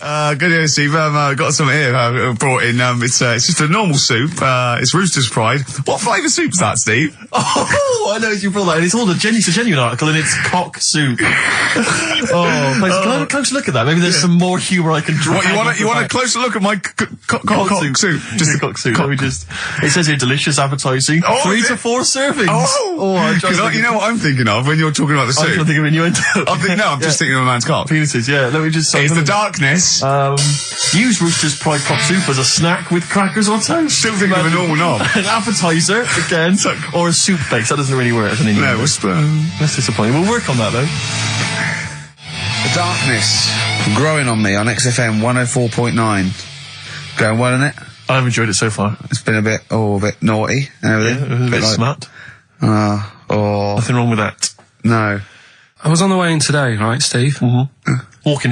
Good evening, Steve. Got some here. Brought in. It's just a normal soup. It's Rooster's Pride. What flavour soup's that, Steve? Oh, I know you brought that. And it's all a genuine article, and it's cock soup. Can I have a closer look at that? Maybe there's some more humour I can draw. What, you want a closer look at my cock soup? Just a cock soup. Let me just. It says here delicious, appetizing. 3 to 4 servings. Because you know what I'm thinking of when you're talking about the soup. I'm thinking of innuendo. I'm just thinking of a man's cock. Penises. Yeah. Let me just. It's the darkness. Use Rooster's Pride cock soup as a snack with crackers or toast. Still thinking of a normal knob. An appetizer again, or a soup base. That doesn't really work as an Indian. No, that's disappointing. We'll work on that though. The darkness growing on me on XFM 104.9. Going well, isn't it? I've enjoyed it so far. It's been a bit naughty and everything. Yeah, a bit smut. Nothing wrong with that. No. I was on the way in today, right, Steve? Mm-hmm. Walking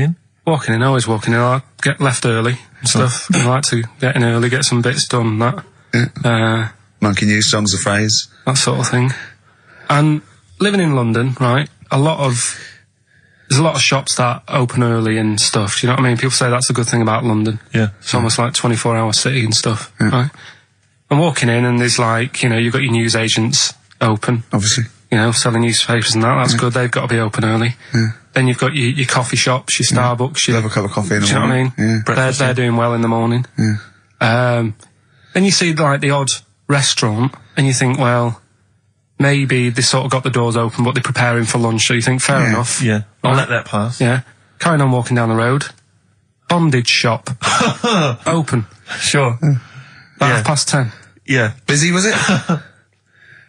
in, always walking in. I get left early and stuff. I like to get in early, get some bits done, that. Yeah. Monkey News, songs of phrase. That sort of thing. And living in London, right, there's a lot of shops that open early and stuff. Do you know what I mean? People say that's a good thing about London. Yeah. It's almost like 24-hour city and stuff, right? I'm walking in and there's like, you've got your news agents open. Obviously. Selling newspapers and that. That's good. They've got to be open early. Yeah. Then you've got your coffee shops, your Starbucks. Have a cup of coffee in the morning. Do you know what I mean? They're doing well in the morning. Yeah. Then you see like the odd restaurant and you think, well, maybe they sort of got the doors open but they're preparing for lunch, so you think, fair enough. Yeah. I'll let that pass. Yeah. Carrying on walking down the road. Bondage shop. Open. Sure. About 10:30. Yeah. Busy, was it?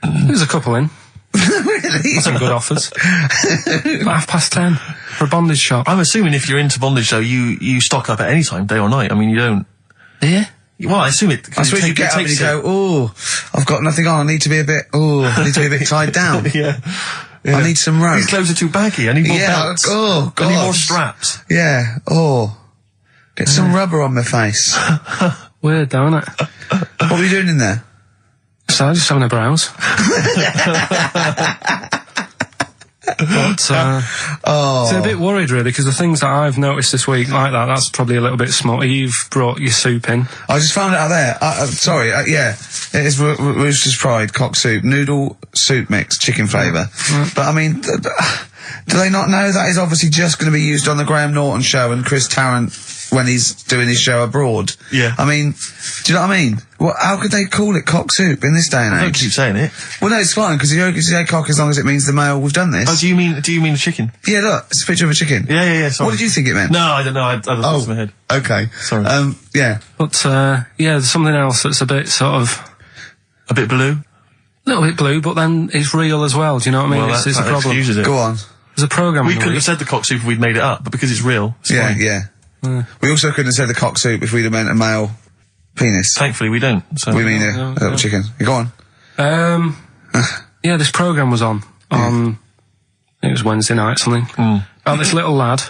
There's a couple in. Really? Some good offers. 10:30 for a bondage shop. I'm assuming if you're into bondage, though, you stock up at any time, day or night. I mean, you don't. Yeah. Well, I assume it. I suppose you get up and you go, I've got nothing on. I need to be a bit tied down. Yeah. I need some rope. These clothes are too baggy. I need more belts. Oh, God. I need more straps. Yeah. Get some rubber on my face. Weird, don't it? What were you doing in there? So, just having a browse. But, so a bit worried really, because the things that I've noticed this week like that's probably a little bit small. You've brought your soup in. I just found it out there. Sorry, yeah. It is Rooster's Pride, cock soup, noodle soup mix, chicken flavour. But I mean, do they not know that is obviously just going to be used on the Graham Norton show and Chris Tarrant when he's doing his show abroad? Yeah. I mean, do you know what I mean? How could they call it cock soup in this day and age? Don't keep saying it. Well, no, it's fine, because you can say cock as long as it means the male we've done this. Oh, do you mean the chicken? Yeah, look, it's a picture of a chicken. Yeah, sorry. What did you think it meant? No, I don't know, I lost my head. Okay. Sorry. Yeah. But, there's something else that's a bit sort of... A bit blue? A little bit blue, but then it's real as well, do you know what I mean? Well, it's a problem. Excuses it. Go on. There's a programme. We could have said the cock soup if we'd made it up, but because it's real, it's fine. Yeah. We also couldn't have said the cock soup if we'd have meant a male penis. Thankfully, we don't. So. We mean a little chicken. You go on. This programme was on. It was Wednesday night, something. About this little lad.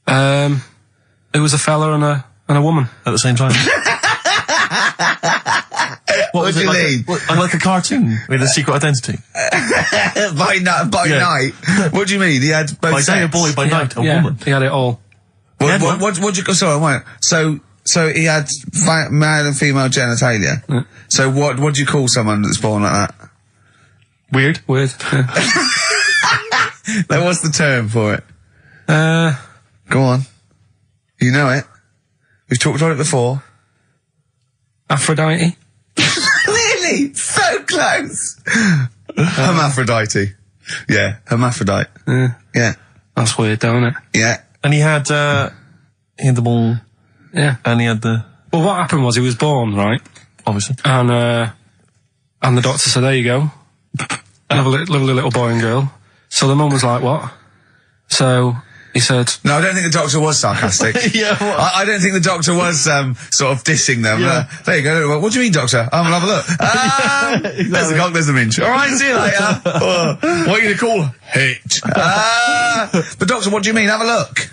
Yeah. Who was a fella and a woman. At the same time. What do you mean? Like a cartoon with a secret identity. By night. What do you mean? He had both by day a boy, by night a woman. He had it all. What'd you go? Sorry, wait. So he had male and female genitalia. Yeah. So what do you call someone that's born like that? Weird. Yeah. Now, what's the term for it? Go on. You know it. We've talked about it before. Aphrodite. Really? So close. Hermaphrodite. Yeah, hermaphrodite. Yeah. That's weird, don't it? Yeah. And he had the ball. Yeah. And he had the... Well, what happened was he was born, right? Obviously. And the doctor said, there you go. Lovely little boy and girl. So the mum was like, what? So he said... No, I don't think the doctor was sarcastic. Yeah, what? I don't think the doctor was sort of dissing them. Yeah. There you go. What do you mean, doctor? I'll have a look. Exactly. There's the cock, there's the minch. All right, see you later. What are you going to call her? Hit. But doctor, what do you mean? Have a look.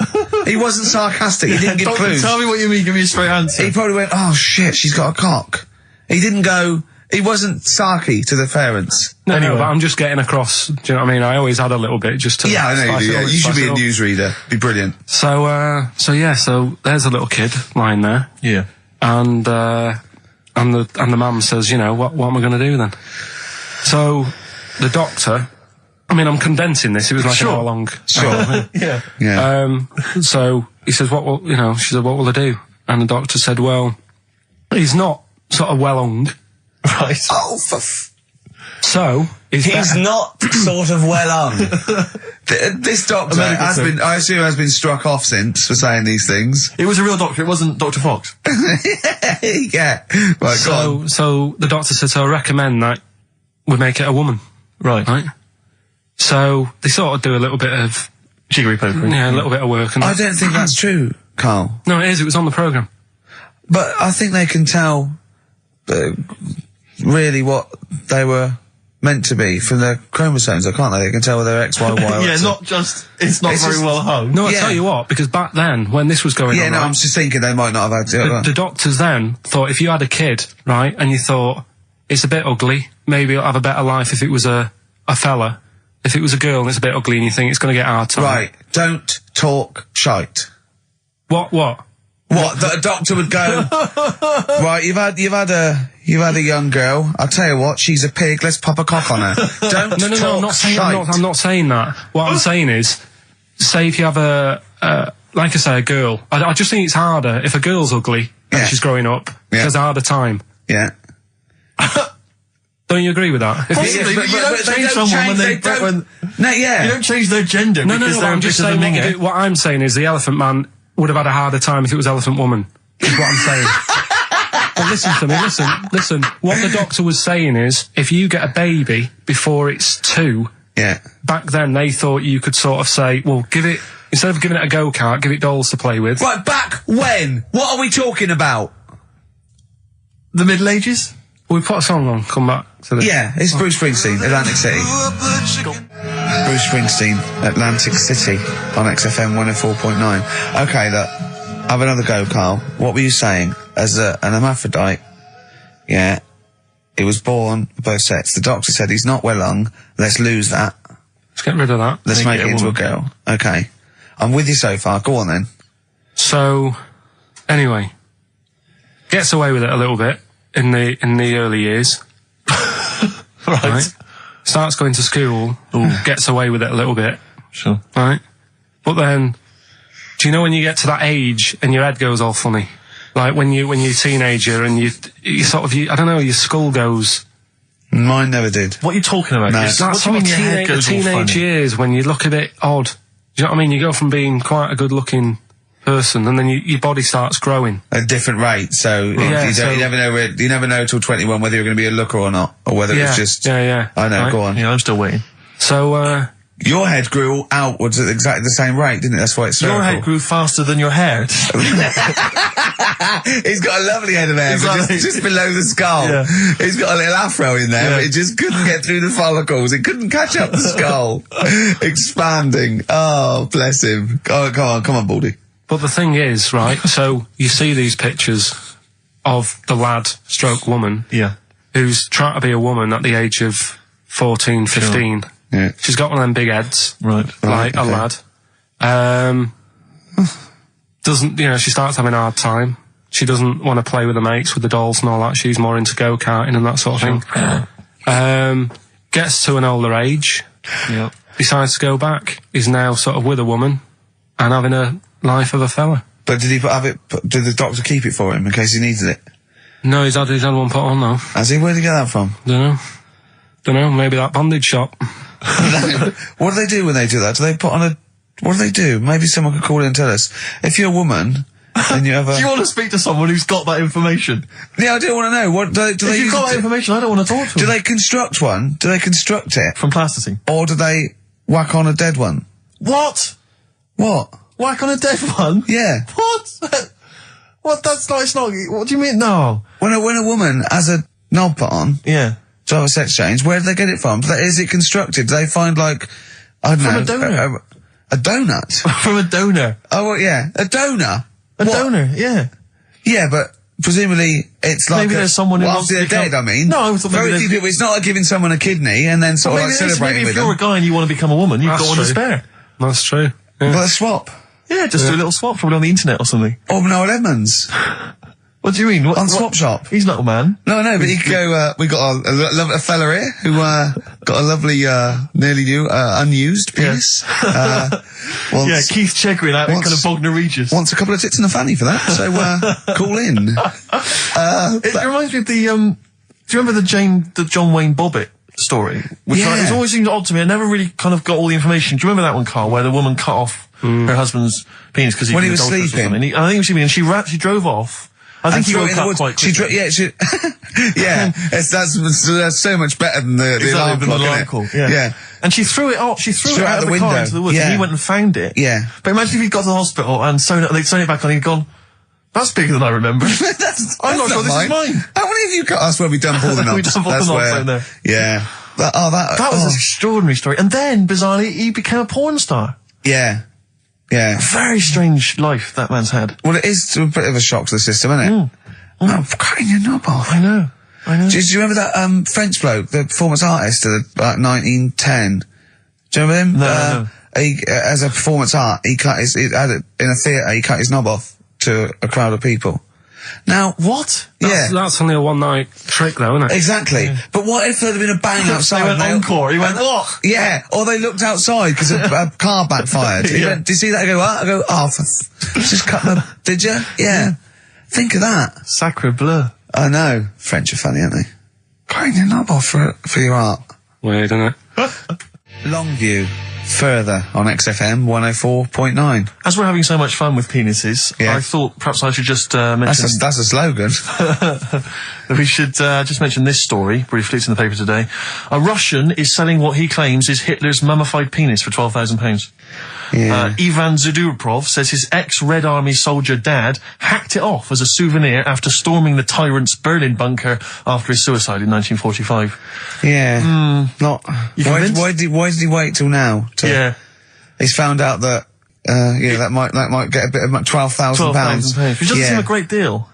He wasn't sarcastic. He didn't give clues. Tell me what you mean. Give me a straight answer. He probably went, oh shit, she's got a cock. He didn't go, He wasn't sarky to the parents. No, Anyway. but I'm just getting across. Do you know what I mean? I always had a little bit just to. Yeah, I know you spice do. it Yeah. up, You should spice be it a up. newsreader. Be brilliant. So there's a little kid lying there, Yeah. and the mum says, you know, what am I going to do then? So the doctor. I mean, I'm condensing this. It was like an hour long. Sure. Yeah. Yeah. So he says, she said, what will I do? And the doctor said, well, he's not sort of well hung. Right. Oh, So he's better. not sort of well on. This doctor medical has term. been, I assume, has been struck off since for saying these things. It was a real doctor. It wasn't Dr. Fox. Yeah. Right, go on. So the doctor said, so I recommend that we make it a woman. Right. Right? So they sort of do a little bit of, Jiggery pokery. a little bit of work. And I don't think that's true, Carl. No, it is. It was on the programme. But I think they can tell really what they were meant to be from their chromosomes, can't they? They can tell whether they're X, Y, Y, or Yeah, X. not just, it's not It's very just- well hung. No, I Yeah. tell you what, because back then, when this was going Yeah, on, no, right, I'm just thinking they might not have had the doctors then thought if you had a kid, right, and you thought, it's a bit ugly, maybe it'll have a better life if it was a fella. If it was a girl and it's a bit ugly and you think it's going to get hard time. Right, don't talk shite. What? What? That a doctor would go, right, you've had a young girl, I'll tell you what, she's a pig, let's pop a cock on her. Don't No, talk I'm not saying, shite. I'm not saying that. What I'm saying is, say if you have like I say, a girl. I just think it's harder if a girl's ugly and Yeah. she's growing up. Yeah. She has a harder time. Yeah. Don't you agree with that? If Possibly, but you don't they change don't someone when change- they, don't- when, No, yeah. you don't change their gender No, because they're a I'm bit just of a saying minger. what I'm saying is the Elephant Man would have had a harder time if it was Elephant Woman. Is what I'm saying. But listen to me, listen. What the doctor was saying is, if you get a baby before it's 2, Yeah. back then they thought you could sort of say, well, instead of giving it a go-kart, give it dolls to play with. Right, back when? What are we talking about? The Middle Ages? We put a song on, come back to this. Yeah, it's Bruce Springsteen, Atlantic City. Bruce Springsteen, Atlantic City, on XFM 104.9. Okay, look, have another go, Carl. What were you saying? As an hermaphrodite, yeah, it was born both sets. The doctor said he's not well hung, let's lose that. Let's get rid of that. Let's make it a into a woman. girl. Okay. I'm with you so far, go on then. So, anyway, gets away with it a little bit in the early years. Right. Starts going to school, gets away with it a little bit, Sure. right? But then, do you know when you get to that age and your head goes all funny? Like when you're a teenager and you sort of, I don't know, your skull goes. Mine never did. What are you talking about? No. What That's do you sort mean of your head goes all teenage funny? years when you look a bit odd. Do you know what I mean? You go from being quite a good-looking person and then your body starts growing. At a different rate, so Yeah, you never know till 21 whether you're going to be a looker or not, or whether it's just. Yeah. I know. Right. Go on. Yeah, I'm still waiting. So, Your head grew outwards at exactly the same rate, didn't it? That's why it's Your spherical. head grew faster than your hair. He's got a lovely head of hair, but Exactly. just below the skull. Yeah. He's got a little afro in there, Yeah. but it just couldn't get through the follicles. It couldn't catch up the skull. Expanding. Oh, bless him. Oh, come on, Baldy. but the thing is, right, so you see these pictures of the lad stroke woman Yeah. who's trying to be a woman at the age of 14, 15. Yeah. She's got one of them big heads, Right. like a okay. lad. She starts having a hard time. She doesn't want to play with the mates, with the dolls and all that. She's more into go-karting and that sort of thing. Gets to an older age, Yeah. decides to go back. Is now sort of with a woman and having a life of a fella. But did did the doctor keep it for him in case he needed it? No, he's had one put on though. Has he? Where'd he get that from? Don't know, maybe that bondage shop. What do they do when they do that? Do they put on what do they do? Maybe someone could call in and tell us. If you're a woman, and you have a... Do you want to speak to someone who's got that information? Yeah, I do want to know. What do they If use you've got that it information, I don't want to talk to do them. they construct one? Do they construct it? From plasticine. Or do they whack on a dead one? What? What? Whack on a dead one? Yeah. What? What? That's not, it's not, what do you mean? No. When a woman has a knob put on Yeah. to have a sex change, where do they get it from? Is it constructed? Do they find like, I don't know. From a donor. A donut? From a donor. Oh, well, yeah. A donor? A What? donor, yeah. Yeah, but presumably it's like Maybe there's someone who wants after to they're become- dead. I mean, No, I thought maybe very there's- few people. It's not like giving someone a kidney and then sort of like celebrating maybe with if you're them. a guy and you want to become a woman, you've That's got one to true. spare. That's true. Yeah. Well, a swap. Yeah, just do a little swap, probably on the internet or something. Or Noel Edmonds What do you mean? on Swap Shop. He's not a man. No, but you could go. We got a fella here who got a lovely, nearly new, unused penis. Wants, Yeah, Keith Chegwin out in kind of Bognor Regis. wants a couple of tits and a fanny for that. So call in. It reminds me of the, do you remember the John Wayne Bobbitt story? Which Yeah. it's always seemed odd to me. I never really kind of got all the information. Do you remember that one, Karl, where the woman cut off her husband's penis because When he was sleeping? I think he was sleeping, and she drove off. I think he threw it woke in the up woods. quite quickly. That's so much better than the alarm clock, isn't it? Yeah. And she threw it off. She threw it out of the car window. into the woods, Yeah. and he went and found it. Yeah. But imagine if he'd got to the hospital and they'd sewn it back on, and he'd gone, that's bigger than I remember. I'm not sure this is mine. How many of you cut us where we dump all the knobs? We dump all the That's knobs where- out there. Yeah. That That was an extraordinary story. And then, bizarrely, he became a porn star. Yeah. Yeah. Very strange life that man's had. Well, it is a bit of a shock to the system, isn't it? Oh, cutting your knob off. I know. Do you remember that French bloke, the performance artist of about 1910? Do you remember him? No. He, as a performance art, he cut in a theatre, he cut his knob off to a crowd of people. Now, What? That's only a one-night trick, though, isn't it? Exactly. But what if there had been a bang outside? They went encore. He went, what? Yeah, or they looked outside because a car backfired. He Yeah. went, did you see that? I go, what? I go, just cut my... Did you? Yeah. Think of that. Sacre bleu. I know. French are funny, aren't they? Cutting your knob off for your art. Weird, isn't it? Longview. Further on XFM 104.9. As we're having so much fun with penises, Yeah. I thought perhaps I should just mention... That's a slogan. We should just mention this story, briefly. It's in the paper today. A Russian is selling what he claims is Hitler's mummified penis for £12,000. Yeah. Ivan Zadurprov says his ex-Red Army soldier dad hacked it off as a souvenir after storming the tyrant's Berlin bunker after his suicide in 1945. Yeah. Not. You Why convinced? did he wait till now? Yeah. He's found out that. That might get a bit of £12,000. £12,000. Which doesn't seem a great deal.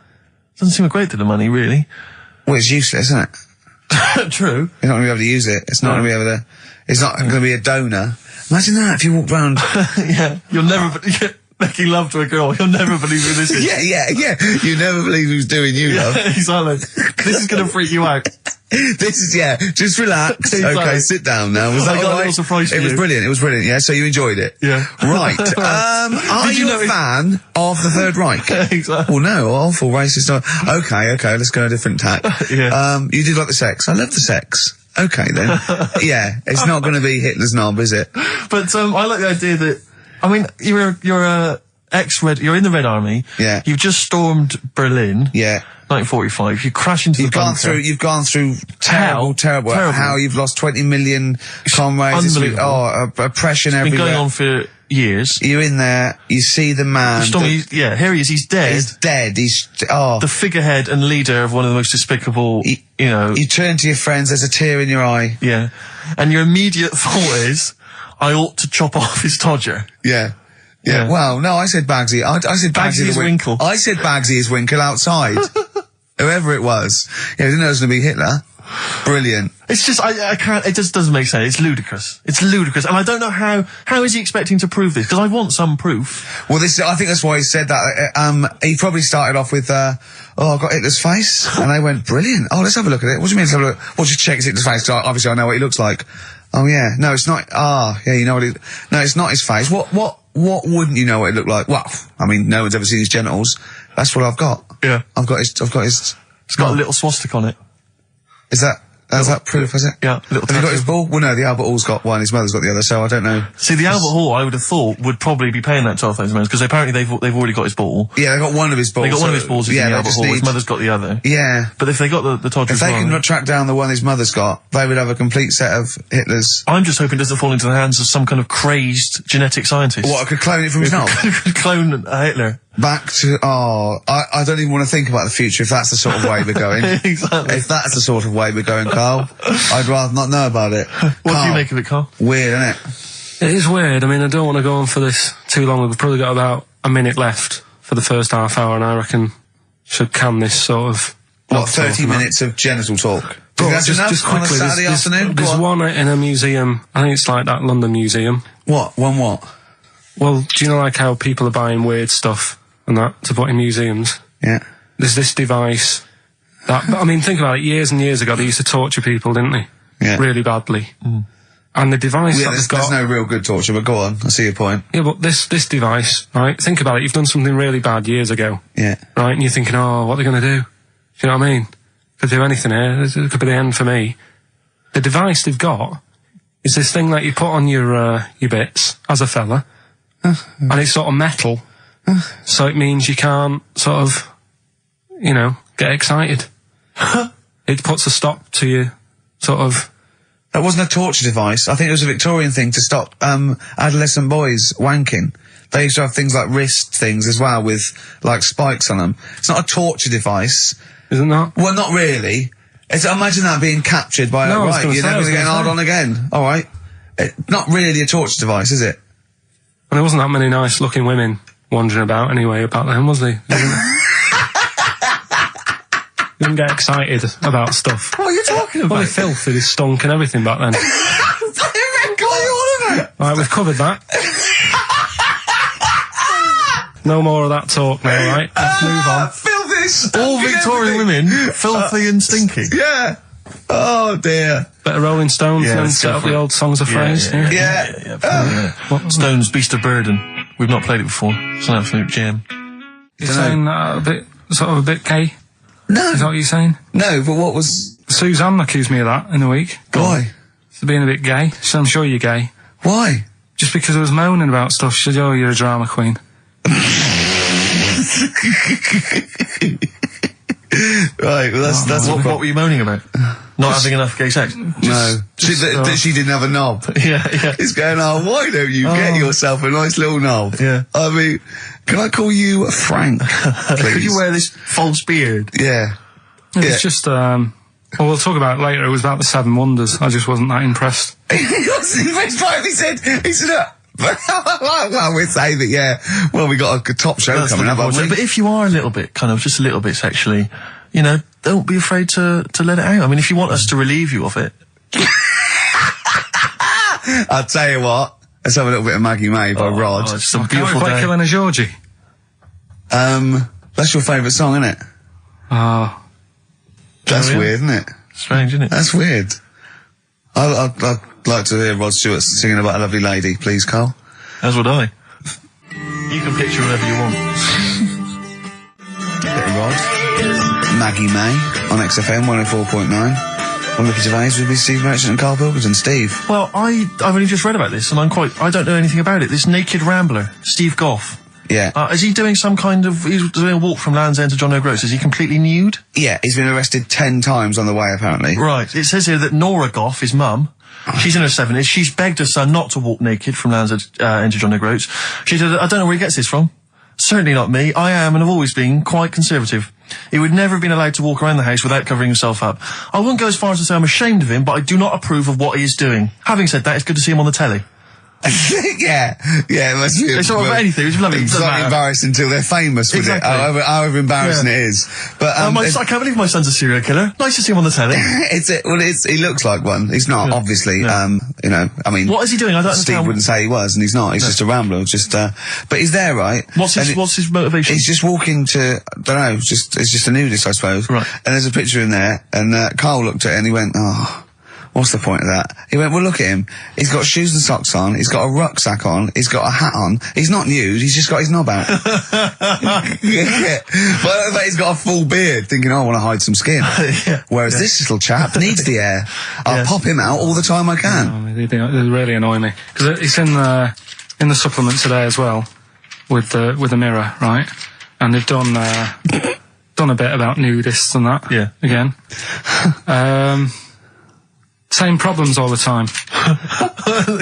Doesn't seem a great deal of money, really. Well, it's useless, isn't it? True. You're not going to be able to use it. It's not going to be able to. It's not going to be a donor. Imagine that if you walked round. Yeah. You'll never... Making love to a girl, you'll never believe who this is. Yeah. You never believe who's doing you, love. Exactly. This is going to freak you out. This is, just relax. Exactly. Okay, sit down now. Was I that got a all right? little surprise for It was you. brilliant, yeah, so you enjoyed it. Yeah. Right, are Did you you a notice- fan of the Third Reich? Exactly. Well, no, awful racist. Okay, let's go a different tack. Yeah. You did like the sex. I love the sex. Okay, then. Yeah, it's not going to be Hitler's knob, is it? But I like the idea that, I mean, you're in the Red Army. Yeah. You've just stormed Berlin. Yeah. 1945. You crash into the bunker. You've gone through terrible. Terrible. How you've lost 20 million comrades. Unbelievable. Oppression Been everywhere. going on for years. You're in there, you see the man. Here he is, he's dead. He's dead. The figurehead and leader of one of the most despicable, You turn to your friends, there's a tear in your eye. Yeah. And your immediate thought is, I ought to chop off his todger. Yeah. Yeah. Well, no, I said Bagsy. I said Bagsy is Winkle. I said Bagsy is Winkle outside. Whoever it was. Yeah, I didn't know it was going to be Hitler. Brilliant. It's just, I can't, it just doesn't make sense. It's ludicrous. It's ludicrous. And I don't know how is he expecting to prove this? Because I want some proof. Well, I think that's why he said that. He probably started off with, I've got Hitler's face. And they went, brilliant. Oh, let's have a look at it. What do you mean let's have a look? Well, just check his Hitler's face, because obviously I know what he looks like. Oh, yeah. No, it's not. Yeah, you know what no, it's not his face. What wouldn't you know what it looked like? Well, I mean, no one's ever seen his genitals. That's what I've got. Yeah. I've got his. It's got a little swastika on it. Is that proof, is it? Yeah, little Have you got tattoo. his ball? Well, no, the Albert Hall's got one, his mother's got the other, so I don't know. See, the Albert Hall, I would have thought, would probably be paying that £12,000 because apparently they've already got his ball. Yeah, they got one of his balls. They got one of his balls in the Albert Hall. His mother's got the other. Yeah. But if they got the todger If they can track down the one his mother's got, they would have a complete set of Hitler's. I'm just hoping it doesn't fall into the hands of some kind of crazed genetic scientist. What, I could clone it from his knob? Clone Hitler. Back to, I don't even want to think about the future if that's the sort of way we're going. Exactly. If that's the sort of way we're going, Karl, I'd rather not know about it. What do you make of it, Karl? Weird, isn't it? It is weird. I mean, I don't want to go on for this too long. We've probably got about a minute left for the first half hour, and I reckon should can this sort of... What, 30 minutes of genital talk? But That's enough just on a quickly, Saturday afternoon? there's one in a museum, I think it's like that London Museum. What? One what? Well, do you know like how people are buying weird stuff and that to put in museums? Yeah. There's this device that, I mean, think about it, years and years ago they used to torture people, didn't they? Yeah. Really badly. Mm. And the device Yeah, that there's, they've got... there's no real good torture, but go on, I see your point. Yeah, but this device, right, think about it, you've done something really bad years ago. Yeah. Right, and you're thinking, oh, what are they going to do? Do you know what I mean? Could do anything here, it could be the end for me. The device they've got is this thing that you put on your bits, as a fella, and it's sort of metal, so it means you can't sort of, you know, get excited. It puts a stop to you, sort of... That wasn't a torture device. I think it was a Victorian thing to stop adolescent boys wanking. They used to have things like wrist things as well with like spikes on them. It's not a torture device. Isn't that? Well, not really. It's, imagine that being captured by No, I was right, gonna you're say, never I was going to get gonna hard say. on again. Alright. Not really a torture device, is it? And there wasn't that many nice looking women wandering about anyway back then, was there? You didn't get excited about stuff. What are you talking about? Well, they filthy, they stunk and everything back then. Right, we've covered that. No more of that talk now, right? Let's move on. Filthy, All Victorian women, filthy and stinky. Yeah. Oh dear. Better Rolling Stones Yeah, and then let's set go up for the it. old songs of phrase. Yeah. Stones, Beast of Burden. We've not played it before. It's an absolute gem. You're saying that a bit, sort of a bit gay? No. Is that what you're saying? No, but what was... Suzanne accused me of that in the week. Why? For being a bit gay. She said, I'm sure you're gay. Why? Just because I was moaning about stuff. She said, oh, you're a drama queen. Right, well that's What were you moaning about? Not having enough gay sex? no. She didn't have a knob. Yeah. It's going, oh, why don't you get yourself a nice little knob? Yeah. I mean, can I call you Frank, please? Could you wear this false beard? Yeah. It's just, well, we'll talk about it later. It was about the Seven Wonders. I just wasn't that impressed. He wasn't impressed by it. He said, well, we'd say that, yeah. Well, we got a top show coming up, haven't we? But if you are a little bit, kind of, just a little bit sexually, you know, don't be afraid to let it out. I mean, if you want us to relieve you of it. I'll tell you what. Let's have a little bit of Maggie May by Rod. It's some Can't we beautiful play day. Killing a Georgie? That's your favourite song, isn't it? Oh. That's yeah. weird, isn't it? Strange, isn't it? That's weird. I'd like to hear Rod Stewart singing about a lovely lady, please, Karl. As would I. You can picture whatever you want. Bit of Rod. Maggie May on XFM 104.9. On Ricky Gervais with me, Steve Merchant and Karl Pilkington. Steve. Well, I've only just read about this, and I don't know anything about it. This naked rambler, Steve Goff. Yeah. Is he doing some kind of, he's doing a walk from Land's End to John O'Groats? Is he completely nude? Yeah, he's been arrested 10 times on the way, apparently. Right. It says here that Nora Goff, his mum, she's in her 70s, she's begged her son not to walk naked from Land's End to John O'Groats. She said, I don't know where he gets this from. Certainly not me. I am and have always been quite conservative. He would never have been allowed to walk around the house without covering himself up. I wouldn't go as far as to say I'm ashamed of him, but I do not approve of what he is doing. Having said that, it's good to see him on the telly. yeah, it must be. It's not about anything, it's lovely. It's not embarrassing until they're famous with Exactly. it, however embarrassing it is. But I can't believe my son's a serial killer. Nice to see him on the telly. he looks like one. He's not, obviously. Yeah. You know, I mean, What is he doing? I don't Steve understand. wouldn't say he was, and he's not. He's just a rambler. But he's there, right? What's his motivation? He's just walking to, I don't know, it's just a nudist, I suppose. Right. And there's a picture in there, and Karl looked at it and he went, oh, what's the point of that? He went, well, look at him. He's got shoes and socks on. He's got a rucksack on. He's got a hat on. He's not nude. He's just got his knob out. Yeah. But he's got a full beard, thinking, oh, I want to hide some skin. Whereas this little chap needs the air. I'll pop him out all the time I can. Oh, they really annoy me. Because it's in the supplement today as well, with the Mirror, right? And they've done a bit about nudists and that. Yeah. Again. Same problems all the time.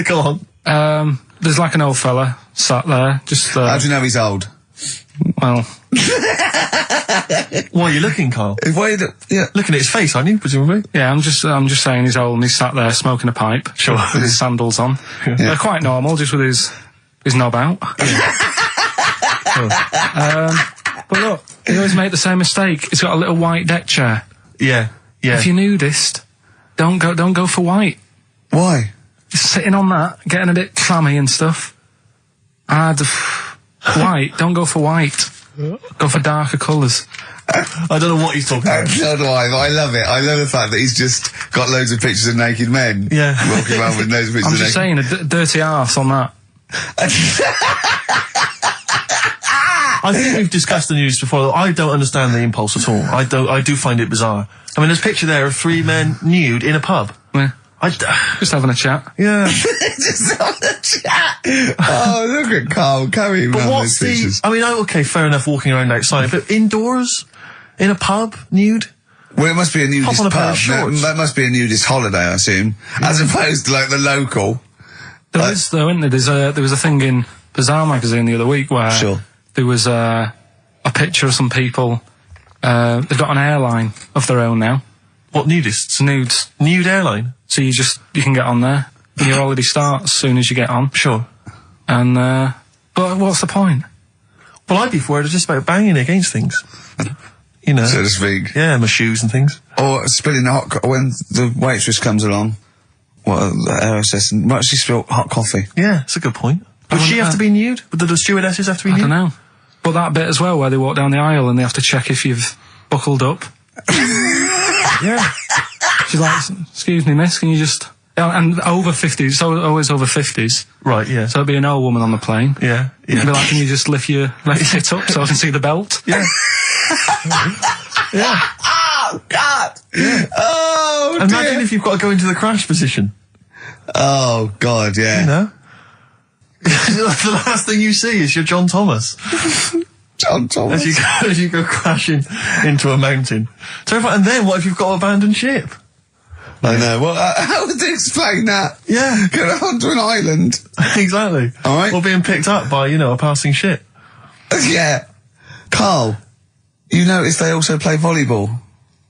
Go on. There's like an old fella sat there, just How do you know he's old? well, Why are you looking, Karl? Yeah. Looking at his face, aren't you, presumably? yeah, I'm just saying he's old and he's sat there smoking a pipe, Sure. with his sandals on. They're quite normal, just with his knob out. But look, They always make the same mistake. It's got a little white deck chair. Yeah. If you're nudist, don't go for white. Why? Just sitting on that, getting a bit clammy and stuff. White, don't go for white. Go for darker colours. I don't know what he's talking about. So do I, but I love it. I love the fact that he's just got loads of pictures of naked men. Yeah. Walking around with loads of pictures I'm of just naked saying, a dirty arse on that. I think we've discussed the news before. I don't understand the impulse at all. I do find it bizarre. I mean, there's a picture there of 3 men nude in a pub. Yeah. Just having a chat. Yeah. Just on the chat. Oh, look at Karl carrying But around what's those pictures. I mean, okay, fair enough, walking around outside, but indoors? In a pub? Nude? Well, it must be a nudist Pop on a pair pub. of shorts. That must be a nudist holiday, I assume. As opposed to, like, the local. There is, though, isn't there? There was a thing in Bazaar magazine the other week where there was a picture of some people. They've got an airline of their own now. What, nudists? Nudes. Nude airline? So you can get on there. And your holiday starts as soon as you get on. Sure. And, but what's the point? Well, I'd be worried just about banging against things. You know. So to speak. Yeah, my shoes and things. Or spilling when the waitress comes along. The air hostess, might she spill hot coffee? Yeah, it's a good point. Would she have to be nude? Would the stewardesses have to be nude? I don't know. But that bit as well, where they walk down the aisle and they have to check if you've buckled up. Yeah. She's like, excuse me, miss, can you just... And over 50s, it's always over 50s. Right, yeah. So it'd be an old woman on the plane. Yeah, yeah. It'd be like, can you just lift your left hip up so I can see the belt? Yeah. Yeah. Oh, God! Yeah. Oh, Imagine if you've got to go into the crash position. Oh, God, yeah. You know? The last thing you see is your John Thomas. John Thomas. As you go crashing into a mountain. Terrifying. And then what if you've got to abandon ship? I know. Well, how would they explain that? Yeah. Go onto an island. Exactly. All right. Or being picked up by, a passing ship. Yeah. Karl, you notice they also play volleyball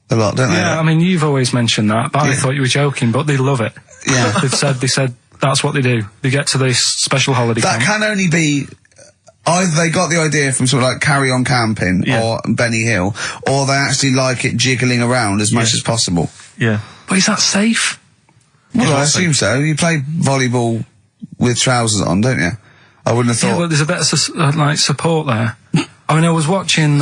a lot, don't they? Yeah, I mean, you've always mentioned that, but I thought you were joking, but they love it. Yeah. They said that's what they do. They get to this special holiday That camp. can only be... Either they got the idea from sort of like Carry On Camping or Benny Hill, or they actually like it jiggling around as much as possible. Yeah. But is that safe? Well, I assume so. You play volleyball with trousers on, don't you? I wouldn't have thought... Yeah, but there's a bit of support there. I mean, I was watching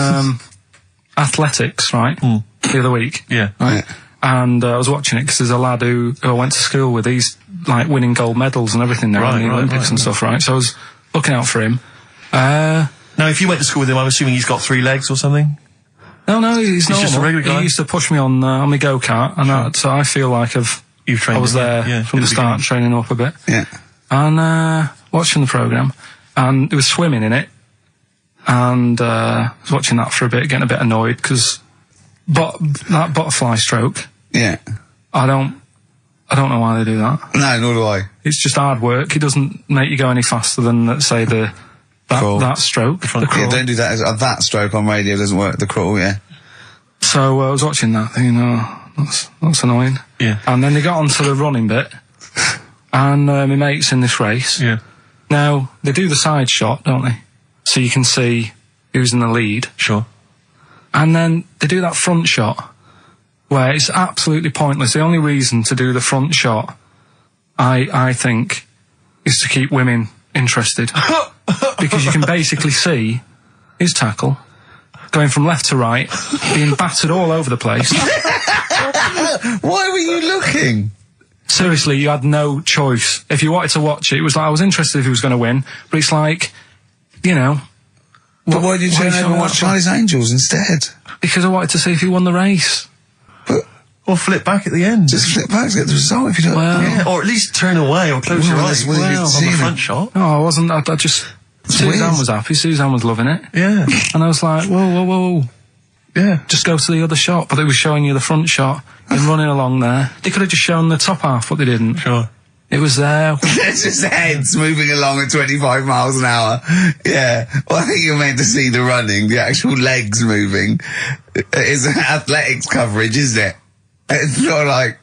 athletics, right, the other week. Yeah. Right? And I was watching it because there's a lad who I went to school with. He's, like, winning gold medals and everything now in the Olympics and stuff, right? So I was looking out for him. Now, if you went to school with him, I'm assuming he's got 3 legs or something? No, he's normal. Just a regular guy? He used to push me on my go-kart, and so I feel like I was there from the start, training up a bit. Yeah. And watching the programme, and there was swimming in it, and I was watching that for a bit, getting a bit annoyed, because that butterfly stroke, Yeah. I don't know why they do that. No, nor do I. It's just hard work. It doesn't make you go any faster than, let's say, that stroke. The crawl. Yeah, don't do that. That stroke on radio doesn't work. The crawl, yeah. So I was watching that, thinking, that's annoying. Yeah. And then they got onto the running bit, and my mate's in this race. Yeah. Now, they do the side shot, don't they? So you can see who's in the lead. Sure. And then they do that front shot, where it's absolutely pointless. The only reason to do the front shot, I think, is to keep women interested. Because you can basically see his tackle going from left to right, being battered all over the place. Why were you looking? Seriously, you had no choice. If you wanted to watch it, it was like, I was interested if he was going to win, but it's like, But why did you turn over and watch Charlie's Angels instead? Because I wanted to see if he won the race. But... Or flip back at the end. Just flip back to get the result if you don't... Well, Or at least turn away or close your eyes on the front shot. No, I wasn't. I just... Suzanne was happy. Suzanne was loving it. Yeah. And I was like, whoa. Yeah. Just go to the other shot. But they were showing you the front shot and running along there. They could have just shown the top half, but they didn't. Sure. It was there. It's just heads moving along at 25 miles an hour. Yeah. Well, I think you're meant to see the running, the actual legs moving. It's athletics coverage, isn't it? It's not like...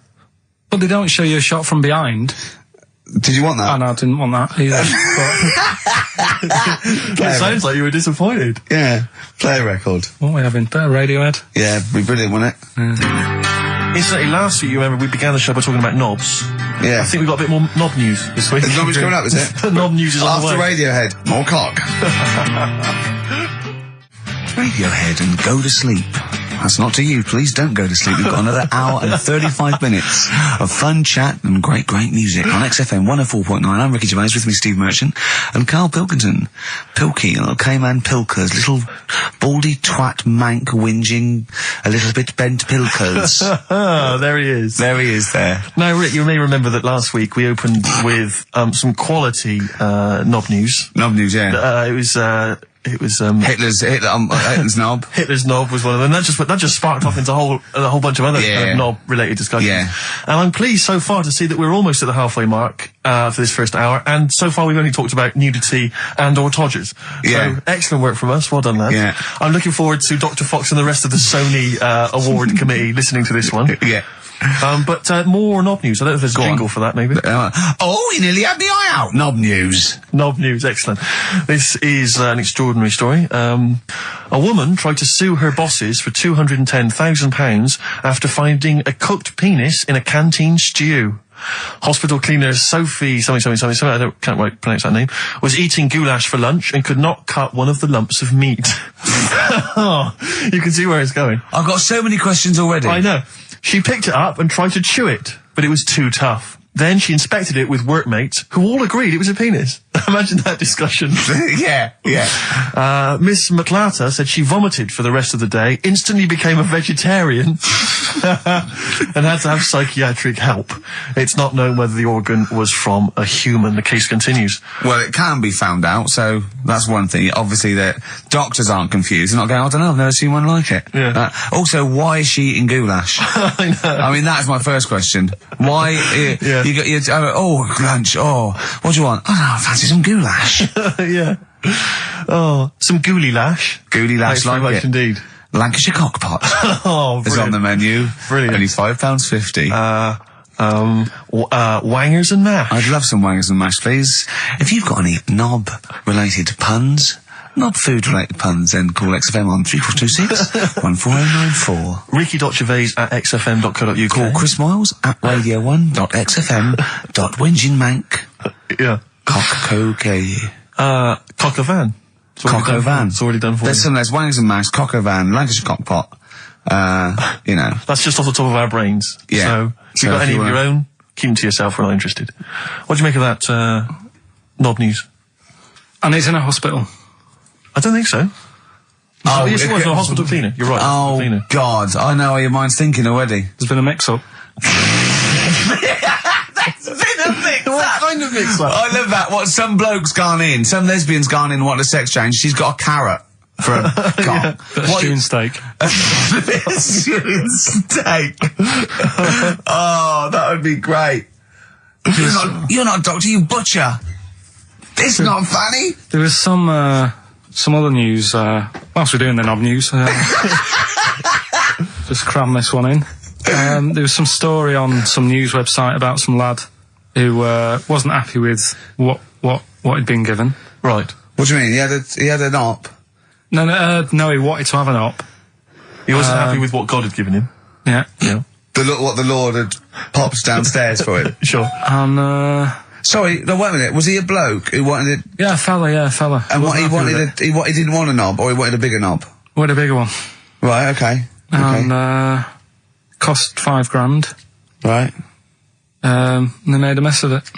But they don't show you a shot from behind. Did you want that? Oh, no, I didn't want that either. It sounds like you were disappointed. Yeah. Play a record. What are we having? Better Radiohead? Yeah, be brilliant, wouldn't it? Incidentally, last week, you remember, we began the show by talking about knobs. Yeah. I think we've got a bit more knob news this week. There's not much coming up, is it? The knob news is on the way. After Radiohead, more cock. Radiohead and go to sleep. That's not to you. Please don't go to sleep. We've got another hour and 35 minutes of fun chat and great music on XFM 104.9. I'm Ricky Gervais, with me Steve Merchant and Karl Pilkington. Pilky, little Cayman Pilkers, little baldy twat mank whinging, a little bit bent Pilkers. There he is. There he is there. Now, Rick, you may remember that last week we opened with some quality knob news. Knob news, yeah. It was Hitler's knob. Hitler's knob was one of them. That just sparked off into a whole bunch of other kind of knob-related discussions. Yeah. And I'm pleased so far to see that we're almost at the halfway mark for this first hour, and so far we've only talked about nudity and/or todgers. Yeah. So excellent work from us. Well done, lads. Yeah. I'm looking forward to Dr. Fox and the rest of the Sony award committee listening to this one. Yeah. But more knob news. I don't know if there's a jingle for that, maybe. We nearly had the eye out. Knob news. Knob news, excellent. This is an extraordinary story. A woman tried to sue her bosses for £210,000 after finding a cooked penis in a canteen stew. Hospital cleaner Sophie, can't pronounce that name, was eating goulash for lunch and could not cut one of the lumps of meat. You can see where it's going. I've got so many questions already. I know. She picked it up and tried to chew it, but it was too tough. Then she inspected it with workmates, who all agreed it was a penis. Imagine that discussion. Yeah. Miss McClarter said she vomited for the rest of the day, instantly became a vegetarian, and had to have psychiatric help. It's not known whether the organ was from a human. The case continues. Well, it can be found out, so that's one thing. Obviously, that doctors aren't confused. They're not going, I don't know, I've never seen one like it. Yeah. Also, why is she eating goulash? I know. I mean, that's my first question. Why? Yeah. Lunch. Oh, what do you want? Oh, no, I fancy some goulash. Yeah. Oh, some gooly lash. Gooly lash, Thanks very like much it. Indeed. Lancashire cockpot Oh, is on the menu. Brilliant. Only £5.50. Wangers and mash. I'd love some wangers and mash, please. If you've got any knob-related puns, knob-food-related puns, then call XFM on 3426 14094. Ricky.gervais@xfm.co.uk. Call Chris Miles at radio1.xfm.winginmank. Yeah. Cock-co-kay. Cock a van. Cock-o-van. It's already done for There's you. some, there's wangers and mash, cock-o-van, Lancashire cockpot. You know. That's just off the top of our brains. Yeah. So, if you've got any of your own, keep them to yourself. We're not interested. What do you make of that, knob news? And he's in a hospital. I don't think so. Oh, yes, it was a hospital cleaner. You're right. hospital Oh, cleaner. God. I know how your mind's thinking already. There's been a mix-up. What kind of mix-up? I love that. What, some bloke's gone in, some lesbian's gone in and wanted a sex change. She's got a carrot for a cock. Stew and steak. Stew and steak. Oh, that would be great. You're not a doctor, you butcher. It's not funny. There was some other news, whilst we're doing the knob news, just cram this one in. There was some story on some news website about some lad who wasn't happy with what he'd been given. Right. What do you mean? He had an op? No, he wanted to have an op. He wasn't happy with what God had given him. Yeah. Yeah. What the Lord had popped downstairs for him? Sure. And, Sorry, no, wait a minute. Was he a bloke who wanted it? yeah, a fella. And what he wanted, he didn't want a knob, or he wanted a bigger knob? Wanted a bigger one. Right, okay. And, cost £5,000. Right. And they made a mess of it.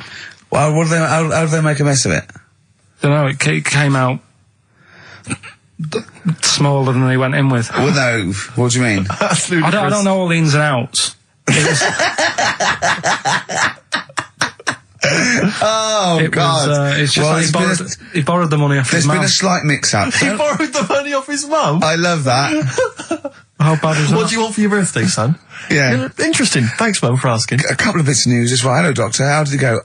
Well, how do they make a mess of it? Don't know, it came out smaller than they went in with. Well, no, what do you mean? I don't know all the ins and outs. Oh, God. It's just he borrowed the money off his mum. There's been a slight mix-up. He borrowed the money off his mum. I love that. How bad is that? What do you want for your birthday, son? Yeah. Interesting. Thanks, Mum, for asking. A couple of bits of news as well. Hello, Doctor. How did it go?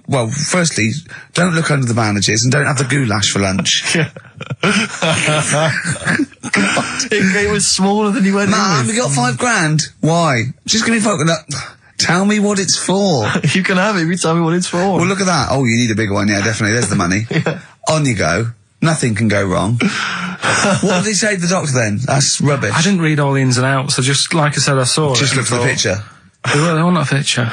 Well, firstly, don't look under the bandages and don't have the goulash for lunch. It was smaller than you went in Mum, with. we got £5,000. Why? She's going to be fucking up. Tell me what it's for. You can have it if you tell me what it's for. Well, look at that. Oh, you need a bigger one. Yeah, definitely. There's the money. Yeah. On you go. Nothing can go wrong. What did he say to the doctor then? That's rubbish. I didn't read all the ins and outs. So just like I said, I saw it. Just look for the picture. They want a picture.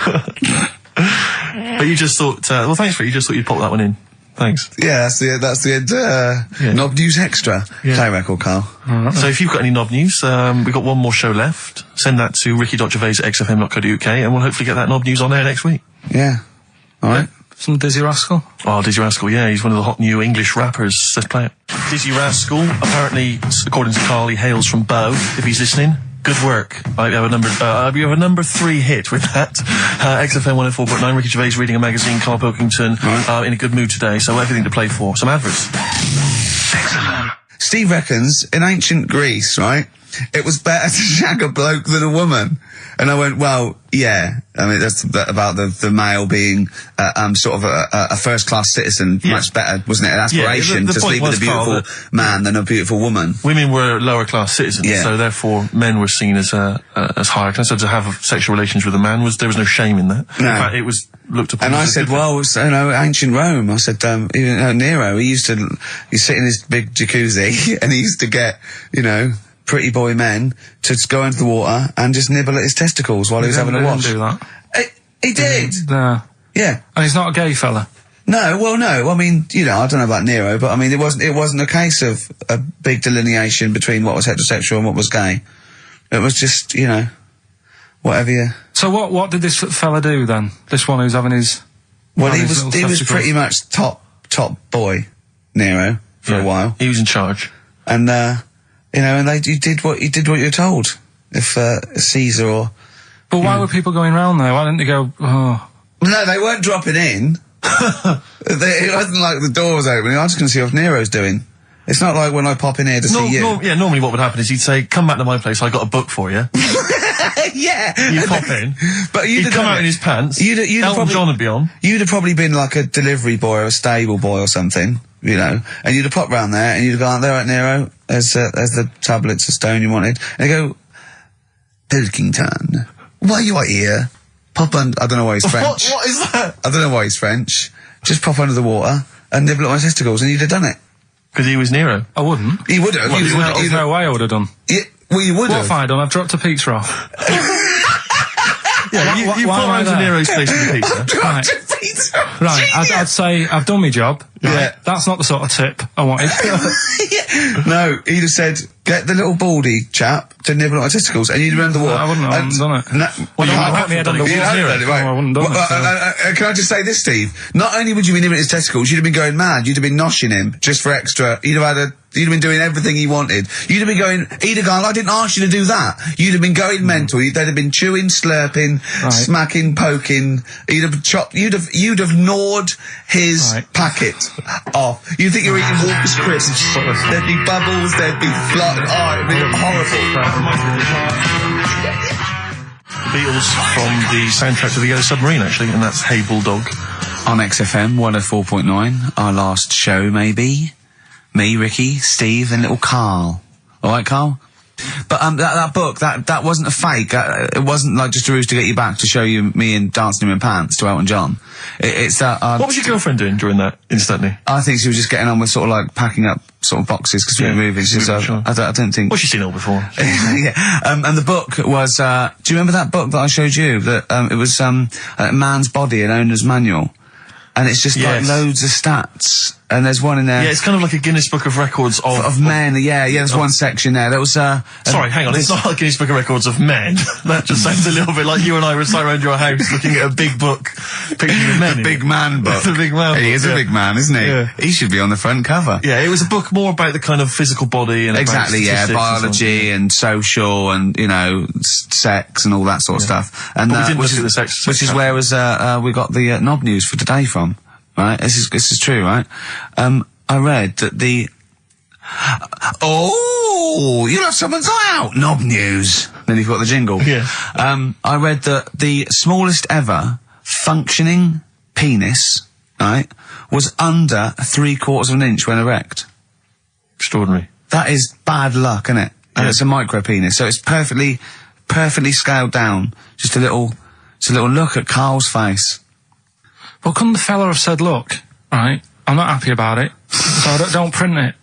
But you just thought, well, thanks for it. You just thought you'd pop that one in. Thanks. Yeah, that's the end. Knob News Extra. Yeah. Play record, Karl. So if you've got any knob news, we've got one more show left. Send that to ricky.gervais@xfm.co.uk and we'll hopefully get that knob news on air next week. Yeah. All right. Some Dizzy Rascal. Oh, Dizzy Rascal, yeah, he's one of the hot new English rappers. Let's play it. Dizzy Rascal, apparently, according to Karl, he hails from Bow, if he's listening. Good work. You have a number 3 hit with that. XFM 104.9, Ricky Gervais reading a magazine, Karl Pilkington, in a good mood today, so everything to play for. Some adverts. Excellent. Steve reckons, in ancient Greece, right, it was better to shag a bloke than a woman. And I went, well, yeah. I mean, that's about the male being sort of a first-class citizen. Yeah. Much better, wasn't it? An aspiration to sleep with a beautiful man than a beautiful woman. Women were lower-class citizens, so therefore men were seen as higher class. So to have sexual relations with a man there was no shame in that. No. In fact, it was looked upon. And I said, well, ancient Rome. I said, even Nero, he'd sit in his big jacuzzi and he used to get, pretty boy men to go into the water and just nibble at his testicles while he was having a wash. He didn't do that. He did. No. Yeah. And he's not a gay fella. No, well, no. I mean, I don't know about Nero, but I mean, it wasn't a case of a big delineation between what was heterosexual and what was gay. It was just, whatever you. So what did this fella do then? This one who's having his. Well, he was pretty much top boy, Nero, for a while. He was in charge. And, and you did what you were told. If Caesar or. But why were people going round there? Why didn't they go? Oh. No, they weren't dropping in. It wasn't like the door was opening. I was just going to see what Nero's doing. It's not like when I pop in here to see you. Normally what would happen is he'd say, "Come back to my place. I got a book for you." Yeah. You pop in, but he'd come out in his pants. Elton John would be on. You'd have probably been like a delivery boy or a stable boy or something. And you'd have popped round there and you'd have gone, there, right, Nero, there's the tablets of stone you wanted. And they go, Pilkington, why you are here? Pop under, I don't know why he's French. What is that? I don't know why he's French. Just pop under the water and nibble at my testicles and you'd have done it. Because he was Nero. I wouldn't. He would have. There's no way I would have done. Yeah, well, you would have. What have I done? I've dropped a pizza off. Yeah, you pop around to Nero's place with a pizza. Right, I'd say I've done my job. Right? Yeah. That's not the sort of tip I wanted. No, he'd have said, get the little baldy chap to nibble at my testicles, and you'd remember the water. I wouldn't have done it. No, Well, you wouldn't have me head on the wall. I wouldn't have done it. Can I just say this, Steve? Not only would you be nibbling at his testicles, you'd have been going mad. You'd have been noshing him just for extra. You'd have been doing everything he wanted. You'd have been going, he'd have gone, I didn't ask you to do that. You'd have been going mental. They'd have been chewing, slurping, smacking, poking. You'd have chopped, you'd have gnawed his packet off. You'd think you were eating Walker's crisps. There'd be bubbles, there'd be blood. Oh, it'd be horrible. The Beatles from the soundtrack to The Yellow Submarine, actually, and that's Hey Bulldog. On XFM 104.9, our last show, maybe. Me, Ricky, Steve, and little Karl. Alright, Karl? But that book, that wasn't a fake. It wasn't like just a ruse to get you back to show you me and dancing in my pants to Elton John. It's that. What was your girlfriend doing during that instantly? I think she was just getting on with sort of like packing up sort of boxes because we were moving. So I don't think. Well, she's seen it all before. Yeah. And the book was. Do you remember that book that I showed you? That it was a man's body, an owner's manual, and it's just like loads of stats. And there's one in there. Yeah, it's kind of like a Guinness Book of Records of men. Yeah, there's one section there. That was, sorry, hang on, it's not like Guinness Book of Records of men. That just sounds a little bit like you and I were sat around your house looking at a big book, picturing men. The big man book. The big man book. He is a big man, isn't he? Yeah. He should be on the front cover. Yeah, it was a book more about the kind of physical body and exactly, biology and social and, sex and all that sort of stuff. And, we didn't look at the sex. Which is where we got the knob news for today from. Right? This is true, right? I read that you'll have someone's eye out, knob news. Then you've got the jingle. Yeah. I read that the smallest ever functioning penis, right, was under 3/4 of an inch when erect. Extraordinary. That is bad luck, isn't it? And it's a micro penis, so it's perfectly scaled down. Just a little It's a little look at Karl's face. Well, couldn't the fella have said, look, right, I'm not happy about it, so don't print it.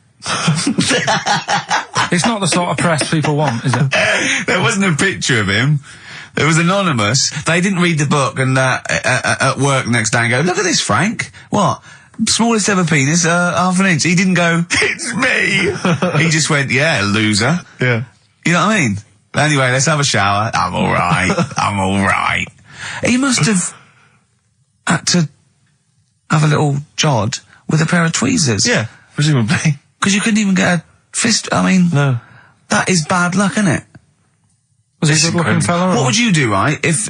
It's not the sort of press people want, is it? There wasn't a picture of him. It was anonymous. They didn't read the book and at work next day and go, look at this, Frank. What? Smallest ever penis, half an inch. He didn't go, it's me. He just went, yeah, loser. Yeah. You know what I mean? Anyway, let's have a shower. I'm alright. I'm alright. He must have had to have a little jod with a pair of tweezers. Yeah, presumably. Because you couldn't even get a fist. I mean, No. that is bad luck, isn't it? Was he a good-looking fella? What would you do, right, if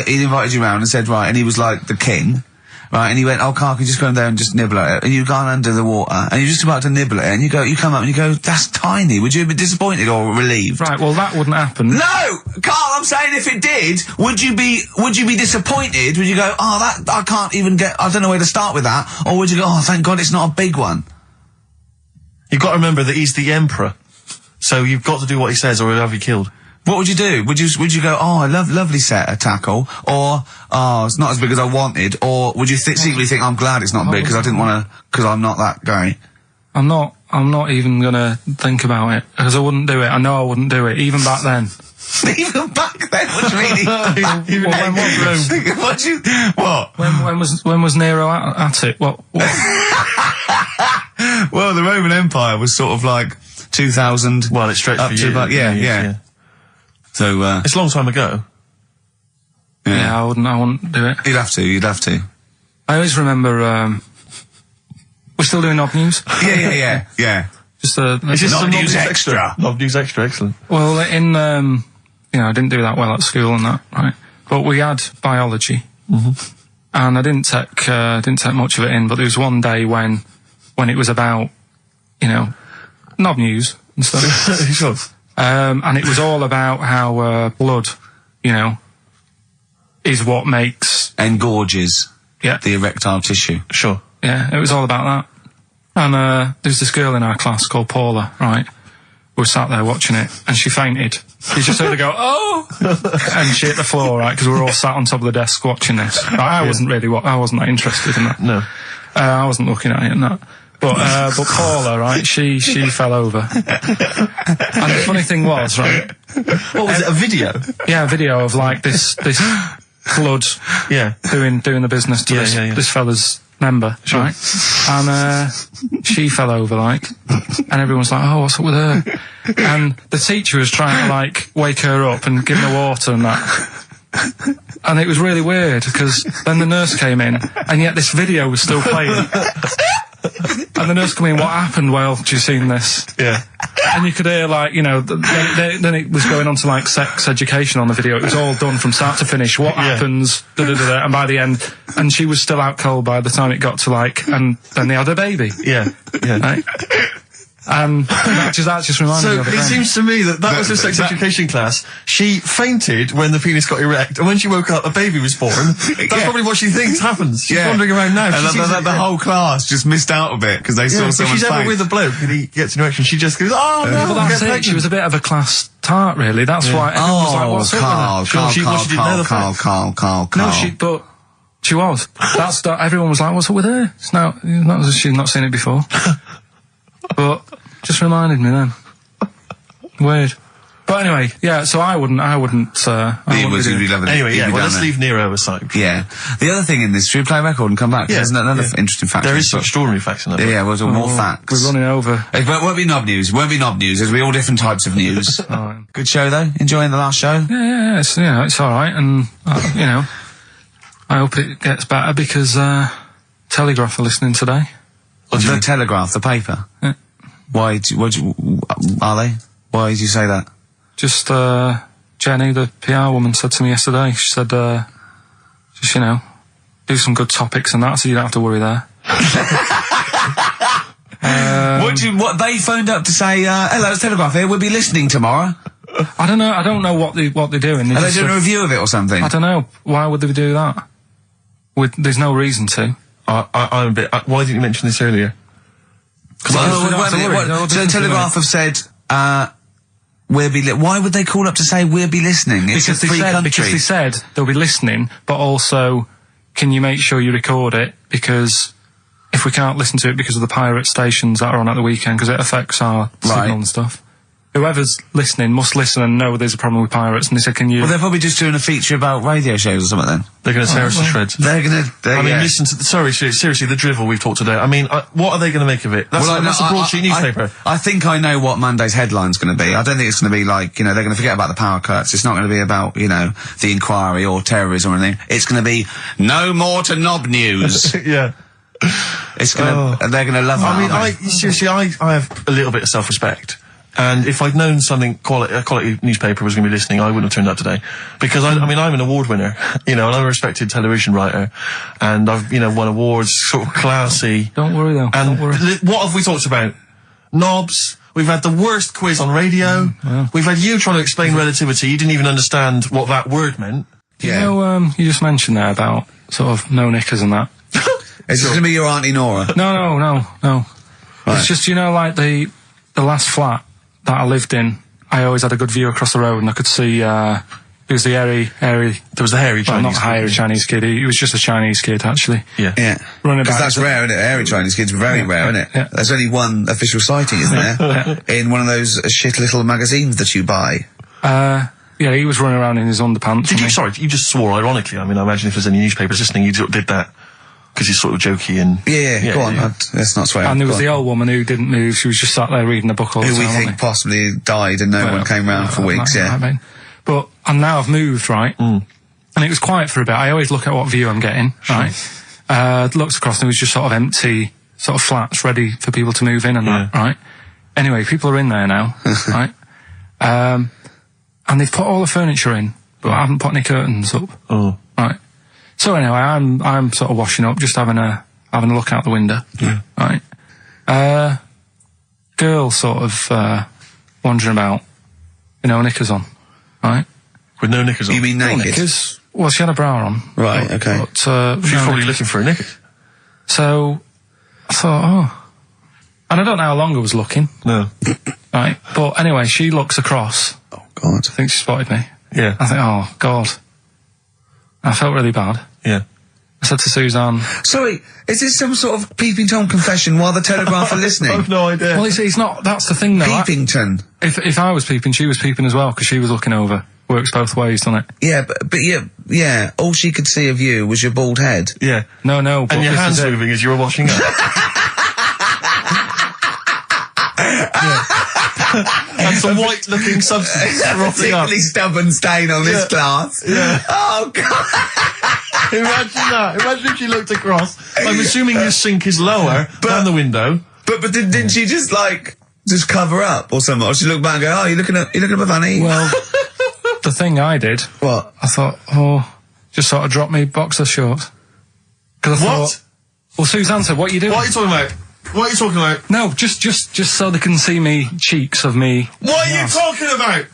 he invited you round and said, right, and he was like the king, right, and he went, oh, Karl, can you just go in there and just nibble at it? And you've gone under the water, and you're just about to nibble at it, and you come up and you go, that's tiny. Would you be disappointed or relieved? Right, well, that wouldn't happen. No! Karl, I'm saying if it did, would you be disappointed? Would you go, oh, that, I can't even get, I don't know where to start with that? Or would you go, oh, thank God it's not a big one? You've got to remember that he's the emperor. So you've got to do what he says or he'll have you killed. What would you do? Would you go, oh, I lovely set of tackle, or, oh, it's not as big as I wanted, or would you secretly think, I'm glad it's not big because I didn't want to, because I'm not that guy? I'm not even gonna think about it, because I wouldn't do it. I know I wouldn't do it, even back then. Even back then? What do you mean? Even then, what? When was Nero at it? What? Well, the Roman Empire was sort of like 2000. Well, it stretched up for to years. about, yeah. So, it's a long time ago. Yeah, I wouldn't do it. You'd have to. I always remember, we're still doing Knob News? Yeah. Just, It's just Knob some News Extra. Knob News Extra, excellent. well, I didn't do that well at school and that, right? But we had biology. Mm-hmm. And I didn't take much of it in, but there was one day when it was about, Knob News and stuff. Sure. And it was all about how, blood, is what makes... Engorges. Yeah. The erectile tissue. Sure. Yeah, it was all about that. And, there's this girl in our class called Paula, right? We were sat there watching it, and she fainted. You just heard her go, oh! And she hit the floor, right? Because we were all sat on top of the desk watching this. Right, I wasn't that interested in that. No. I wasn't looking at it and that. But Paula, right, she fell over. And the funny thing was, right... What was it, a video? Yeah, a video of, like, this blood Yeah. doing the business to this fella's member, Sure. right? And she fell over, like, and everyone's like, oh, what's up with her? And the teacher was trying to, like, wake her up and give her water and that. And it was really weird, because then the nurse came in, and yet this video was still playing. And the nurse came in, what happened? Well, have you seen this? Yeah. And you could hear, like, then it was going on to, like, sex education on the video. It was all done from start to finish. What happens? And by the end, and she was still out cold by the time it got to, like, and then they had a baby. Yeah. Right? And that just reminded me of it. So it then. seems to me that was her sex education class. She fainted when the penis got erect, and when she woke up, a baby was born. That's probably what she thinks happens. She's wandering around now. And the whole class just missed out a bit because they saw if someone's she's ever face. with a bloke and he gets an erection, she just goes, oh, no, Well, that's it. She was a bit of a class tart, really. That's why everyone was like, what's up with her? Carl. No, but she was. Everyone was like, what's up with her? She's not seen it before. But just reminded me then. Weird. But anyway, yeah, so I wouldn't be loving it. Anyway, let's leave Nero aside. Yeah. The other thing in this, should we play a record and come back? Yeah. There's another interesting fact. There is some extraordinary facts in that. Yeah, well, more facts. We're running over. But it won't be knob news. There's be all different types of news. Right. Good show, though? Enjoying the last show? Yeah, it's alright, and, I hope it gets better because, Telegraph are listening today. The Telegraph, the paper? Yeah. Why are they? Why did you say that? Just, Jenny, the PR woman, said to me yesterday, she said, just, do some good topics and that, so you don't have to worry there. What they phoned up to say, hello, it's Telegraph here, we'll be listening tomorrow. I don't know what they're doing. Are they doing a review of it or something? I don't know. Why would they do that? There's no reason to. I'm a bit, why didn't you mention this earlier? So Telegraph have said, Why would they call up to say we'll be listening? It's a free country. Because they said they'll be listening, but also, can you make sure you record it? Because if we can't listen to it because of the pirate stations that are on at the weekend, because it affects our signal and stuff. Whoever's listening must listen and know there's a problem with pirates. And they said, can you... Well, they're probably just doing a feature about radio shows or something then. They're going to tear us to shreds. They're going to... I mean, listen to... seriously, the drivel we've talked today. I mean, what are they going to make of it? That's a broadsheet newspaper. I think I know what Monday's headline's going to be. I don't think it's going to be like, they're going to forget about the power cuts. It's not going to be about, the inquiry or terrorism or anything. It's going to be, no more to knob news. Yeah. It's going to... They're going to love that. I mean, seriously, I have a little bit of self-respect. And if I'd known a quality newspaper was going to be listening, I wouldn't have turned up today. Because I'm an award winner, and I'm a respected television writer, and I've, won awards, sort of classy. Don't worry though. And don't worry. What have we talked about? Knobs. We've had the worst quiz on radio. Yeah. We've had you trying to explain relativity. You didn't even understand what that word meant. You just mentioned there about sort of no knickers and that. Is this going to be your Auntie Nora? No. Right. It's just, like the last flat that I lived in, I always had a good view across the road and I could see, it was the hairy... There was the hairy Chinese not hairy Chinese kid, he was just a Chinese kid, actually. Yeah. Running about. Because that's rare, isn't it? Hairy Chinese kid's very rare, isn't it? Yeah. There's only one official sighting, isn't there? In one of those shit little magazines that you buy. He was running around in his underpants. You just swore ironically. I mean, I imagine if there's any newspapers listening, you did that. Because he's sort of jokey and... Yeah, go on. Let's not swear. And there was the old woman who didn't move. She was just sat there reading a book all the time. Who we think possibly died and no one came round for weeks, But now I've moved, right? And it was quiet for a bit. I always look at what view I'm getting, right? Looked across and it was just sort of empty, sort of flats ready for people to move in and that, right? Anyway, people are in there now, right? And they've put all the furniture in, but I haven't put any curtains up. Oh. Right. So anyway, I'm sort of washing up, just having a look out the window. Yeah. Right. Girl sort of wandering about, knickers on. Right. With no knickers on. You mean naked? No knickers. Well, she had a bra on. Right. Okay. But, she's probably looking for a knickers. So I thought, and I don't know how long I was looking. No. Right. But anyway, she looks across. Oh God. I think she spotted me. Yeah. I think, oh God. I felt really bad. Yeah. I said to Suzanne... Sorry, is this some sort of Peeping Tom confession while the Telegraph are listening? I've no idea. Well, it's not... That's the thing, though. Peepington. If I was peeping, she was peeping as well, because she was looking over. Works both ways, doesn't it? Yeah, but yeah, all she could see of you was your bald head. Yeah. No, but and your hands moving as you were washing up. And some white-looking substance rotting up. Particularly stubborn stain on this glass. Yeah. Oh, God. Imagine that. Imagine if she looked across. I'm assuming your sink is lower than the window. But didn't she just cover up or something? Or she looked back and go, oh, you're looking at funny? Well, the thing I did... What? I thought, just sort of drop me boxer shorts. What? Well, Suzanne said, what are you doing? What are you talking about? What are you talking about? No, just so they can see me cheeks of me. What are you talking about?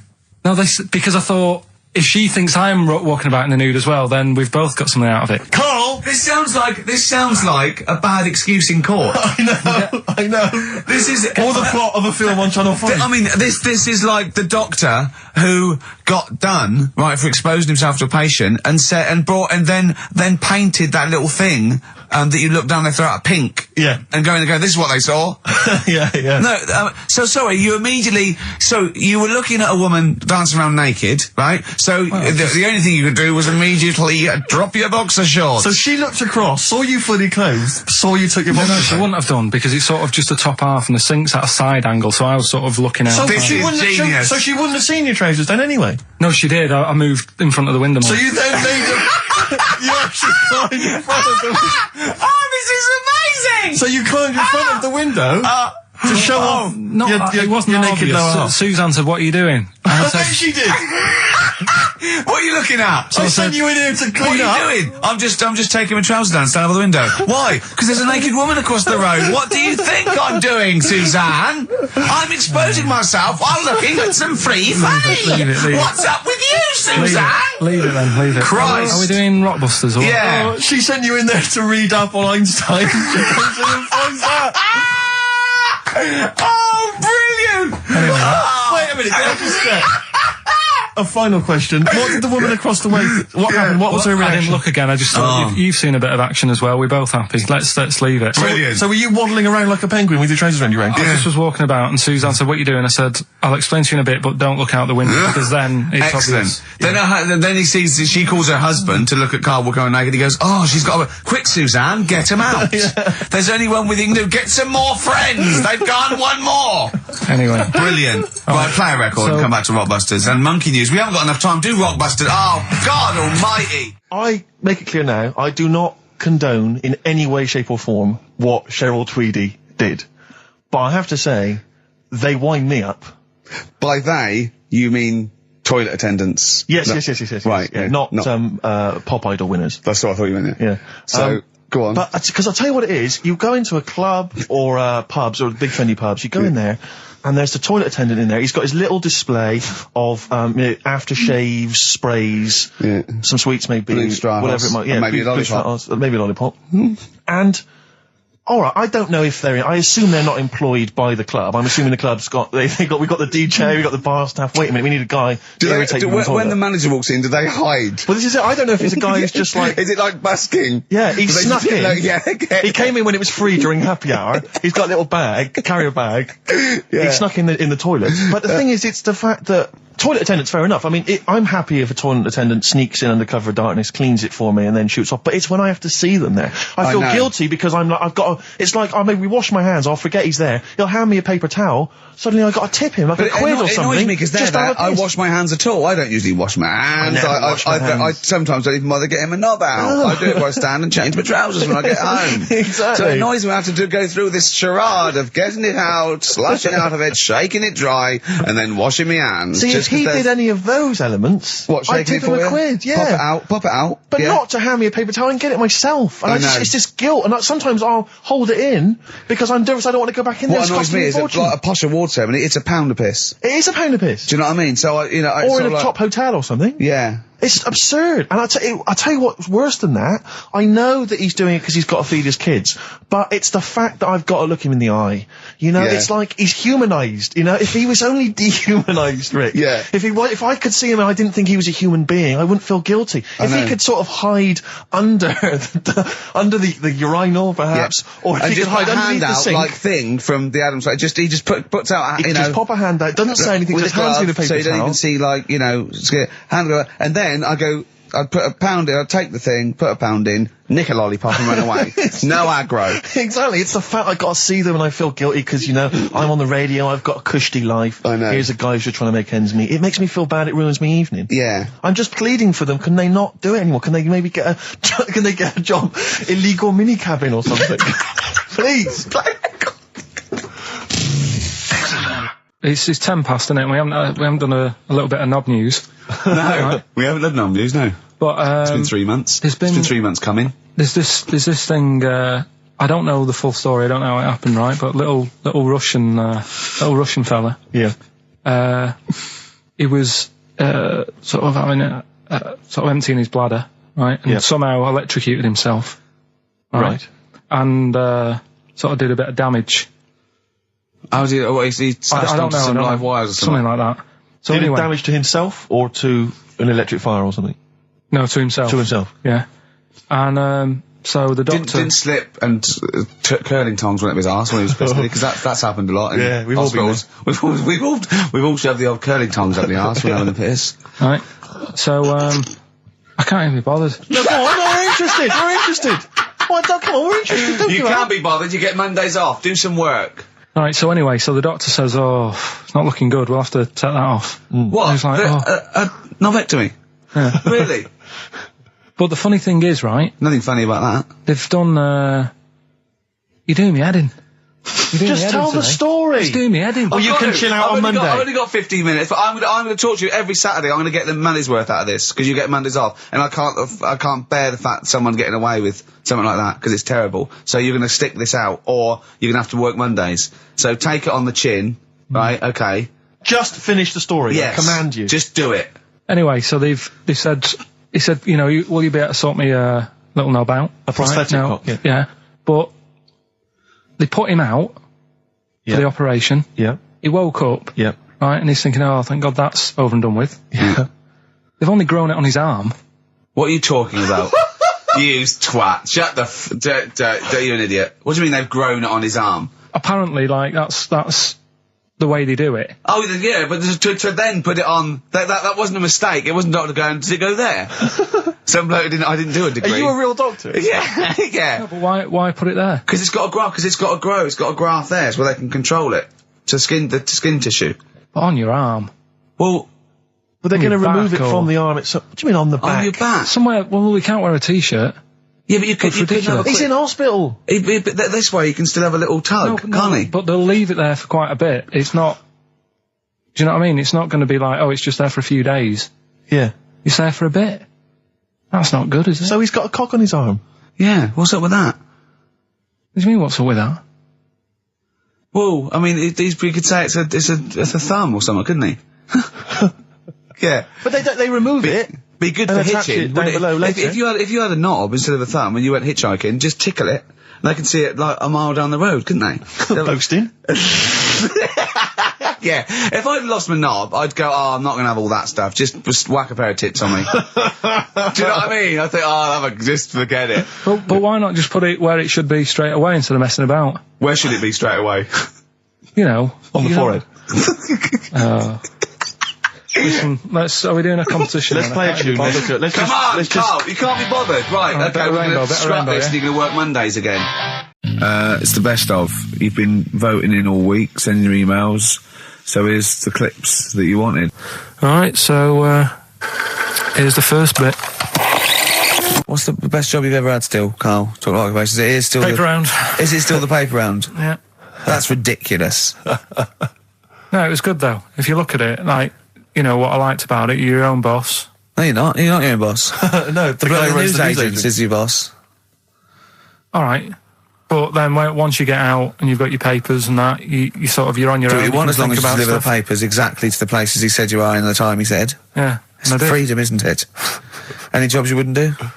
No, because I thought, if she thinks I'm walking about in the nude as well, then we've both got something out of it. Karl! This sounds like a bad excuse in court. I know. This is... Or the plot of a film on Channel 5. I mean, this is like the doctor who got done, right, for exposing himself to a patient and then painted that little thing that you look down their throat at pink. Yeah. And go, this is what they saw. Yeah. No, so sorry, you were looking at a woman dancing around naked, right? So the only thing you could do was immediately drop your boxer shorts. So she looked across, saw you fully clothed, saw you took your boxer shorts. No, she wouldn't have done, because it's sort of just the top half and the sink's at a side angle, so I was sort of looking out. So she wouldn't have seen your trousers then anyway? No, she did. I moved in front of the window more. So you then made you actually climbed in front of the window. Oh, this is amazing! So you climbed in front of the window to show off it wasn't your naked lower half. Susan said, what are you doing? I bet she did. What are you looking at? So I sent you in here to clean up. What are you doing? I'm just taking my trousers down, stand over the window. Why? Because there's a naked woman across the road. What do you think I'm doing, Suzanne? I'm exposing myself while looking at some free fame. Leave it. What's up with you, Suzanne? Leave it. Christ. Are we doing Rockbusters? Or Yeah. She sent you in there to read up on Einstein. She comes in and finds that. Oh, brilliant! Anyway. Wait a minute, A final question. What did the woman across the way... What happened? What was her I reaction? didn't look again. I just thought you've seen a bit of action as well. We're both happy. Let's leave it. Brilliant. So were you waddling around like a penguin with your trousers around your ankles? I just was walking about, and Suzanne said, "What are you doing?" I said, "I'll explain to you in a bit, but don't look out the window because then it's Excellent. obvious." Then he sees, she calls her husband to look at Karl going naked. He goes, "Oh, she's got a... Quick, Suzanne, get him out. There's only one with you can do. Get some more friends. They've gone one more." Anyway. Brilliant. Right, play a record and come back to Rockbusters. And Monkey News. We haven't got enough time. Do Rockbusters. Oh, God almighty. I make it clear now, I do not condone in any way, shape or form what Cheryl Tweedy did. But I have to say, they wind me up. By they, you mean toilet attendants? Yes. Right. Yeah, not Pop Idol winners. That's what I thought you meant. Yeah. So, go on. But, because I'll tell you what it is, you go into a club or pubs or big trendy pubs, you go in there, and there's the toilet attendant in there. He's got his little display of aftershaves, sprays, some sweets maybe, Blue straws, whatever it might. Yeah, maybe a lollipop. Maybe a lollipop. And all right, I don't know if I assume they're not employed by the club. I'm assuming the club's got we've got the DJ, we've got the bar staff. Wait a minute, we need a guy to irritate them. When the manager walks in, do they hide? Well, this is it. I don't know if it's a guy who's just like. Is it like busking? Yeah, he snuck in. Okay. He came in when it was free during happy hour. He's got a little carrier bag. Yeah. He snuck in the toilet. But the thing is, it's the fact that toilet attendants, fair enough. I mean, I'm happy if a toilet attendant sneaks in under cover of darkness, cleans it for me, and then shoots off. But it's when I have to see them there. I feel guilty because it's like, I maybe wash my hands, I'll forget he's there. He'll hand me a paper towel. Suddenly I've got to tip him like a quid or something. It annoys me because they're there. I wash my hands at all. I don't usually wash my hands. I sometimes don't even bother getting my knob out. I do it where I stand and change my trousers when I get home. Exactly. So it annoys me I have to go through this charade of getting it out, slushing out of it, shaking it dry, and then washing my hands. See, if he did any of those elements, I'd tip him a quid, yeah. Pop it out. But not to hand me a paper towel and get it myself. And it's this guilt, and sometimes I'll hold it in because I'm nervous I don't want to go back in there. What annoys me is like a posh award ceremony, it's a pound a piss. It is a pound a piss. Do you know what I mean? So, or in a top hotel or something. Yeah. It's absurd. And I'll tell you what's worse than that. I know that he's doing it because he's got to feed his kids, but it's the fact that I've got to look him in the eye. You know, it's like he's humanised. You know, if he was only dehumanised, Rick. Yeah. If I could see him and I didn't think he was a human being, I wouldn't feel guilty. If he could sort of hide under the urinal, perhaps, or if he could hide underneath the sink. Like thing from the Adams, like he just puts out, he just pop a hand out, doesn't say anything, just hands me the paper so you don't even see, like, hand go, and then I'd put a pound in, I'd take the thing, put a pound in, nick a lollipop and run away. No aggro. Exactly. It's the fact I got to see them and I feel guilty because, I'm on the radio, I've got a cushy life. I know. Here's a guy who's just trying to make ends meet. It makes me feel bad, it ruins my evening. Yeah. I'm just pleading for them. Can they not do it anymore? Can they maybe get a job in legal mini cabin or something? Please. It's 10 past, isn't it? We haven't done a little bit of knob news. No, right? We haven't done knob news, no. But it's been 3 months. It's been 3 months coming. There's this thing. I don't know the full story. I don't know how it happened, right? But little Russian fella. Yeah. He was sort of having sort of emptying his bladder, right? And somehow electrocuted himself. Right. And sort of did a bit of damage. How did he smashed onto some live wires or something? Something like that. So did damage to himself or to an electric fire or something? No, to himself. To himself. Yeah. And so the doctor didn't slip and curling tongs went up his arse when he was pissed, because that's happened a lot. Yeah, we've all been there. We've all shoved the old curling tongs up the arse when having a piss. Right. So I can't even be bothered. No, go on, we're interested. We're interested. Come on, we're interested. Don't you can't be bothered. You get Mondays off. Do some work. Right, so anyway, the doctor says, it's not looking good, we'll have to take that off. What? I was like, Novectomy? Yeah. Really? But the funny thing is, right? Nothing funny about that. They've done, you're doing me head in. Just tell the story. Just doing me head in. Oh, you can chill out on Monday. I've only got 15 minutes, but I'm going to talk to you every Saturday. I'm going to get the money's worth out of this, because you get Mondays off. And I can't bear the fact someone getting away with something like that, because it's terrible. So you're going to stick this out, or you're going to have to work Mondays. So take it on the chin, right? Okay. Just finish the story. Yes. I command you. Just do it. Anyway, so he said, will you be able to sort me a little knob out? A prosthetic cock? Yeah. But they put him out for the operation. Yeah. He woke up. Yeah. right? And he's thinking, oh, thank God that's over and done with. Yeah. They've only grown it on his arm. What are you talking about? You twat. Shut the you're an idiot. What do you mean they've grown it on his arm? Apparently, like, that's the way they do it. Oh, yeah, but to then put it on, that wasn't a mistake. It wasn't doctor going, did it go there? Some bloke I didn't do a degree. Are you a real doctor? Yeah, yeah. No, but why put it there? Because it's got to grow, it's got a graft there, so they can control it. To skin tissue. But on your arm. Well, But they're going to your remove it back or- from the arm itself. What do you mean on the back? on your back. Somewhere, well, we can't wear a t-shirt. Yeah, but you could have ridiculous. a He's in hospital. But this way you can still have a little tug, can't he? But they'll leave it there for quite a bit. It's not, do you know what I mean? It's not going to be like, oh, it's just there for a few days. Yeah. It's there for a bit. That's not good, is it? So he's got a cock on his arm. Yeah, what's up with that? What do you mean, what's up with that? Well, I mean, you could say it's a thumb or something, couldn't he? Yeah. But they remove it. Be good And for attach hitching. it down wouldn't below later. If you had a knob instead of a thumb and you went hitchhiking, just tickle it, and they can see it like a mile down the road, couldn't they? Posting. Yeah. If I'd lost my knob, I'd go, oh, I'm not going to have all that stuff. Just whack a pair of tits on me. Do you know what I mean? I think, oh, I'll have just forget it. But why not just put it where it should be straight away instead of messing about? Where should it be straight away? You know. On the forehead. Listen, are we doing a competition? Let's play a tune. Come on, Karl, you can't be bothered. Right, Alright, okay, better we're going rainbow, to better scrap rainbow, this yeah? and you're going to work Mondays again. It's the best of. You've been voting in all week, sending your emails. So here's the clips that you wanted. Alright, so, here's the first bit. What's the best job you've ever had still, Karl? Talk like occupations. It is still Paper round. Is it still the paper round? Yeah. That's ridiculous. No, it was good though. If you look at it, like, you know, what I liked about it, you're your own boss. No, you're not. You're not your own boss. No, The guy who runs news the news agent agent. is your boss. Alright. But then once you get out and you've got your papers and that, you're on your Do own. what you want can as long think as you about deliver the stuff. papers exactly to the places he said you are in the time he said. Yeah. It's and I do. freedom, isn't it? Any jobs you wouldn't do? Go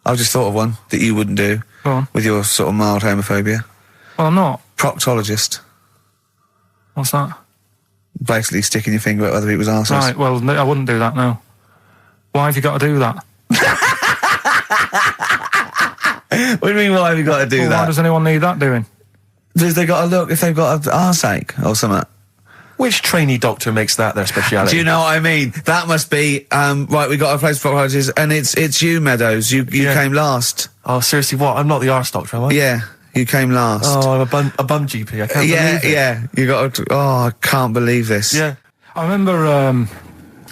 I've just thought of one that you wouldn't do on. with your sort of mild homophobia. Well, I'm not. Proctologist. What's that? Basically sticking your finger at other people's arses. Right, well, no, I wouldn't do that, no. Why have you got to do that? What do you mean, why have you got to do Well, that? why does anyone need that doing? Does they got to look if they've got an arseache or something? Which trainee doctor makes that their speciality? Do you know what I mean? That must be, right, we got a place for proctologists, and it's you, Meadows. You Yeah. came last. Oh, seriously, what? I'm not the arse doctor, am I? Yeah, you came last. Oh, I'm a bum GP. I can't yeah, believe it. yeah. You got to, oh, I can't believe this. Yeah. I remember,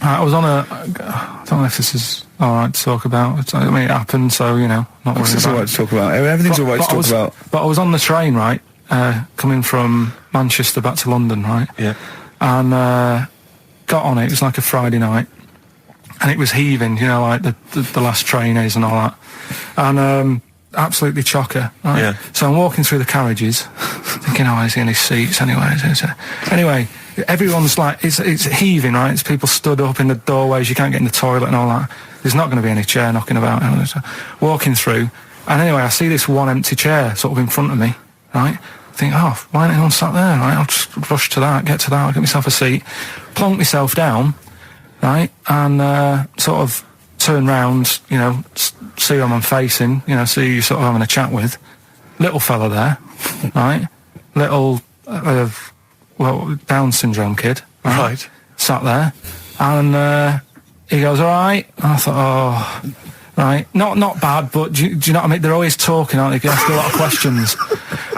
I was on I don't know if this is alright to talk about. I mean, it happened, so, you know, not worrying It's about all right it. to talk about. Everything's all right to talk about. But I was on the train, right, coming from Manchester back to London, right? Yeah. And got on it. It was like a Friday night, and it was heaving, you know, like the last train is and all that, and absolutely chocker. Right? Yeah. So I'm walking through the carriages, thinking, oh, is there any seats anyway? Anyway, everyone's like, it's heaving, right? It's people stood up in the doorways. You can't get in the toilet and all that. There's not going to be any chair knocking about. Walking through, and anyway, I see this one empty chair sort of in front of me, right? I think, oh, why ain't anyone sat there, right? I'll just rush to that, get to that, I'll get myself a seat, plonk myself down, right? And sort of turn round, you know, see who I'm facing, you know, see who you're sort of having a chat with. Little fella there, right? Little, Down syndrome kid. Right. Sat there, and he goes, all right. And I thought, oh, right, not bad, but do you know what I mean? They're always talking, aren't they? You ask a lot of questions.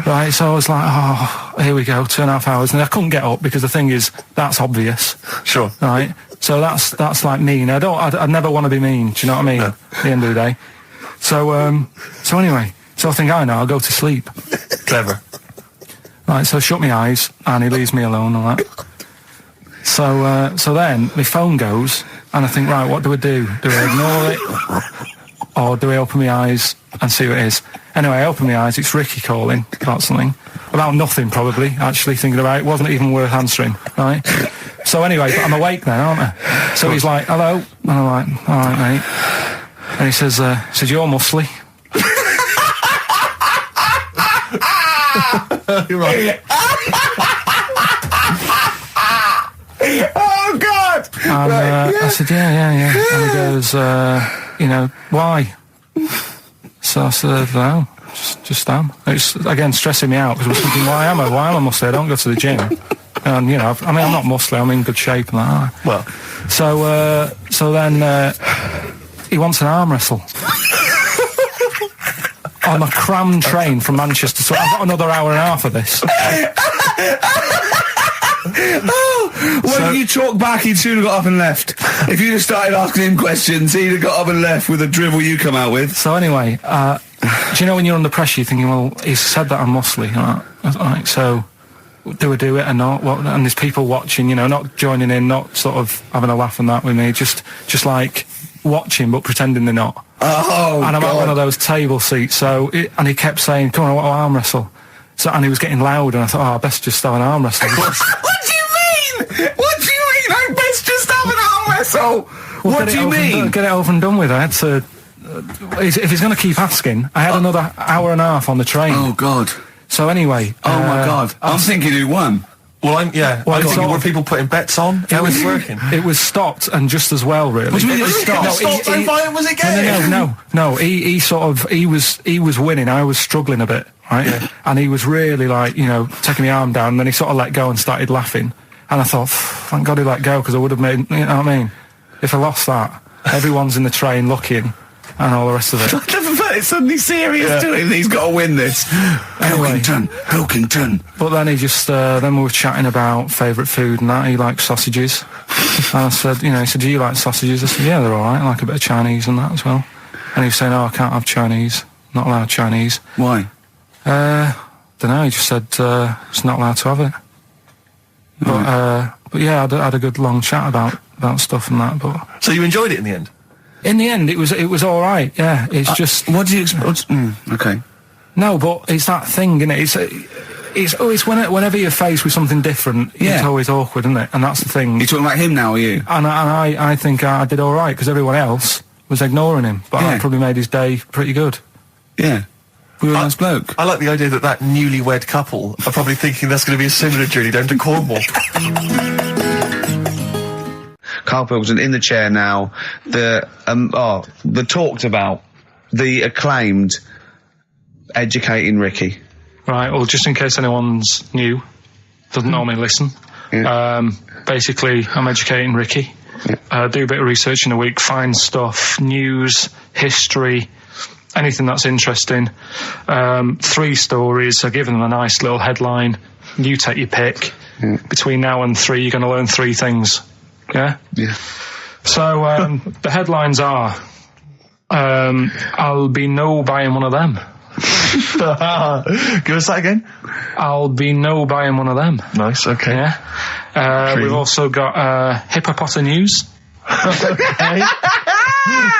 Right, so I was like, oh, here we go, 2.5 hours. And I couldn't get up because the thing is, that's obvious. Sure. Right? So that's like mean. I'd never want to be mean, do you know what I mean? No. At the end of the day. So anyway, so I think I know, I'll go to sleep. Clever. Right, so I shut my eyes, and he leaves me alone and that. So then, my phone goes, and I think, right, what do I do? Do I ignore it? Or do I open my eyes and see what it is? Anyway, I open my eyes, it's Ricky calling about something. About nothing, probably, actually, thinking about it. Wasn't even worth answering, right? So anyway, but I'm awake then, aren't I? So he's like, hello? And I'm like, all right, mate. And he says, you're muscly. You're right. And I said, yeah. And he goes, why? So I said, no, just am. It's, again, stressing me out, because I was thinking, why am I muscly? I don't go to the gym. And, I'm not muscly, I'm in good shape and that. Well. So then, he wants an arm wrestle. On a crammed train from Manchester, so I've got another hour and a half of this. When you talk back, he'd soon have got up and left. If you'd have started asking him questions, he'd have got up and left with the drivel you come out with. So anyway, do you know when you're under pressure, you're thinking, well, he's said that I'm muscly, right? So do I do it or not? And there's people watching, not joining in, not sort of having a laugh and that with me, just like watching but pretending they're not. Oh, and I'm God. at one of those table seats, and he kept saying, come on, I want to arm wrestle. So, and he was getting loud, and I thought, I best just have an arm wrestle. What do you mean? I best just have an arm wrestle? Well, what do you mean? Get it over and done with. I had to... if he's going to keep asking, I had another hour and a half on the train. Oh, God. So anyway... Oh, my God. I'm thinking who won. Well, I'm thinking, were people putting bets on? How was it working? It was stopped, and just as well, really. What do you mean it was stopped? How violent was it getting? No. He was winning. I was struggling a bit, right? Yeah. And he was really taking my arm down, and then he sort of let go and started laughing. And I thought, thank God he let go, because I would have made, you know what I mean? If I lost that, everyone's in the train looking, and all the rest of it. I never felt it suddenly serious to him. He's got to win this. Anyway, Pilkington. But then he just, then we were chatting about favourite food and that. He likes sausages. And I said, he said, do you like sausages? I said, yeah, they're alright. I like a bit of Chinese and that as well. And he was saying, I can't have Chinese. Not allowed Chinese. Why? Dunno, he just said, it's not allowed to have it. But yeah, I had a good long chat about stuff and that, but... So you enjoyed it in the end? In the end, it was all right. Yeah, it's just. What do you expect? Okay. No, but it's that thing, isn't it? It's whenever you're faced with something different, it's always awkward, isn't it? And that's the thing. You're talking about him now, are you? And I think I did all right, because everyone else was ignoring him, but I probably made his day pretty good. Yeah. We were a nice bloke. I like the idea that newlywed couple are probably thinking that's going to be a similar journey down to Cornwall. Karl Pilkington in the chair now. The talked about, the acclaimed educating Ricky. Right. Well, just in case anyone's new, doesn't normally listen. Yeah. Basically, I'm educating Ricky. Yeah. Do a bit of research in a week, find stuff, news, history, anything that's interesting. 3 stories. I give them a nice little headline. You take your pick. Yeah. Between now and 3, you're going to learn 3 things. Yeah? Yeah. So, the headlines are, I'll be no buying one of them. Give us that again. I'll be no buying one of them. Nice, okay. Yeah. We've also got, hippopotamus news. Okay.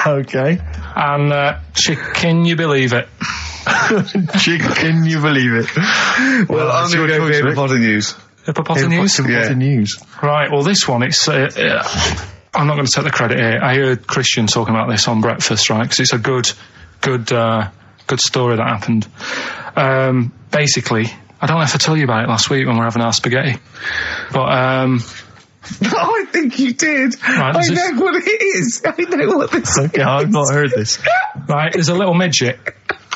Okay. And, can you believe it? Can you believe it? Well, I'm going to go with hippopotamus news. Hippopotamus news. Right, well, this one, it's... I'm not going to take the credit here. I heard Christian talking about this on breakfast, right? Because it's a good story that happened. Basically, I don't know if I told you about it last week when we were having our spaghetti. But, I think you did. Right, I know what it is. I know what this is. Okay, I've not heard this. Right, there's a little midget.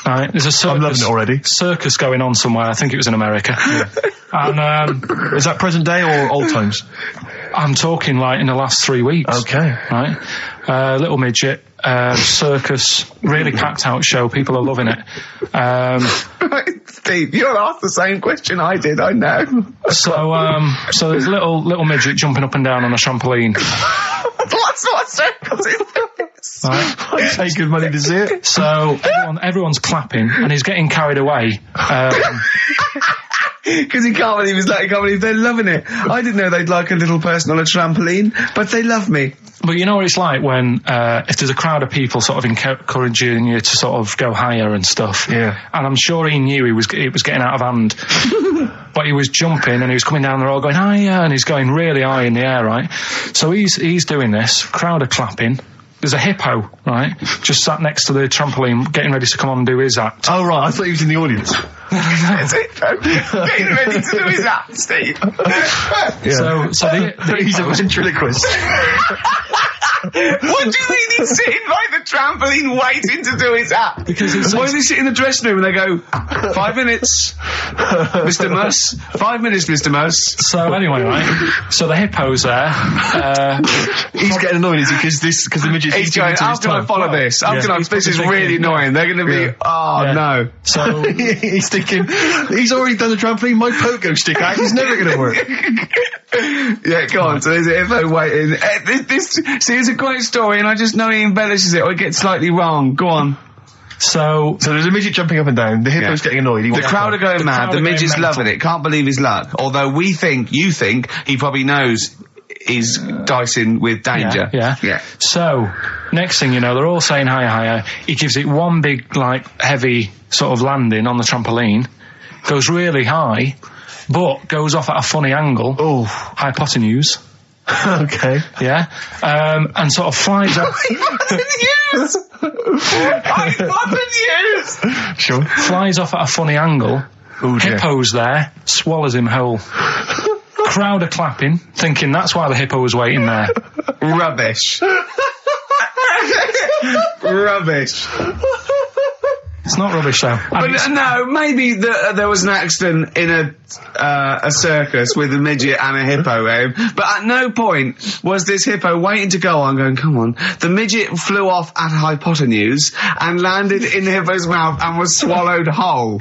Right, there's a circus. I'm loving it already. Circus going on somewhere. I think it was in America. Yeah. And is that present day or old times? I'm talking like in the last 3 weeks. Okay. Right, little midget. Circus, really packed out show. People are loving it. Right, Steve, you'll ask the same question I did. I know. So there's a little midget jumping up and down on a trampoline. That's what a circus is. Right. I pay good money to see it. So everyone's clapping, and he's getting carried away. Because he can't believe they're loving it. I didn't know they'd like a little person on a trampoline, but they love me. But you know what it's like when, if there's a crowd of people sort of encouraging you to sort of go higher and stuff. Yeah. And I'm sure he knew it was getting out of hand. But he was jumping and he was coming down, they're all going higher, and he's going really high in the air, right? So he's doing this, crowd are clapping. There's a hippo, right, just sat next to the trampoline, getting ready to come on and do his act. Oh, right, I thought he was in the audience. It's Hippo getting ready to do his act, Steve. So He's a ventriloquist. What do you mean he's sitting by the trampoline waiting to do his act? Because why does he sit in the dressing room and they go, 5 minutes, Mr. Mus, 5 minutes, Mr. Mus. So anyway, right? So the Hippo's there. He's getting annoyed, is he? Because the midget's He's going, how can I follow this? This is really annoying. They're going to be, no. So he's thinking, he's already done the trampoline, my pogo stick out, he's never going to work. Yeah, go on. So there's a Hippo waiting. See, it's a great story, and I just know he embellishes it or it gets slightly wrong. Go on. So there's a midget jumping up and down. The Hippo's getting annoyed. The crowd are going mad. The midget's loving it. Can't believe his luck. Although you think he probably knows he's dicing with danger. Yeah. So next thing you know, they're all saying higher. He gives it one big, heavy sort of landing on the trampoline. Goes really high, but goes off at a funny angle. Oh, hypotenuse. Okay. Yeah. And sort of flies up. Hypotenuse! Sure. Flies off at a funny angle. Oh, dear. Hippo's there, swallows him whole. Crowd are clapping, thinking that's why the Hippo was waiting there. Rubbish. Rubbish. It's not rubbish though. But no, maybe there was an accident in a circus with a midget and a hippo, but at no point was this hippo waiting to go on going, come on. The midget flew off at hypotenuse and landed in the hippo's mouth and was swallowed whole.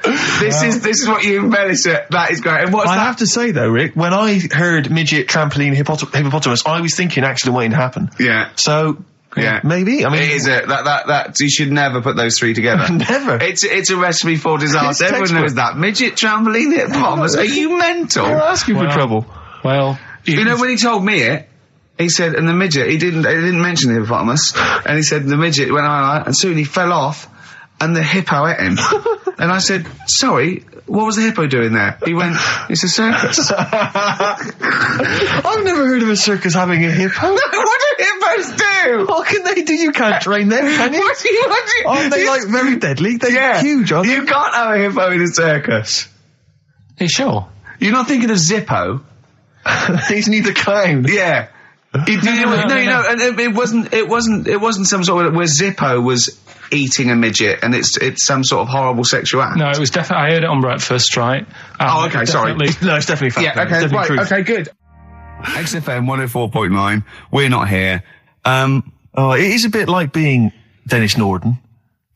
This is what you embellish it. That is great. And what's that? I have to say though, Rick, when I heard midget, trampoline, hippopotamus, I was thinking accident waiting to happen. Yeah. So... Yeah, maybe. I mean, it is that you should never put those three together. Never. It's a recipe for disaster. Everyone knows that. Midget, trampoline, hippopotamus. Are you mental? You're asking for trouble. Well, you know when he told me it, he said, and the midget, he didn't mention the hippopotamus, and he said the midget went on, and soon he fell off, and the hippo ate him. And I said, sorry, what was the hippo doing there? He went, it's a circus. I've never heard of a circus having a hippo. What do hippos do? What can they do? You can't train them, can you? What do you? Aren't they very deadly? They're huge, aren't they? You can't have a hippo in a circus. Are you sure? You're not thinking of Zippo. He's neither clown. Yeah. No, and it wasn't some sort of where Zippo was eating a midget and it's some sort of horrible sexual act. No, it was definitely, I heard it on breakfast, right? Okay, sorry. No, it's definitely fact. Yeah, okay, right, truth. okay, good. XFM 104.9, we're not here. It is a bit like being Dennis Norden,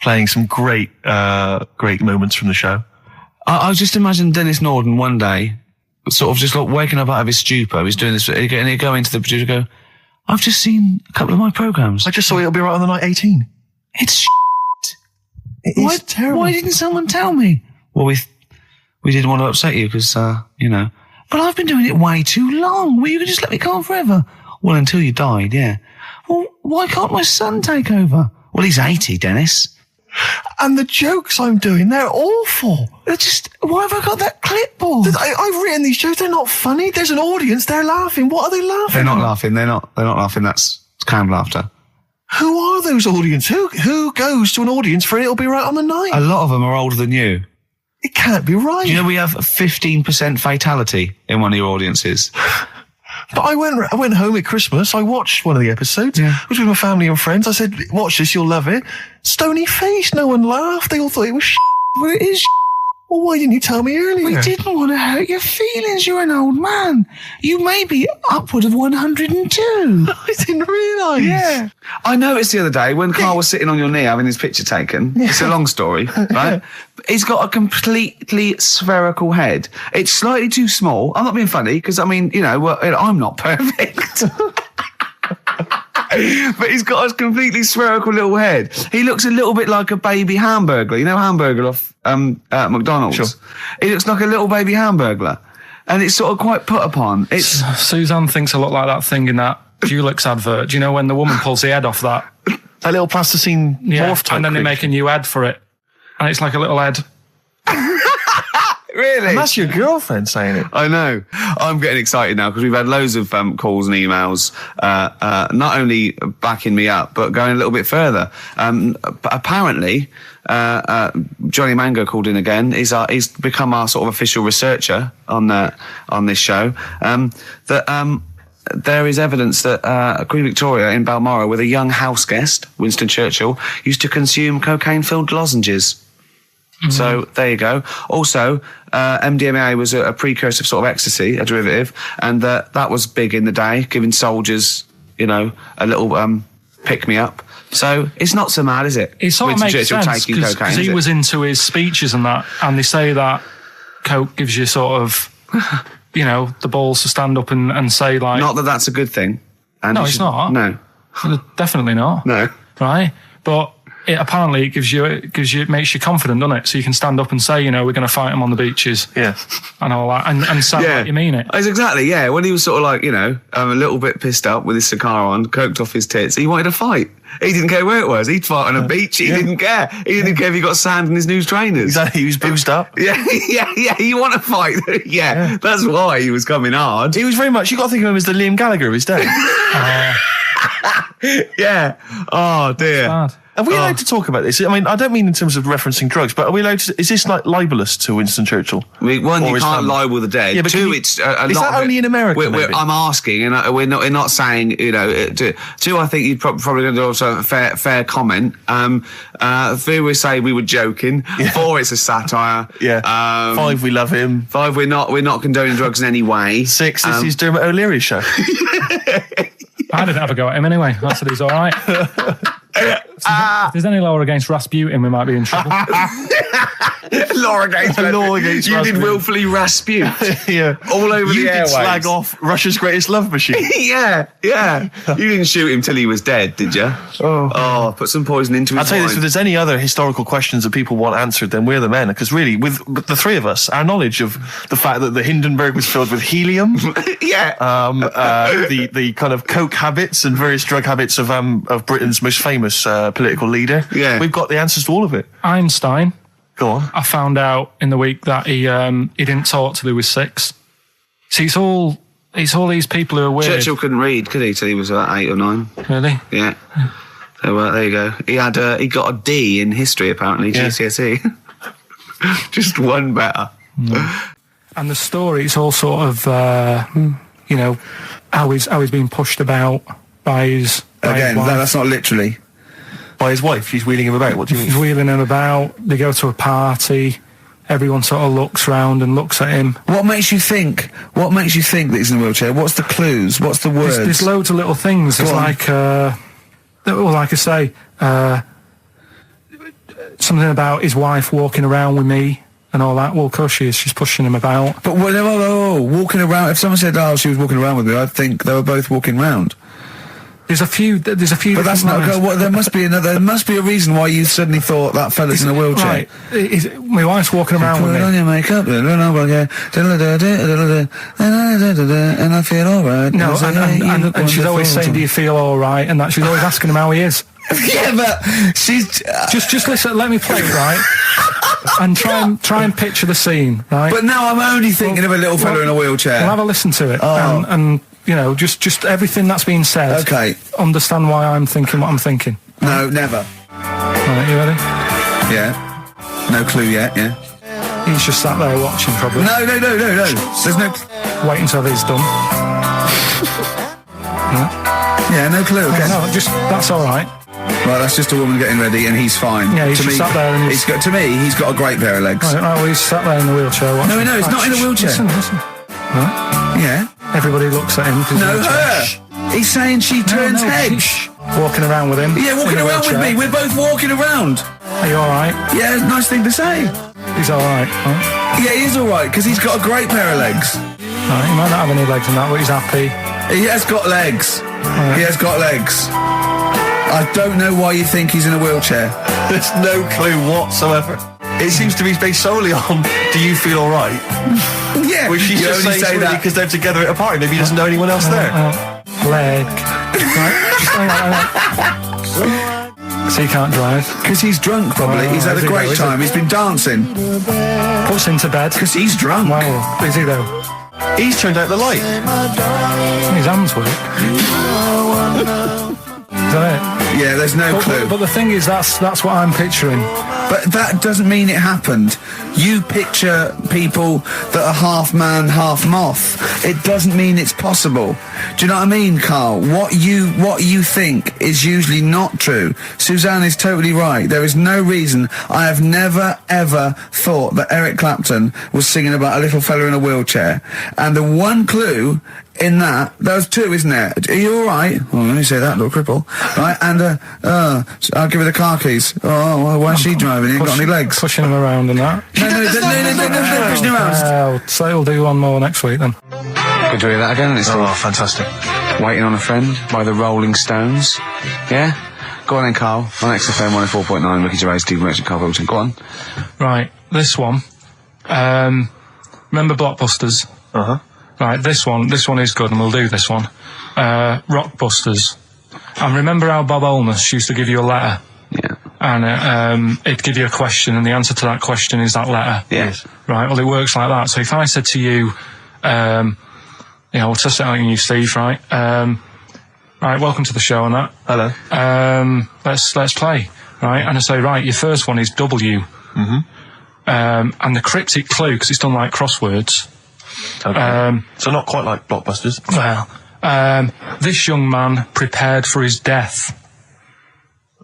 playing some great moments from the show. I was just imagining Dennis Norden one day, sort of just like waking up out of his stupor. He's doing this, and he'd go into the producer and go, I've just seen a couple of my programmes. I just saw It'll Be Right on the Night 18. It's shit. It is terrible. Why didn't someone tell me? Well, we didn't want to upset you because, but I've been doing it way too long. Well, you could just let me go on forever. Well, until you died, yeah. Well, why can't my son take over? Well, he's 80, Dennis. And the jokes I'm doing, they're awful. Why have I got that clipboard? I've written these jokes, they're not funny. There's an audience, they're laughing. What are they laughing They're not at? laughing, they're not laughing, that's canned laughter. Who are those audience? Who goes to an audience for It'll Be Right on the Night? A lot of them are older than you. It can't be right. Do you know we have 15% fatality in one of your audiences? But I went home at Christmas, I watched one of the episodes. Yeah. I was with my family and friends. I said, watch this, you'll love it. Stony face, no one laughed. They all thought it was shit. Well, it is. Well, why didn't you tell me earlier? We didn't want to hurt your feelings. You're an old man. You may be upward of 102. I didn't realise. Yeah. I noticed the other day when Karl was sitting on your knee having his picture taken. Yeah. It's a long story, right? He's got a completely spherical head. It's slightly too small. I'm not being funny because, I'm not perfect. But he's got a completely spherical little head. He looks a little bit like a baby hamburger. You know hamburger off McDonald's? Sure. He looks like a little baby hamburger. And it's sort of quite put upon. Suzanne thinks a lot like that thing in that Dulux advert. Do you know when the woman pulls the head off that? That little plasticine morph type and then they make a new head for it. And it's like a little head. Really? And that's your girlfriend saying it. I know. I'm getting excited now because we've had loads of calls and emails, not only backing me up, but going a little bit further. Apparently, Johnny Mango called in again. He's become our sort of official researcher on this show. There is evidence that Queen Victoria in Balmoral, with a young house guest, Winston Churchill, used to consume cocaine-filled lozenges. So there you go. Also, MDMA was a precursor of sort of ecstasy, a derivative, and that was big in the day, giving soldiers, a little pick-me-up. So it's not so mad, is it? It sort of makes sense because he was into his speeches and that, and they say that coke gives you sort of, the balls to stand up and say like. Not that that's a good thing. And no, it's not. No, definitely not. No, right? But apparently it makes you confident, doesn't it? So you can stand up and say, we're going to fight them on the beaches, yeah, and all that, and sound like you mean it. It's exactly, yeah. When he was sort of like, a little bit pissed up with his cigar on, coked off his tits, he wanted to fight. He didn't care where it was. He'd fight on a beach. He didn't care. He didn't care if he got sand in his new trainers. Exactly. He was boozed up. Yeah. You want to fight? Yeah. That's why he was coming hard. He was very much. You got to think of him as the Liam Gallagher of his day. Yeah. Oh dear. Bad. Are we allowed to talk about this? I mean, I don't mean in terms of referencing drugs, but are we allowed to? Is this like libelous to Winston Churchill? One, you can't libel the dead. Yeah, but two, is that only in America? I'm asking, and we're not saying. Two, I think you'd probably going to also a fair comment. Three, we say we were joking. Yeah. 4, it's a satire. Yeah. 5, we love him. 5, we're not condoning drugs in any way. 6, this is Dermot O'Leary's show. I didn't have a go at him anyway. I said he's all right. If there's any law against Rasputin, we might be in trouble. Law against Rasputin. You did willfully Rasputin. Yeah. All over the airwaves. You did slag off Russia's greatest love machine. Yeah. You didn't shoot him till he was dead, did you? Oh, put some poison into his I'll tell you this, wine. if there's any other historical questions that people want answered, then we're the men. Because really, with the three of us, our knowledge of the fact that the Hindenburg was filled with helium. Yeah. The kind of coke habits and various drug habits of Britain's most famous political leader. Yeah. We've got the answers to all of it. Einstein. Go on. I found out in the week that he didn't talk till he was 6. See, it's all these people who are weird. Churchill couldn't read, could he, till he was about 8 or 9? Really? Yeah. So there you go. He got a D in history apparently, GCSE. Just one better. And the story, it's all sort of how he's being pushed about by his Again, that's not literally. By his wife, she's wheeling him about. What do you mean? She's wheeling him about. They go to a party. Everyone sort of looks round and looks at him. What makes you think that he's in a wheelchair? What's the clues? What's the words? There's loads of little things. There's like I say, something about his wife walking around with me and all that. Well, of course she is. She's pushing him about. But walking around. If someone said, "Oh, she was walking around with me," I'd think they were both walking round. There's a few. But that's not. There must be another. There must be a reason why you suddenly thought that fella's in a wheelchair. Right. My wife's walking around with me. Put on your makeup, and I feel all right. No, and she's always saying, "Do you feel all right?" And that she's always asking him how he is. Yeah, but she's just listen. Let me play it, right? And try and picture the scene, right? But now I'm only thinking of a little fella in a wheelchair. We'll have a listen to it, and just everything that's been said. Okay. Understand why I'm thinking what I'm thinking. No, never. Right, you ready? Yeah. No clue yet. Yeah. He's just sat there watching, probably. No. There's no. Wait until he's done. Yeah, no clue. Okay. No, that's all right. Well, that's just a woman getting ready, and he's fine. Yeah, he's just sat there, and he's got a great pair of legs. Right, well, he's sat there in the wheelchair watching. No, it's not in a wheelchair. Listen. Right. Yeah. Everybody looks at him. No, her. He's saying she turns heads. Walking around with him. Yeah, walking around with me. We're both walking around. Are you all right? Yeah, nice thing to say. He's all right. Huh? Yeah, he is all right because he's got a great pair of legs. Right, he might not have any legs in that, but he's happy. He has got legs. Right. He has got legs. I don't know why you think he's in a wheelchair. There's no clue whatsoever. It seems to be based solely on, do you feel all right? Yeah. Which she's just saying that because they're together at a party. Maybe he doesn't know anyone else there. Leg. Right? Just hang on. So he can't drive. Because he's drunk, probably. Oh, he's had is a he great though, is time. He's been dancing. Puts him to bed. Because he's drunk. Wow, is he though? He's turned out the light. His hands work. Is that it? Yeah, there's no clue. But the thing is, that's what I'm picturing. But that doesn't mean it happened. You picture people that are half man, half moth. It doesn't mean it's possible. Do you know what I mean, Karl? What you think is usually not true. Suzanne is totally right. There is no reason. I have never, ever thought that Eric Clapton was singing about a little fella in a wheelchair. And the one clue in that, was two, isn't there? Are you alright? Oh, let me say that, little cripple. Right, and, I'll give her the car keys. Oh, well, why is she driving? He ain't got any legs. Pushing him around and that. No, pushing him around. So he'll do one more next week then. Good to hear that again, isn't it, Steve? Oh, fantastic. Waiting on a Friend by the Rolling Stones. Yeah? Go on then, Karl. On XFM 104.9, Ricky Gervais, Steve Merchant, Karl Pilkington. Go on. Right, this one. Remember Blockbusters? Uh-huh. Right, this one is good, and we'll do this one. Rockbusters. And remember how Bob Holness used to give you a letter? Yeah. And it'd give you a question, and the answer to that question is that letter. Yes. Right, well, it works like that. So if I said to you, we'll test it out on you, Steve, right? Right, welcome to the show and that. Hello. Let's play, right? And I say, right, your first one is W. Mm-hmm. And the cryptic clue, because it's done like crosswords. Okay. So not quite like Blockbusters. Well, this young man prepared for his death.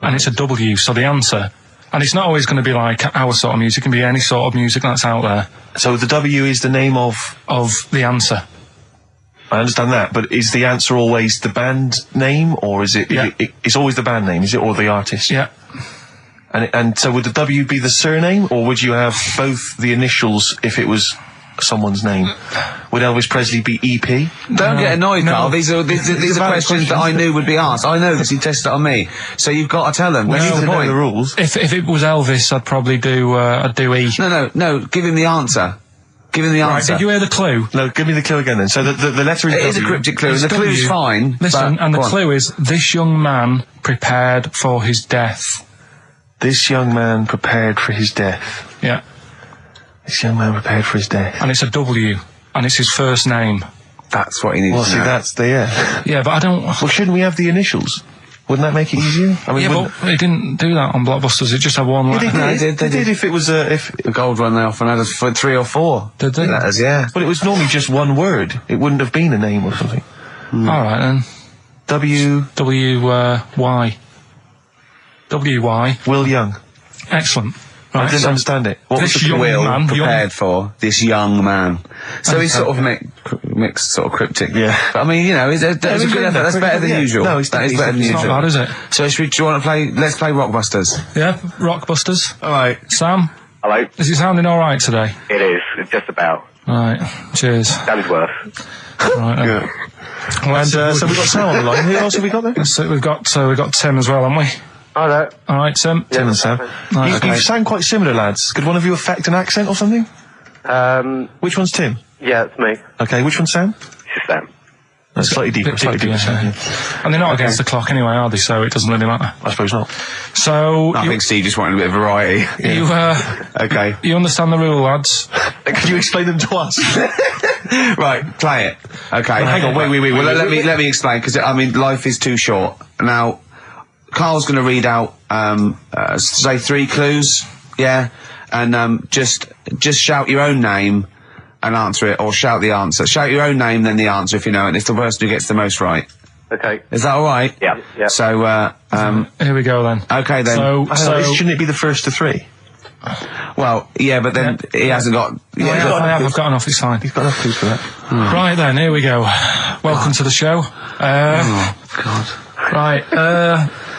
And it's a W, so the answer. And it's not always going to be like our sort of music, it can be any sort of music that's out there. So the W is the name of the answer. I understand that, but is the answer always the band name, or is it? Yeah. It's always the band name, is it, or the artist? Yeah. And so would the W be the surname, or would you have both the initials if it was someone's name? Would Elvis Presley be EP? Don't get annoyed, no. Karl. These are questions that I knew would be asked. I know because he tested it on me. So you've got to tell them. We What's need the to know point? the rules. If it was Elvis, I'd probably do E. No. Give him the answer. Give him the Right, answer. did you hear the clue? No, give me the clue again then. So the letter is It is a W. cryptic clue. It's The clue's W. fine. Listen, but and the go on. clue is, this young man prepared for his death. This young man prepared for his death. Yeah. This young man prepared for his death. And it's a W. And it's his first name. That's what he needs Well, to see, know. that's the, yeah. Yeah, but I don't... Well, shouldn't we have the initials? Wouldn't that make it easier? I mean, Yeah, wouldn't- but they didn't do that on Blockbusters. It just had one letter. They did if it was if The gold one they often had us for 3 or 4 Did they? letters, yeah. but it was normally just one word. It wouldn't have been a name or something. All right, then. W. Y. W-Y. Will Young. Excellent. I Right, didn't so understand it. What was this the young clue? man... Prepared for this young man. So he's sort of mixed sort of cryptic. Yeah. But I mean, you know, that's a good effort. That's better than Yeah. usual. No, that is better than It's not usual. bad, is it? So do you want to play? Let's play Rockbusters. Yeah, Rockbusters. All right. Sam, Hello. is it sounding all right today? It is. It's just about. Right, cheers. That is worse. Right, then. Good. And so we've got Sam on the line. Who else have we got there? So we've got Tim as well, haven't we? Hello. All right, Tim. Tim and Sam. Right, You sound quite similar, lads. Could one of you affect an accent or something? Which one's Tim? Yeah, it's me. Okay, which one's Sam? It's Sam. That's slightly deeper. Bit Slightly deeper, deeper. yeah. Sam, And they're not against the clock anyway, are they? So it doesn't really matter. I suppose not. So I think Steve just wanted a bit of variety. Okay. you understand the rule, lads? Could you explain them to us? Right, play it. Okay. Hang on, wait. Well, let me explain because I mean life is too short. Now, Karl's going to read out say 3 clues, yeah, and just shout your own name and answer it, or shout the answer. Shout your own name, then the answer if you know it. And it's the person who gets the most right. Okay. Is that all right? Yeah. Yeah. So, Here we go then. okay then. So Shouldn't it be the first to 3? Well, yeah, but then he hasn't got. Yeah, I've got enough. It's fine. You've got enough clues for that. Right then, here we go. Welcome to the show. Oh God. Right,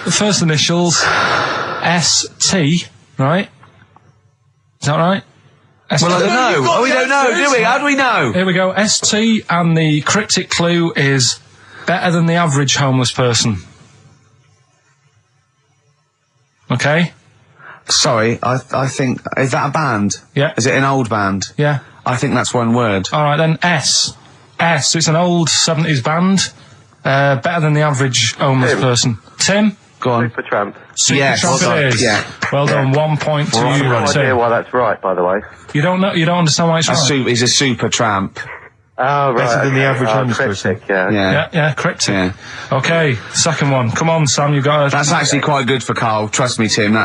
the first initials, S-T, right? Is that right? Well, I don't know. Oh, we don't know, do we? How do we know? Here we go, S-T, and the cryptic clue is better than the average homeless person. Okay? Sorry, I think, is that a band? Yeah. Is it an old band? Yeah. I think that's one word. Alright then, S. S, it's an old 70s band. Better than the average homeless person. Tim? Go on. Super tramp. Yes. Supertramp Well it done. is. Yeah. Well done. 1 point to I have you, no idea Tim. why that's right, by the way. You don't know. You don't understand why it's right. He's a super tramp. Oh, right. Better than the average homeless cryptic, yeah. Yeah, cryptic. Yeah. Okay, second one. Come on, Sam, you got it. That's actually quite good for Karl. Trust me, Tim.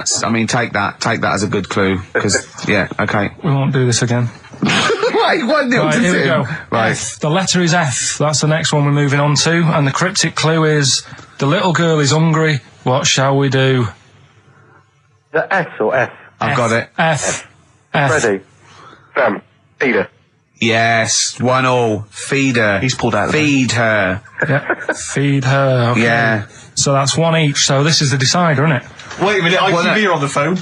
Take that as a good clue. Because, yeah, okay. We won't do this again. Right, 1-0 to Right, here we Tim. go. Right. F. The letter is F. That's the next one we're moving on to. And the cryptic clue is, the little girl is hungry. What shall we do? The S or F? I've got it. F. Ready. Sam. Peter. Yes, 1-1. Feed her. He's pulled out of Feed her. Yeah. Feed her. Okay. Yeah. So that's one each. So this is the decider, isn't it? Wait a minute, ITV are on the phone.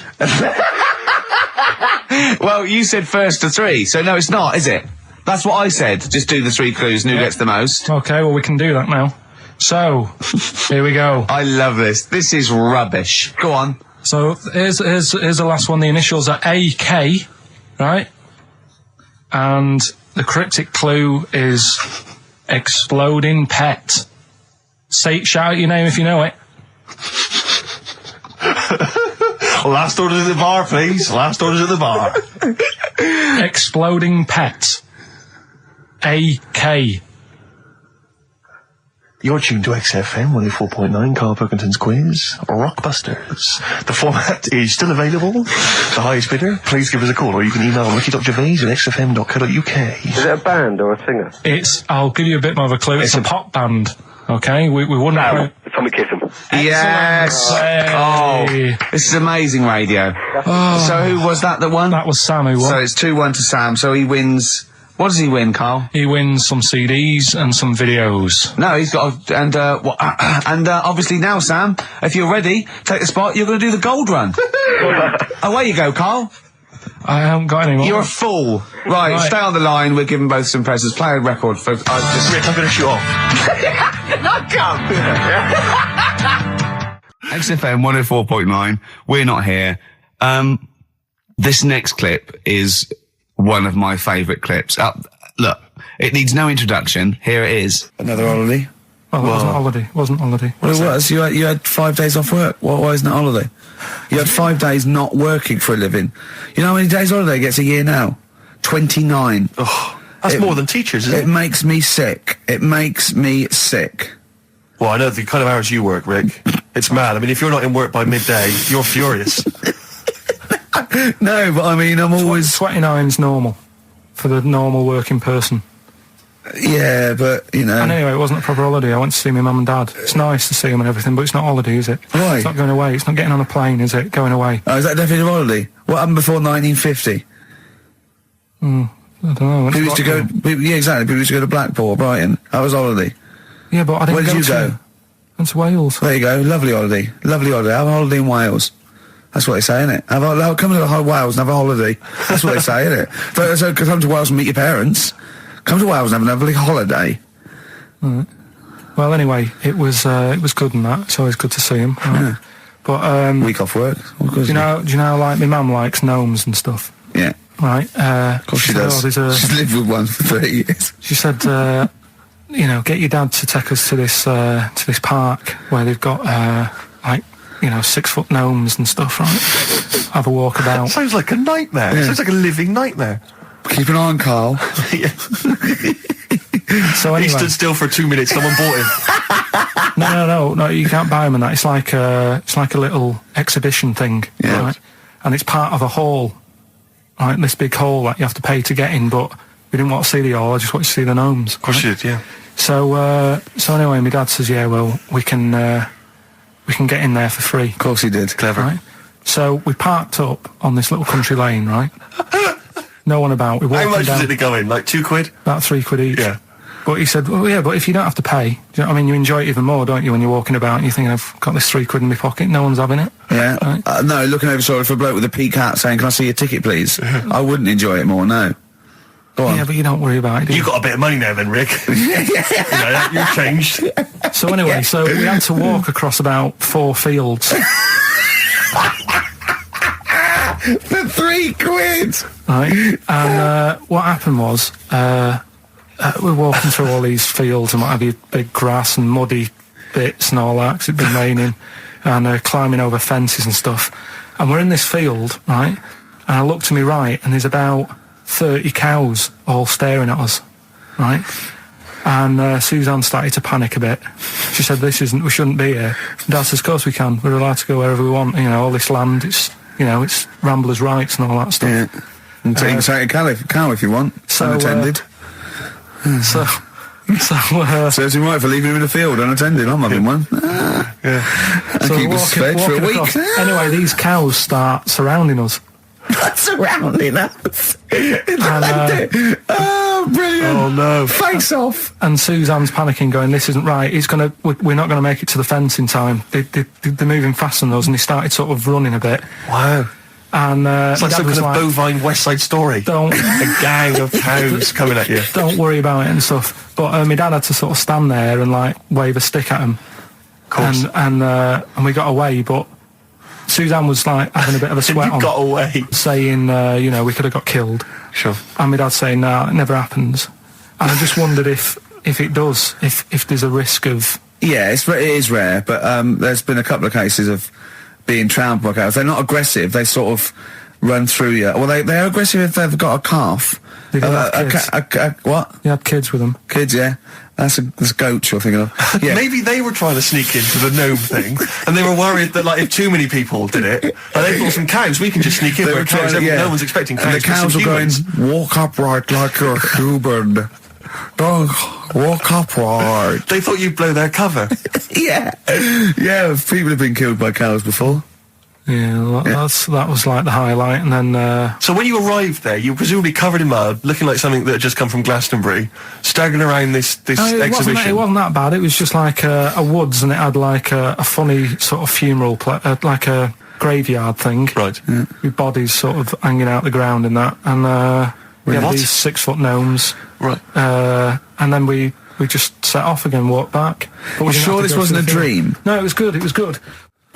Well, you said first to 3, so no, it's not, is it? That's what I said. Just do the 3 clues and who gets the most. Okay, well, we can do that now. So, here we go. I love this. This is rubbish. Go on. So, here's the last one. The initials are AK, right? And the cryptic clue is exploding pet. Shout out your name if you know it. Last orders at the bar, please. Last orders at the bar. Exploding pet. AK. You're tuned to XFM 104.9, Karl Pilkington's quiz, Rockbusters. The format is still available. The highest bidder, please give us a call, or you can email ricky.gervais@xfm.co.uk. Is it a band or a singer? I'll give you a bit more of a clue. It's a pop band. Okay, we wouldn't. Sam. Tommy Kissam. Yes. Hey. Oh, this is amazing radio. So who was that won? That was Sam who won. So it's 2-1 to Sam. So he wins. What does he win, Karl? He wins some CDs and some videos. No, he's got obviously now, Sam, if you're ready, take the spot. You're going to do the gold run. Away you go, Karl. I haven't got any more. You're a fool. Right, stay on the line. We're giving both some presents. Play a record for. Rick, I'm going to shoot off. XFM 104.9. We're not here. This next clip is one of my favourite clips. Look, it needs no introduction. Here it is. Another holiday. Well, it wasn't holiday. Wasn't holiday. Well, it was. You had 5 days off work. Why isn't it holiday? You had 5 days not working for a living. You know how many days holiday gets a year now? 29. Oh, that's more than teachers, isn't it? It makes me sick. It makes me sick. Well, I know the kind of hours you work, Rick. It's mad. I mean, if you're not in work by midday, you're furious. No, but I mean, I'm always... 29's normal for the normal working person. Yeah, but, you know... And anyway, it wasn't a proper holiday. I went to see my mum and dad. It's nice to see them and everything, but it's not holiday, is it? Why? It's not going away. It's not getting on a plane, is it? Going away. Oh, is that definitely a holiday? What happened before 1950? I don't know. People used to go... Yeah, exactly. People used to go to Blackpool or Brighton. That was holiday. Yeah, but I didn't Where did you go? Went to Wales. There you go. Lovely holiday. Lovely holiday. Have a holiday in Wales. That's what they say, innit? Come to Wales and have a holiday. That's what they say, innit? So come to Wales and meet your parents. Come to Wales and have a lovely holiday. Right. Well, anyway, it was good and that. It's always good to see him. Right? Yeah. But Week off work. do you know like my mum likes gnomes and stuff, Yeah. right? Of course she does. She's lived with one for 30 years. She said, get your dad to take us to this park where they've got 6-foot gnomes and stuff, right? Have a walk about. Sounds like a nightmare. Yeah. Sounds like a living nightmare. Keep an eye on Karl. Yeah. So anyway, He stood still for 2 minutes. Someone bought him. No, you can't buy them and that. It's like a little exhibition thing, Yeah. right? And it's part of a hall, right? This big hall that you have to pay to get in, but we didn't want to see the hall. I just wanted to see the gnomes. Of course you did, yeah. So anyway, my dad says, yeah, well, we can get in there for free. Of course he did. Clever. Right? So we parked up on this little country lane, right? No one about. We walked How much down, was it to go in? Like £2? about £3 each. Yeah. But he said, well, yeah, but if you don't have to pay, do you know what I mean? You enjoy it even more, don't you, when you're walking about and you think, I've got this £3 in my pocket, no one's having it. Yeah. Right. No, looking over shoulder for a bloke with a peak hat saying, can I see your ticket, please? I wouldn't enjoy it more, no. Go on. Yeah, but you don't worry about it, do You got a bit of money now then, Rick. You're changed. So anyway, so we had to walk across about 4 fields. For £3! Right, and what happened was we're walking through all these fields and what have you, big grass and muddy bits and all that, 'cause it'd been raining. and climbing over fences and stuff. And we're in this field, right? And I look to my right, and there's about 30 cows all staring at us, right? And Suzanne started to panic a bit. She said, we shouldn't be here. Dad says, of course we can. We're allowed to go wherever we want. You know, all this land, it's ramblers' rights and all that stuff. Yeah. And take a cow if you want, unattended. Serves him right for leaving him in the field unattended. I'm having one. Yeah. And keep us fed for a week. Anyway, these cows start surrounding us. Surrounding us. Oh, brilliant. Oh, no. Face off. And Suzanne's panicking, going, this isn't right. We're not going to make it to the fence in time. They're moving faster than us, and they started sort of running a bit. Wow. And it's like some kind of bovine West Side Story. A gang of cows coming at you. Don't worry about it and stuff. But my dad had to sort of stand there and like wave a stick at him. Of course. And we got away, but Suzanne was like having a bit of a sweat on. Got away. Saying, we could have got killed. Sure. And my dad saying, nah, it never happens. And I just wondered if it does, if there's a risk of... Yeah, it is rare, but there's been a couple of cases of being trampled by cows. They're not aggressive, they sort of run through you. Well, they're aggressive if they've got a calf. Did kids? What? You had kids with them? Kids, yeah. That's goats you're thinking of. Yeah. Maybe they were trying to sneak into the gnome thing, and they were worried that, like, if too many people did it, and they thought some cows, we can just sneak in where cows, no one's expecting cows. And the cows were going, walk upright like you're human. Don't walk upright. They thought you'd blow their cover. Yeah. Yeah, people have been killed by cows before. Yeah, that was like the highlight, and then... So when you arrived there, you were presumably covered in mud, looking like something that had just come from Glastonbury, staggering around this exhibition. It wasn't that bad, it was just like a woods, and it had like a funny sort of funeral, like a graveyard thing. Right. Yeah. With bodies sort of hanging out the ground and that, and we had these 6-foot gnomes. Right. And then we just set off again, walked back. But we're sure this wasn't a dream? No, it was good,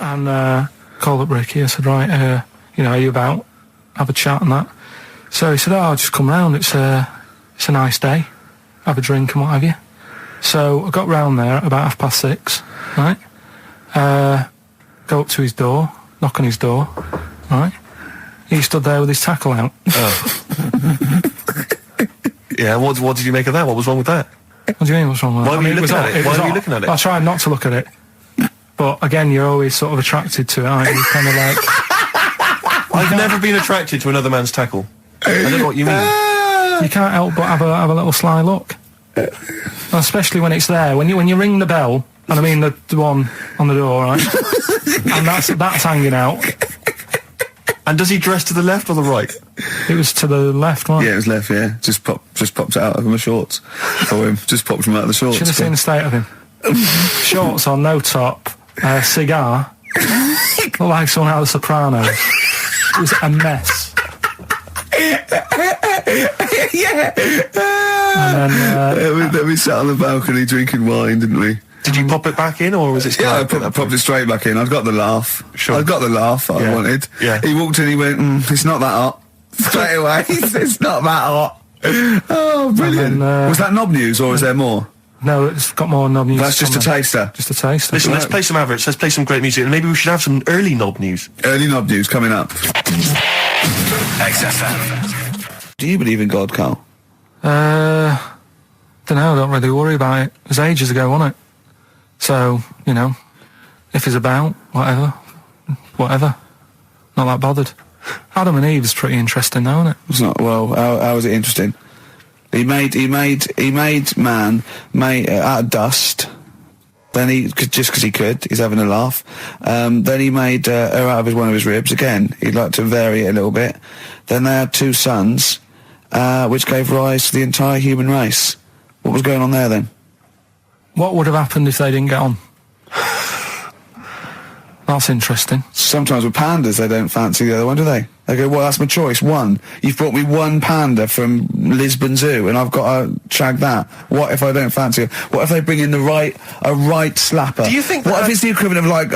And... called up Ricky. I said, right, are you about? Have a chat and that. So he said, I'll just come round. It's a nice day. Have a drink and what have you. So I got round there at about 6:30, right? Go up to his door, knock on his door, right? He stood there with his tackle out. Oh. Yeah, what did you make of that? What was wrong with that? What do you mean, what's wrong with that? Why were you looking at it? Why were you looking at it? I tried not to look at it. But again, you're always sort of attracted to it, aren't you? Kind of like... I've never been attracted to another man's tackle. I don't know what you mean. You can't help but have a little sly look. Especially when it's there. When you ring the bell, and I mean the one on the door, right? And that's hanging out. And does he dress to the left or the right? It was to the left, right? Yeah, it was left, yeah. Just popped it out of my shorts for him. Just popped him out of the shorts. Should have seen the state of him. Shorts on, no top, cigar. Looked like someone out of The Sopranos. It was a mess. Yeah. And then... we sat on the balcony drinking wine, didn't we? Did you pop it back in, or was it... Yeah, I popped it straight back in. I've got the laugh. Sure. I've got the laugh I wanted. Yeah. He walked in, he went, it's not that hot. Straight away. It's not that hot. Oh, brilliant. Then, was that knob news, or is there more? No, it's got more knob news. That's just a taster. Just a taster. Listen, let's play some average. Let's play some great music, and maybe we should have some early knob news. Early knob news coming up. XFM. Do you believe in God, Karl? Don't know, I don't really worry about it. It was ages ago, wasn't it? So, if he's about, whatever. Not that bothered. Adam and Eve is pretty interesting though, isn't it? It's not, well, how is it interesting? He made man out of dust. Then just because he could, he's having a laugh. Then he made her out of one of his ribs. Again, he'd like to vary it a little bit. Then they had 2 sons, which gave rise to the entire human race. What was going on there then? What would have happened if they didn't get on? That's interesting. Sometimes with pandas, they don't fancy the other one, do they? They go, well, that's my choice, one. You've brought me one panda from Lisbon Zoo, and I've got to shag that. What if I don't fancy it? What if they bring in a right slapper? Do you think what if it's the equivalent of, like,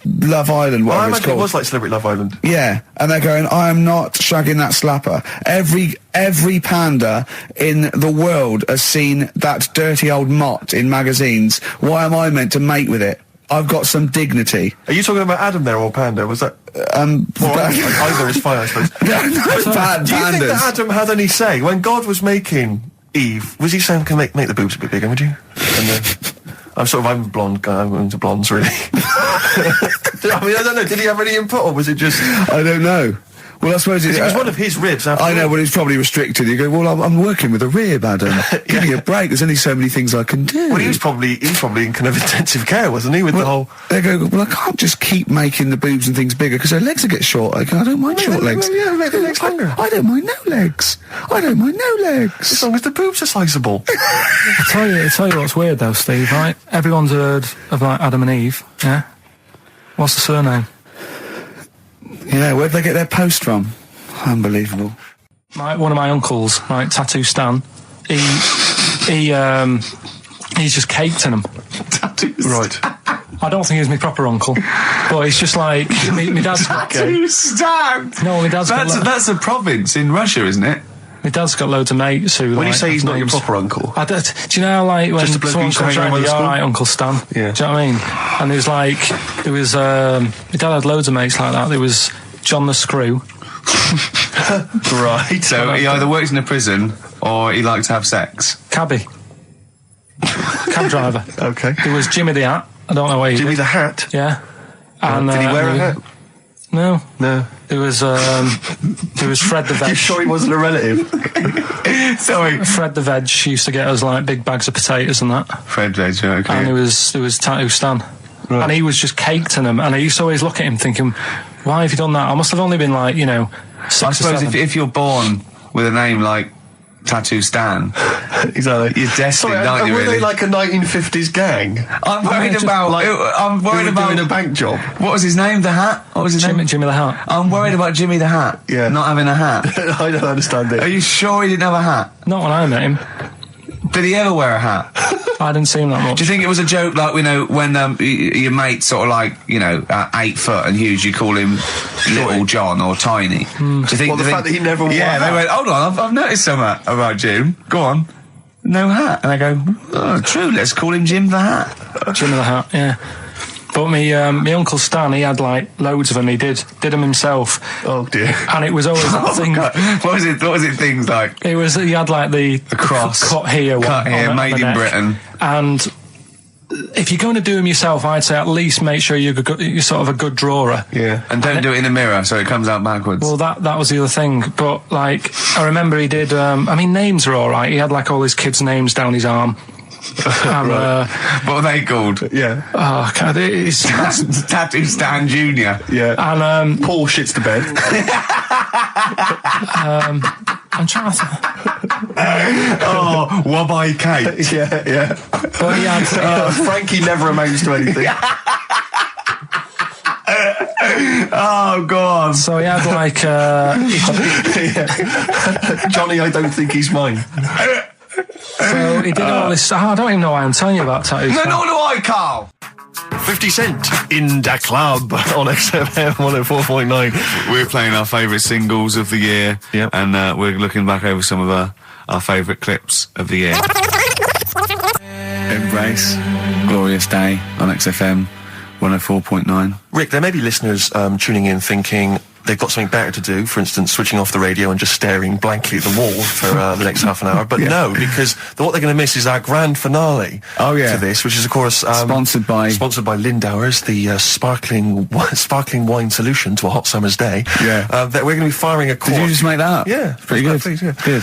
Love Island, Well, I whatever it's imagine called? it was like Celebrity Love Island. Yeah, and they're going, I am not shagging that slapper. Every panda in the world has seen that dirty old mott in magazines. Why am I meant to mate with it? I've got some dignity. Are you talking about Adam there or Panda? Was that? Either is fine, I suppose. No, Do you think pandas. that Adam had any say when God was making Eve? Was he saying, "Can make the boobs a bit bigger, would you?" And then I'm a blonde guy. I'm into blondes, really. I mean, I don't know. Did he have any input, or was it just? I don't know. Well, I suppose It was one of his ribs. After I know, all. but it's probably restricted. You go, well, I'm working with a rib, Adam. Give me a break. There's only so many things I can do. Well, he was probably in kind of intensive care, wasn't he? With the whole. They go, well, I can't just keep making the boobs and things bigger because their legs will get short. I don't mind short legs. Yeah, make the legs longer. I don't mind no legs. I don't mind no legs. As long as the boobs are sizable. I tell you what's weird though, Steve, right? Everyone's heard of like Adam and Eve, yeah? What's the surname? Yeah, where'd they get their post from? Unbelievable. One of my uncles, like Tattoo Stan, he's just caked in them. Right. I don't think he's my proper uncle, but he's just like my dad's got. Stan! No, my dad's got. That's a province in Russia, isn't it? My dad's got loads of mates who. When you like, say he's not your names. proper uncle, Do you know how, like, when Just a bloke someone who used to comes hang around around, with you're the alright, Uncle Stan? Yeah. Do you know what I mean? And my dad had loads of mates like that. There was John the Screw. right? So he either works in a prison or he likes to have sex. Cabbie. Cab driver. Okay. There was Jimmy the Hat. I don't know where he Jimmy did. the Hat. Yeah. And, Did he wear a hat? No. No. There was Fred the Veg. You sure he wasn't a relative? Sorry. Fred the Veg used to get us like big bags of potatoes and that. Fred Veg, okay. And there was Tattoo Stan. Right. And he was just caked in them. And I used to always look at him thinking, why have you done that? I must have only been like, 6 I or suppose 7. if you're born with a name like Tattoo Stan, Exactly. you're destined, Sorry, aren't you, were really? they like a 1950s gang? I'm worried about... I'm worried Who were about... doing a bank job. What was his name? The Hat? What was his name? Jimmy the Hat. I'm worried about Jimmy the Hat. Yeah. Not having a hat. I don't understand it. Are you sure he didn't have a hat? Not when I met him. Did he ever wear a hat? I didn't see him that much. Do you think it was a joke, like, when your mate's sort of like, 8 foot and huge, you call him Little John or Tiny? Do you think... Well, the fact that he never wore a Yeah, they hat. went, hold on, I've noticed something about Jim. Go on. No hat. And I go, oh, true, let's call him Jim the Hat. Jimmy the Hat, yeah. But my Uncle Stan, he had like loads of them. He did them himself. Oh dear. And it was always that thing. God. What was it things like? He had like the cross. cut here, Cut one here, on made the in neck. Britain. And if you're going to do them yourself, I'd say at least make sure you're sort of a good drawer. Yeah. And don't do it in the mirror so it comes out backwards. Well, that was the other thing. But like, I remember he did. Names are all right. He had like all his kids' names down his arm. And, what are they called? Yeah. oh, God, it's Tattoo Stan Jr. Yeah. and Paul shits the bed. I'm trying to. Oh, Wabbai Kate. yeah. But he had. Frankie never amounts to anything. Oh, God. So he had like. Johnny, I don't think he's mine. So he did all this. I don't even know why I'm telling you about tattoos. No, nor do I, Karl. 50 Cent in the club on XFM 104.9. We're playing our favourite singles of the year. Yep. And we're looking back over some of our favourite clips of the year. Embrace. Glorious Day on XFM 104.9. Rick, there may be listeners tuning in thinking they've got something better to do, for instance, switching off the radio and just staring blankly at the wall for the next half an hour. But no, because what they're going to miss is our grand finale Oh, yeah. to this, which is, of course... Sponsored by Lindauer's, the sparkling wine solution to a hot summer's day. Yeah. That we're going to be firing a cork. Did you just make that up? Yeah. Pretty good. Please, yeah. Good.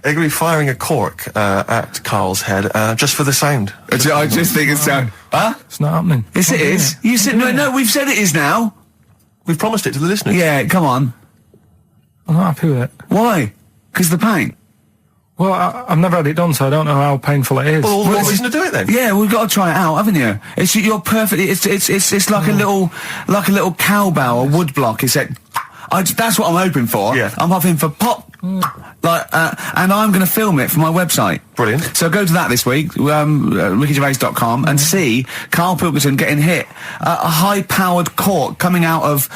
They're going to be firing a cork at Karl's head just for the sound. I just think it's... Huh? It's not happening. Yes, it is. You said... No, we've said it is now. We've promised it to the listeners. Yeah, come on. I'm not happy with it. Why? Because the pain. Well, I've never had it done, so I don't know how painful it is. Well, what reason to do it then? Yeah, we've got to try it out, haven't you? You're perfect. It's like a little cowbell or wood block. It's like, that's what I'm hoping for. Yeah. I'm hoping for pop. And I'm going to film it for my website. Brilliant. So go to that this week, rickygervais.com, and see Karl Pilkington getting hit. A high-powered cork coming out of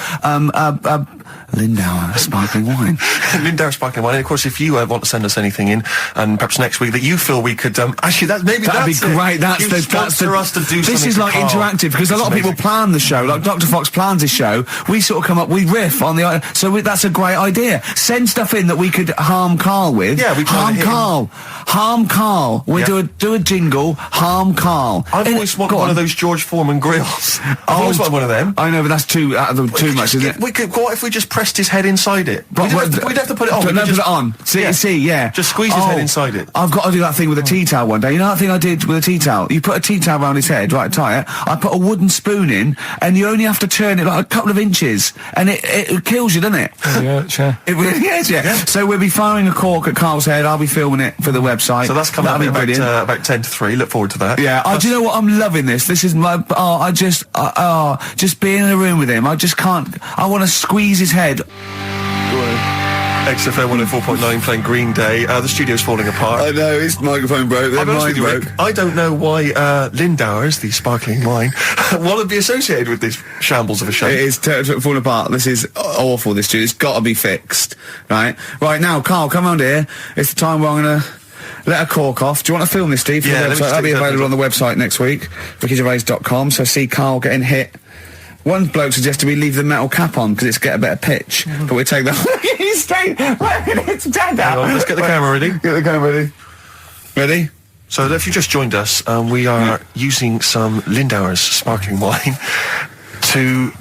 Lindauer sparkling wine. Lindauer sparkling wine. And of course, if you want to send us anything in, and perhaps next week that you feel we could, actually, that'd be great. That's us to do. This is like interactive because a lot of people plan the show. Like Dr. Fox plans his show. We sort of come up, we riff on the. That's a great idea. Send stuff in that we could harm Karl with. Yeah, we harm Karl. Harm Karl. We do a jingle. Harm Karl. I've always wanted one of those George Foreman grills. I've always wanted one of them. I know, but that's too much, isn't it? We could. What if we just pressed his head inside it? We'd have to put it on. Put it on. See, yeah. Just squeeze his head inside it. I've got to do that thing with a tea towel one day. You know that thing I did with a tea towel? You put a tea towel around his head, right, tie it. I put a wooden spoon in, and you only have to turn it like a couple of inches, and it kills you, doesn't it? Yeah, sure. It really is, yeah. So we'll be firing a cork at Karl's head. I'll be filming it for the website. So that's coming up about 10 to 3. Look forward to that. Yeah. Do you know what? I'm loving this. This is my. Just being in a room with him. I just can't. I want to squeeze his head. XFM 104.9 playing Green Day. The studio's falling apart. I know, his microphone broke. I'll be honest with you, Rick, I don't know why Lindauer's, the sparkling wine, want to be associated with this shambles of a show. It is falling apart. This is awful, this studio. It's got to be fixed. Right now, Karl, come round here. It's the time where I'm going to let a cork off. Do you want to film this, Steve? Yeah, that'll be available on the website next week, rickygervais.com. So see Karl getting hit. One bloke suggested we leave the metal cap on because it's get a better pitch, but we take that. He's straight. It's dead out. Let's get the camera ready. Get the camera ready. Ready? So if you just joined us, we are using some Lindauer's sparkling wine to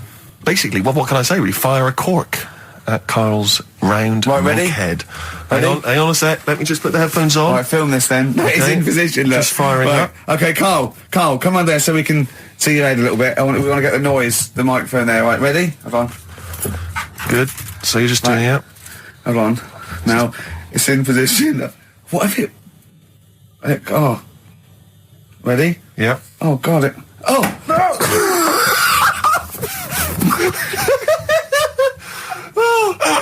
basically, what can I say? Really, fire a cork at Karl's round ready? head. Ready? Hang on a sec. Let me just put the headphones on. All right, film this then. Okay. It's in position. Look. Just firing up. Okay, Karl, come on there so we can see your head a little bit. We want to get the noise, the microphone there. Right, ready? Hold on. Good. So you're just doing it. Hold on. Now it's in position. What if it? Oh. Ready? Yeah. Oh God! Oh no!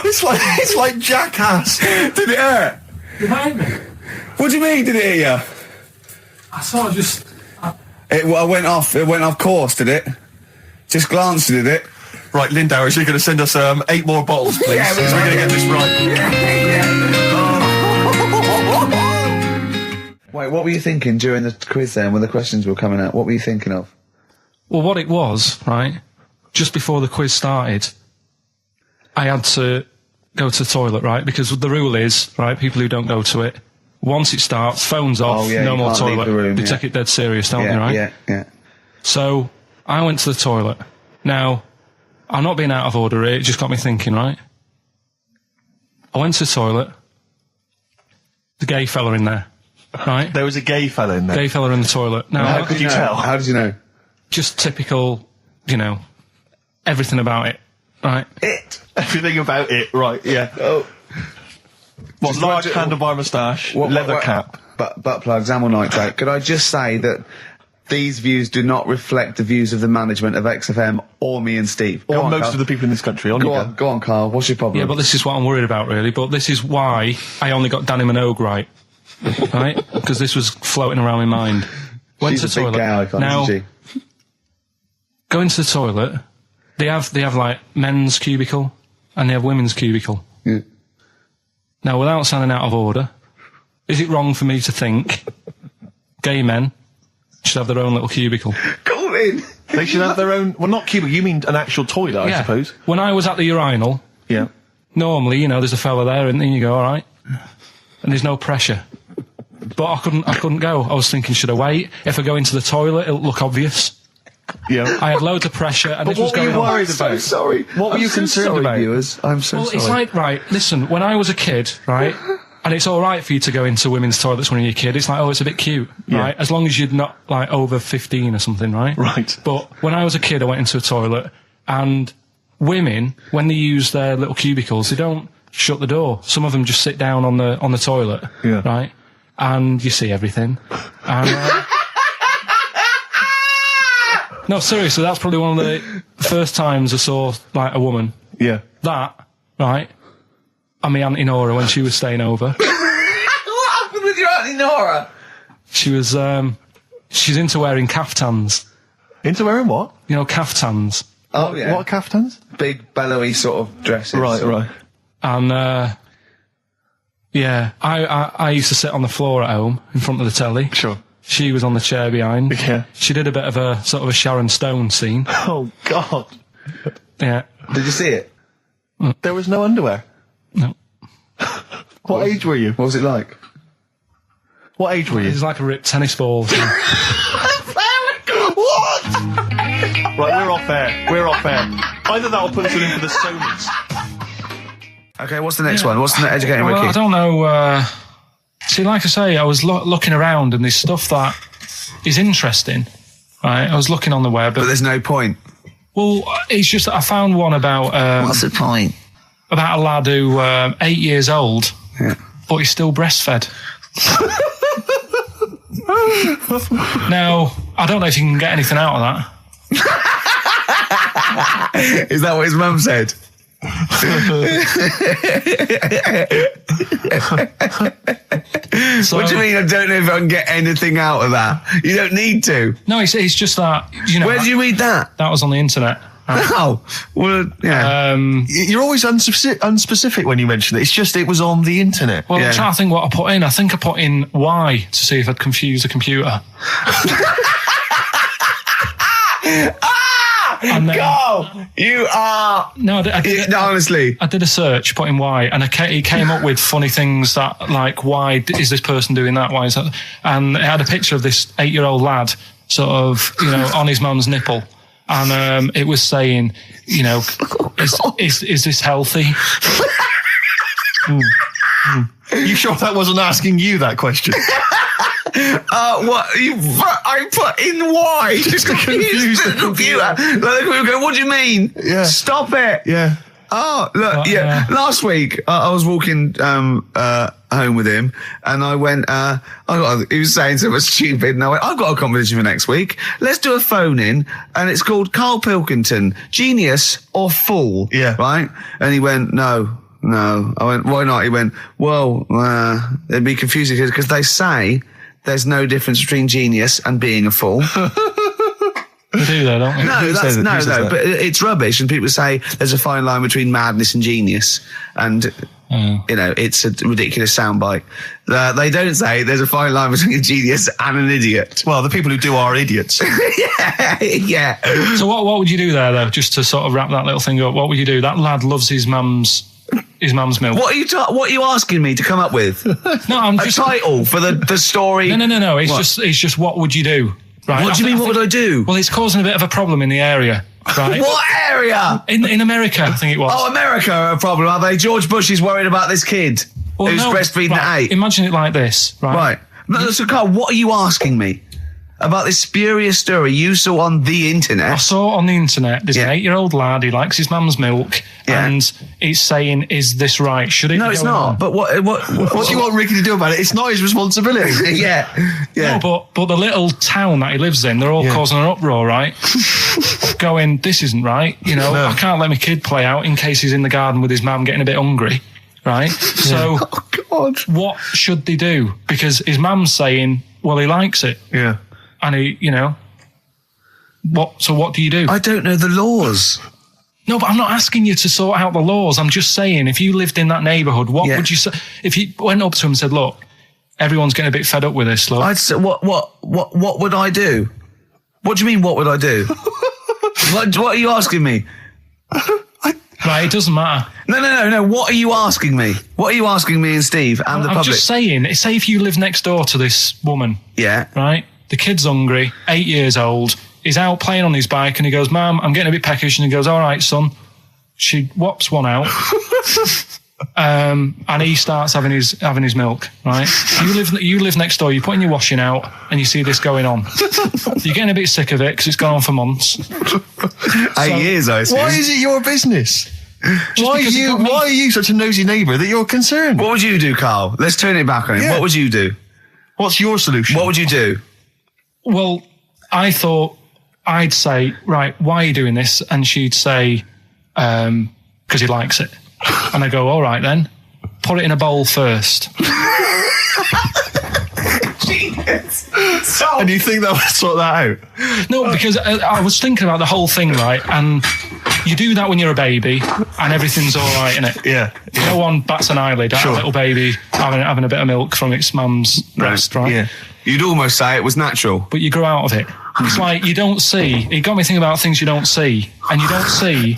It's like Jackass. Did it hurt? Behind me. What do you mean? Did it hit you? I sort of just. It went off. It went off course. Did it? Just glanced. Did it? Right, Lindauer, you're going to send us 8 more bottles, please. Yeah, we're going to get this right. Wait, what were you thinking during the quiz then, when the questions were coming out? What were you thinking of? Well, what it was, right, just before the quiz started, I had to go to the toilet, right, because the rule is, right, people who don't go to it, once it starts, phones off, no more toilet. They take it dead serious, don't they, right? Yeah. So, I went to the toilet. Now, I'm not being out of order here, it just got me thinking, right? I went to the toilet, the gay fella in there, right? There was a gay fella in there. Gay fella in the toilet. Now, How could you tell? How did you know? just typical, everything about it, right? Everything about it, right, yeah. Oh. What, large handlebar moustache, leather cap. Butt plugs, amyl nitrate. Could I just say that these views do not reflect the views of the management of XFM or me and Steve. Or most of the people in this country. Go on, Karl. What's your problem? Yeah, but this is what I'm worried about, really. But this is why I only got Danny Minogue right. Right? Because this was floating around my mind. Went She's to the a big toilet. gay icon, now, isn't she? Going to the toilet, they have like men's cubicle and they have women's cubicle. Yeah. Now, without sounding out of order, is it wrong for me to think gay men should have their own little cubicle? Go in. They should have their own... Well, not cubicle, you mean an actual toilet, I suppose. When I was at the urinal, Yeah. normally, there's a fella there and then you go, all right. And there's no pressure. But I couldn't go. I was thinking, should I wait? If I go into the toilet, it'll look obvious. Yeah. I had loads of pressure and But this was what were going you on. worried about? I'm so sorry. What were you concerned about? Viewers? I'm so Well, sorry. it's like, right, listen, when I was a kid, right, and it's alright for you to go into women's toilets when you're a kid, it's like, oh, it's a bit cute, right, as long as you're not, like, over 15 or something, right? Right. But when I was a kid, I went into a toilet, and women, when they use their little cubicles, they don't shut the door. Some of them just sit down on the toilet, right, and you see everything. And, no, seriously, that's probably one of the first times I saw, like, a woman. Yeah. That, right, and my Auntie Nora when she was staying over. What happened with your Auntie Nora? She was, she's into wearing caftans. Into wearing what? Caftans. Oh, yeah. What kaftans? Big, bellowy sort of dresses. Right. And, yeah, I used to sit on the floor at home in front of the telly. Sure. She was on the chair behind. Yeah. She did a bit of a sort of a Sharon Stone scene. Oh, God. Yeah. Did you see it? There was no underwear. No. What age were you? What was it like? What age were It you? was like a ripped tennis ball. What? Right, we're off air. Either that or put us in for the Sonys. Okay, what's the next one? What's the educating Well, Ricky? I don't know. See, like I say, I was looking around and there's stuff that is interesting. Right, I was looking on the web. But there's no point. Well, it's just that I found one about What's the point? about a lad who 8 years old, Yeah. but he's still breastfed. Now, I don't know if you can get anything out of that. Is that what his mum said? So, What do you mean? I don't know if I can get anything out of that. You don't need to. No, it's just that, you know. Where did you read that? That was on the internet. Oh, well, yeah. You're always unspecific when you mention it. It's just it was on the internet. Well, Yeah. I'm trying to think what I put in. I think I put in Y to see if I'd confuse a computer. And then- Carl, you are. No, No, honestly. I did a search, put in why, and it came up with funny things that, like, why is this person doing that? Why is that? And it had a picture of this 8-year-old lad, sort of, you know, on his mum's nipple. And it was saying, you know, is this healthy? You sure that wasn't asking you that question? What? I put in why? Just to confuse the computer. Like, the computer go, what do you mean? Yeah. Stop it. Yeah. Oh, look, yeah. Last week, I was walking home with him, and I went, he was saying something stupid, and I went, I've got a competition for next week. Let's do a phone-in, and it's called Karl Pilkington, Genius or Fool. Yeah. Right? And he went, No. I went, why not? He went, well, it'd be confusing because they say there's no difference between genius and being a fool. They do though, don't they? No, says that? but it's rubbish. And people say there's a fine line between madness and genius. And, you know, it's a ridiculous soundbite. They don't say there's a fine line between a genius and an idiot. Well, the people who do are idiots. Yeah. So what would you do there, though, just to sort of wrap that little thing up? What would you do? That lad loves his mum's milk. What are you asking me to come up with? No, I'm A just... title for the story? No. It's What? just what would you do? Right? What do you mean, what would I do? Well, it's causing a bit of a problem in the area, right? What area? In America, I think it was. Oh, America are a problem, are they? George Bush is worried about this kid Well, who's no, breastfeeding right, at 8. Imagine it like this, right? Right. No, so Carl, what are you asking me about this spurious story you saw on the I internet? saw on the internet, there's an Yeah. 8-year-old lad, he likes his mum's milk, Yeah. and it's saying, is this right? Should it No, be it's going not. on? But what What do you want Ricky to do about it? It's not his responsibility. Yeah. No, but the little town that he lives in, they're all causing an uproar, right? Going, this isn't right. You know, No. I can't let my kid play out in case he's in the garden with his mum getting a bit hungry, right? So, Oh, God. what should they do? Because his mum's saying, well, he likes it. Yeah. And he, you know, what do you do? I don't know the laws. No, but I'm not asking you to sort out the laws. I'm just saying, if you lived in that neighbourhood, what Yeah. would you say? If you went up to him and said, look, everyone's getting a bit fed up with this, look. I'd say, what would I do? What do you mean, what would I do? what are you asking me? Right, it doesn't matter. No. What are you asking me? What are you asking me and Steve and the I'm public? just saying, say if you live next door to this woman, Yeah. right? The kid's hungry, 8 years old, he's out playing on his bike and he goes, Mum, I'm getting a bit peckish. And he goes, all right, son. She whops one out. And he starts having his milk, right? You live next door, you're putting your washing out and you see this going on. You're getting a bit sick of it because it's gone on for months. 8 years, I assume. Why is it your business? Why because it got me- are you such a nosy neighbour that you're concerned? What would you do, Carl? Let's turn it back on him. Yeah. What would you do? What's your solution? What would you do? Well, I thought I'd say, right, why are you doing this? And she'd say, because he likes it. And I go, all right then, put it in a bowl first. genius. And you think that would sort that out? No, because I was thinking about the whole thing, right? And you do that when you're a baby, and everything's all right, innit? Yeah. No one bats an eyelid at a little baby having a bit of milk from its mum's breast, right? Yeah. You'd almost say it was natural. But you grow out of it. It's like you don't see. It got me thinking about things you don't see, and you don't see.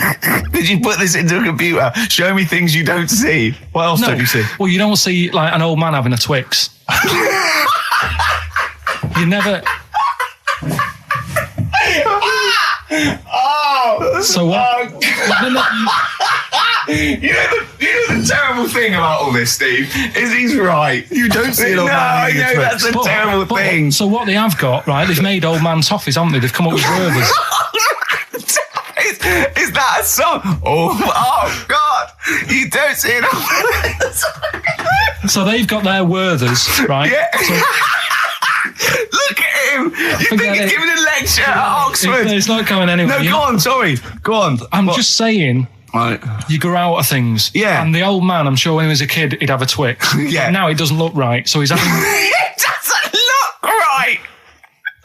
Did you put this into a computer? Show me things you don't see. What else don't you see? Well, you don't see like an old man having a Twix. You never. So what? You know the terrible thing about all this, Steve, is he's right. You don't see an old man eating a Twix. That's a terrible thing. So what they have got, right? They've made old man toffees, haven't they? They've come up with Werther's. Is that a song? Oh God! You don't see it. So they've got their Werther's, right? Yeah. So, look at him. You think Forget he's it. giving a lecture at Oxford? it's not going anywhere. No, go on. Sorry. Go on. I'm just saying. Right. You grow out of things. Yeah. And the old man, I'm sure when he was a kid, he'd have a Twix. Yeah. Now it doesn't look right, so he's having. It doesn't look right.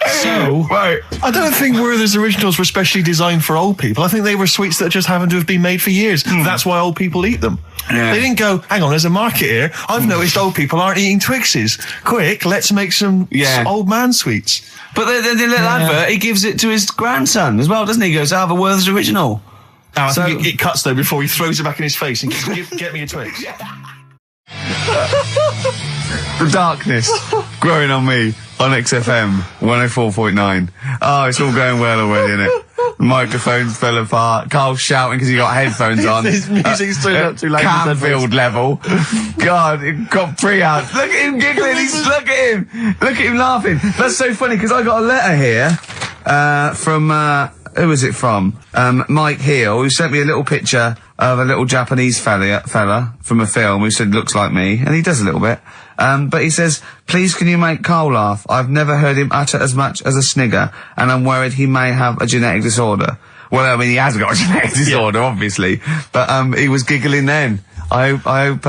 So. Right. I don't think Werther's originals were specially designed for old people. I think they were sweets that just happened to have been made for years. That's why old people eat them. Yeah. They didn't go, hang on, there's a market here. I've noticed old people aren't eating Twixes. Quick, let's make some old man sweets. But the little advert, he gives it to his grandson as well, doesn't he? He goes, I have a Werther's original. Oh, I think it cuts though before he throws it back in his face and get me a Twix. The darkness growing on me on XFM 104.9. Oh, it's all going well already, isn't it? The microphone fell apart. Carl's shouting because he got headphones on. His music's turned up too loud. Canfield level. God, it got pre-out. Look at him giggling. Look at him. Look at him laughing. That's so funny because I got a letter here from who was it from? Mike Heel, who sent me a little picture of a little Japanese fella from a film who said looks like me, and he does a little bit. But he says, please can you make Karl laugh? I've never heard him utter as much as a snigger, and I'm worried he may have a genetic disorder. Well, I mean, he has got a genetic disorder, obviously. But, he was giggling then. I hope,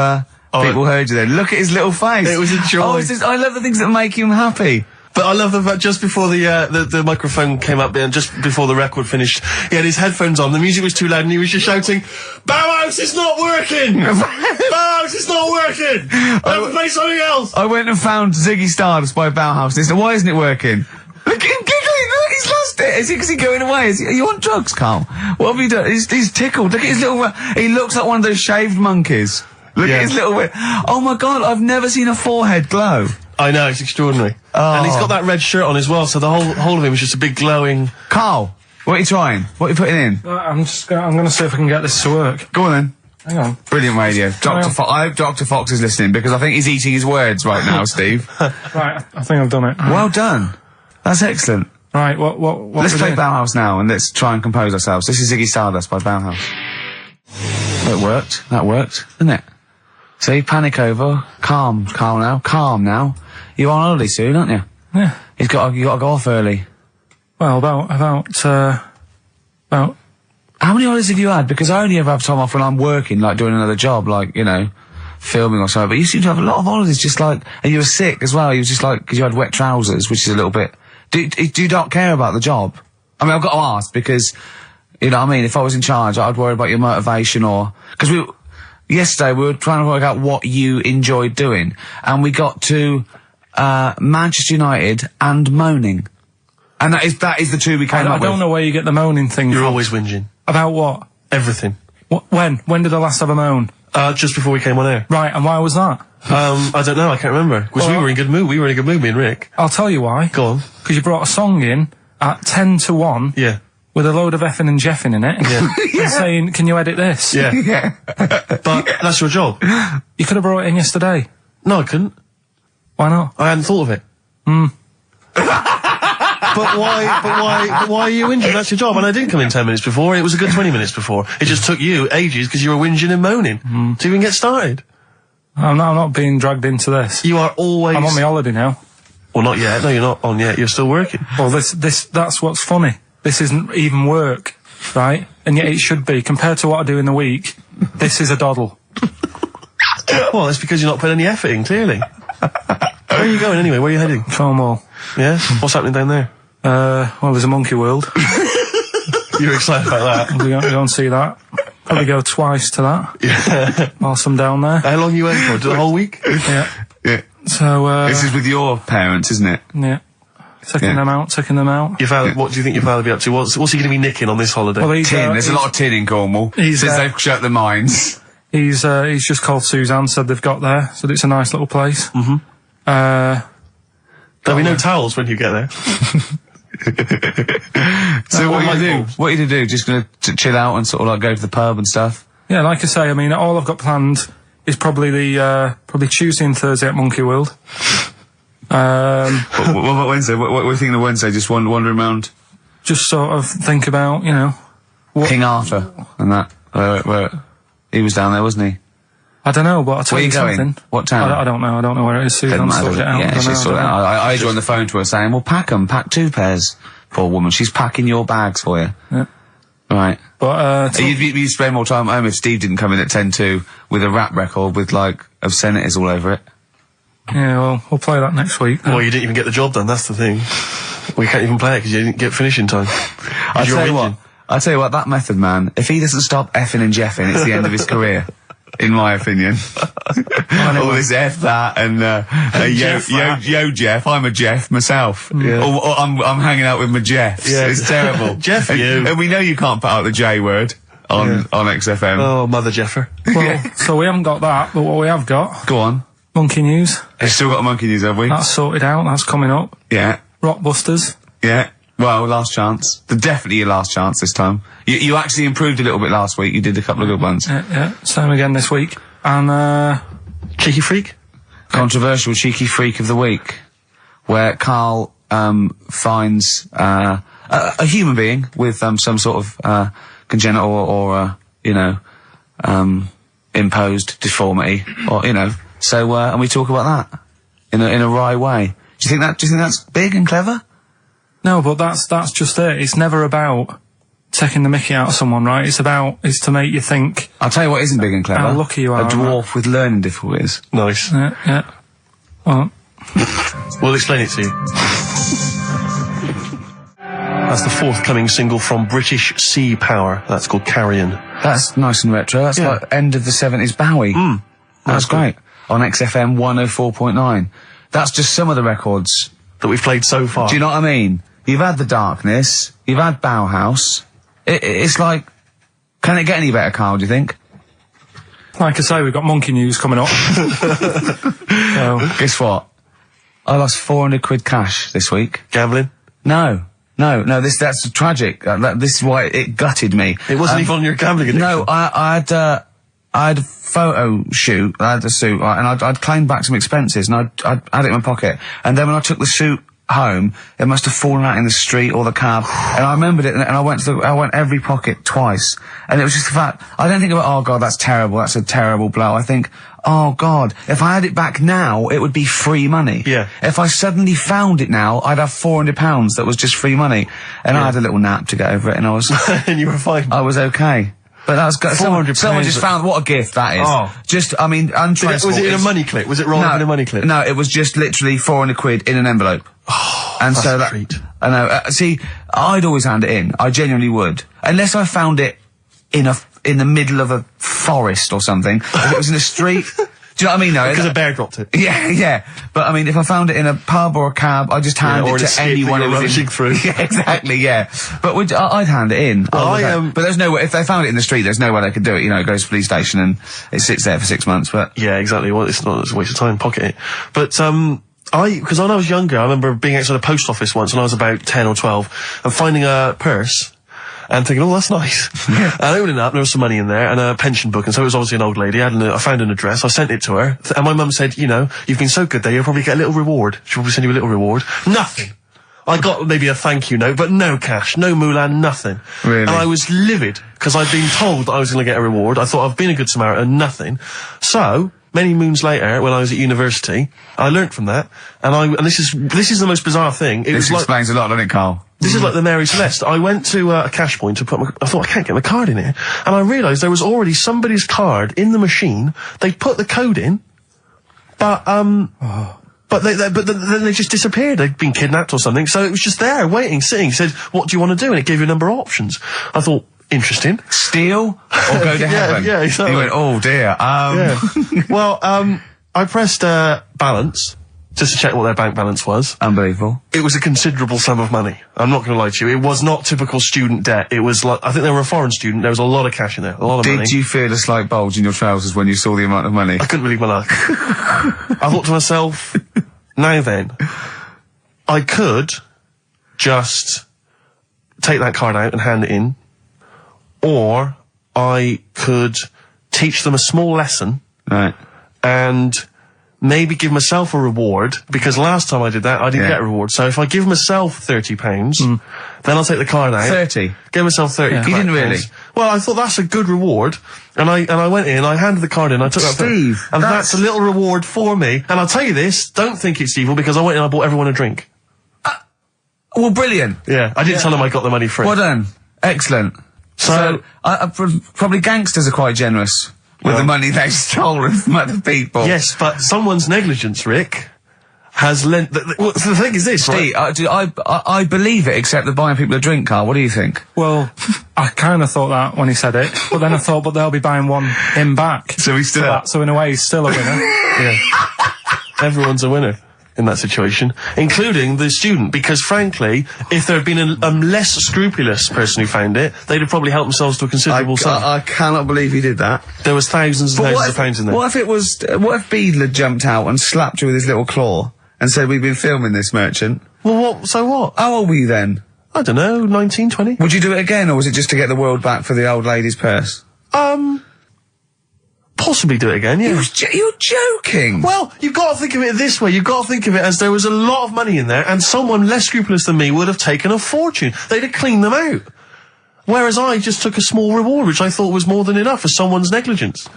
people heard you then. Look at his little face. It was a joy. Oh, I love the things that make him happy. But I love the fact just before the microphone came up and just before the record finished, he had his headphones on, the music was too loud and he was just shouting, Bauhaus is not working! Bauhaus is not working! Let's play something else! I went and found Ziggy Stardust by Bauhaus and he said, why isn't it working? Look at him giggling, look, he's lost it! Is he going away? Are you on drugs, Karl? What have you done? He's tickled, look at his little, he looks like one of those shaved monkeys. Look at his little, oh my God, I've never seen a forehead glow. I know, it's extraordinary. Oh. And he's got that red shirt on as well, so the whole of him is just a big glowing... Karl, what are you trying? What are you putting in? I'm going to see if I can get this to work. Go on then. Hang on. Brilliant radio. I hope Dr. Fox is listening because I think he's eating his words right now, Steve. Right, I think I've done it. Well done. That's excellent. Right, what Let's play doing? Bauhaus now and let's try and compose ourselves. This is Ziggy Stardust by Bauhaus. It worked. That worked, didn't it? See, panic over. Calm now. You're on holiday soon, aren't you? Yeah. You got to go off early. Well, about. How many holidays have you had? Because I only ever have time off when I'm working, like doing another job, like, you know, filming or something. But you seem to have a lot of holidays, just like, and you were sick as well. You was just like, because you had wet trousers, which is a little bit. Do you not care about the job? I mean, I've got to ask because, you know what I mean? If I was in charge, I'd worry about your motivation or because yesterday we were trying to work out what you enjoyed doing, and we got to Manchester United and moaning, and that is the two we came up with. I don't know where you get the moaning thing You're from. always whinging. About what? Everything. When did I last have a moan? Just before we came on air. Right, and why was that? I don't know, I can't remember. Because we were in a good mood. We were in a good mood, me and Rick. I'll tell you why. Go on. Because you brought a song in at 10 to 1. Yeah. With a load of effing and jeffing in it. Yeah. And saying, can you edit this? Yeah. Yeah. But that's your job. You could have brought it in yesterday. No, I couldn't. Why not? I hadn't thought of it. But why are you whinging? That's your job. And I didn't come in 10 minutes before. It was a good 20 minutes before. It just took you ages because you were whinging and moaning to even get started. I'm not being dragged into this. You are always... I'm on my holiday now. Well, not yet. No, you're not on yet. You're still working. Well, that's what's funny. This isn't even work, right? And yet it should be. Compared to what I do in the week, this is a doddle. Well, it's because you're not putting any effort in, clearly. Where are you going anyway? Where are you heading? Cornwall. Yeah? What's happening down there? Well, there's a monkey world. You're excited about that? We're going to go and see that. Probably go twice to that. Yeah. Whilst I'm down there. How long you went for? The whole week? Yeah. Yeah. So, This is with your parents, isn't it? yeah. Taking them out. Your father, what do you think your father will be up to? What's he going to be nicking on this holiday? Well, he's, Tin. There's a lot of tin in Cornwall. He's, since they've shut the mines. He's just called Suzanne, said they've got there, said it's a nice little place. There'll be no towels when you get there. So what are you my do? What are you to do? Just gonna chill out and sort of like go to the pub and stuff? Yeah, like I say, I mean, all I've got planned is probably probably Tuesday and Thursday at Monkey World. What about Wednesday? What are you thinking of Wednesday? Just wandering around? Just sort of think about, you know... King Arthur and that. Where he was down there, wasn't he? I don't know, but I'll tell Where you are you going? something. What town? I don't know. I don't know where it is. Suzanne sorted it out. Yeah, she sorted it out. I heard you on the phone to her saying, well, pack 2 pairs. Poor woman. She's packing your bags for you. Yeah. Right. But, You'd spend more time at home if Steve didn't come in at 10-2 with a rap record with, like, obscenities all over it. yeah, well, we'll play that next week. Well, you didn't even get the job done, that's the thing. Well, you can't even play it because you didn't get finishing time. I tell you what, that method man, if he doesn't stop effing and jeffing, it's the end of his career. In my opinion. All this F that and yo Jeff, I'm a Jeff myself. Yeah. Or I'm hanging out with my Jeffs. Yeah. It's terrible. Jeff, and we know you can't put out the J word on XFM. Oh, Mother Jeffer. Well, so we haven't got that, but what we have got... Go on. Monkey News. We've still got monkey news, have we? That's sorted out. That's coming up. Yeah. Rockbusters. Yeah. Well, last chance. Definitely your last chance this time. You actually improved a little bit last week. You did a couple of good ones. Yeah. Same again this week. And, Cheeky Freak? Controversial cheeky freak of the week, where Karl finds a human being with some sort of congenital or imposed deformity, or So and we talk about that in a wry way. Do you think that's big and clever? no, but that's just it. It's never about taking the mickey out of someone, right? It's to make you think. I'll tell you what isn't big and clever. How lucky you are. A dwarf with learning difficulties. Nice. Yeah. Well, We'll explain it to you. That's the forthcoming single from British Sea Power. That's called Carrion. That's nice and retro. That's like end of the 70s Bowie. That's great. On XFM 104.9. That's just some of the records that we've played so far. Do you know what I mean? You've had The Darkness, you've had Bauhaus. It's like, can it get any better, Karl, do you think? like I say, we've got Monkey News coming up. So. Guess what? I lost 400 quid cash this week. Gambling? No, that's tragic. This is why it gutted me. It wasn't even on your gambling addiction. No, I had a photo shoot, I had a suit, right, and I'd claimed back some expenses, and I'd had it in my pocket. And then when I took the suit home, it must have fallen out in the street or the cab. And I remembered it, and I went every pocket twice. And it was just the fact, I don't think about, oh God, that's terrible, that's a terrible blow. I think, oh God, if I had it back now, it would be free money. Yeah. If I suddenly found it now, I'd have £400 that was just free money. And I had a little nap to get over it, and I was... and you were fine. I was okay. But that was someone just found what a gift that is. Oh. Just, I mean, Was it in a money clip? Was it rolled up in a money clip? No, it was just literally 400 quid in an envelope. Oh, and that's so a treat. I know. See, I'd always hand it in. I genuinely would, unless I found it in the middle of a forest or something. If it was in a street. Do you know what I mean? No, because a bear dropped it. Yeah. But I mean, if I found it in a pub or a cab, I just hand it to anyone who was rushing through. Yeah, exactly. Yeah. But I'd hand it in. But there's no way. If they found it in the street, there's no way they could do it. It goes to the police station and it sits there for 6 months. But yeah, exactly. Well, it's a waste of time. Pocket it. But because when I was younger, I remember being outside a post office once when I was about 10 or 12 and finding a purse. And thinking, oh, that's nice. Yeah. And opening it up, there was some money in there and a pension book. And so it was obviously an old lady. I found an address. I sent it to her. And my mum said, you've been so good there, you'll probably get a little reward. She'll probably send you a little reward. Nothing. I got maybe a thank you note, but no cash, no moolah, nothing. Really? And I was livid because I'd been told that I was going to get a reward. I thought I've been a good Samaritan, nothing. So, many moons later, when I was at university, I learnt from that. And this is the most bizarre thing. This explains a lot, doesn't it, Karl? This is like the Mary Celeste. I went to a cash point to I thought, I can't get my card in here. And I realised there was already somebody's card in the machine. They put the code in, but, But then they just disappeared. They'd been kidnapped or something. So it was just there, waiting, sitting. He said, what do you want to do? And it gave you a number of options. I thought, interesting. Steal or go to heaven? Yeah, exactly. He went, oh dear. Yeah. Well, I pressed balance just to check what their bank balance was. Unbelievable. It was a considerable sum of money. I'm not going to lie to you. It was not typical student debt. It was like, I think they were a foreign student. There was a lot of cash in there. A lot of money. Did you feel a slight bulge in your trousers when you saw the amount of money? I couldn't believe my luck. I thought to myself, now then, I could just take that card out and hand it in, or I could teach them a small lesson. Right. And maybe give myself a reward, because last time I did that, I didn't get a reward. So if I give myself £30, then I'll take the card out. 30? Give myself 30. You didn't really? Well, I thought that's a good reward. And I went in, I handed the card in, I took that. Steve, and that's a little reward for me. And I'll tell you this, don't think it's evil, because I went in and I bought everyone a drink. Well, brilliant. Yeah, I didn't tell them I got the money free. Well done. Excellent. So probably gangsters are quite generous with the money they've stolen from other people. Yes, but someone's negligence, Rick, has lent... Well, the thing is this, Steve, right? I believe it, except that buying people a drink, Karl. What do you think? Well, I kind of thought that when he said it, but then I thought, but they'll be buying him back. So he's still up. So in a way, he's still a winner. Yeah. Everyone's a winner in that situation, including the student, because frankly, if there had been a less scrupulous person who found it, they'd have probably helped themselves to a considerable sum. I cannot believe he did that. There was thousands and thousands of pounds in there. What if Beadle had jumped out and slapped you with his little claw and said, we've been filming this merchant? Well, so what? How old were you then? I don't know, 19, 20? Would you do it again, or was it just to get the world back for the old lady's purse? Possibly do it again, yeah. You're joking! Well, you've got to think of it this way. You've got to think of it as there was a lot of money in there, and someone less scrupulous than me would have taken a fortune. They'd have cleaned them out. Whereas I just took a small reward, which I thought was more than enough for someone's negligence.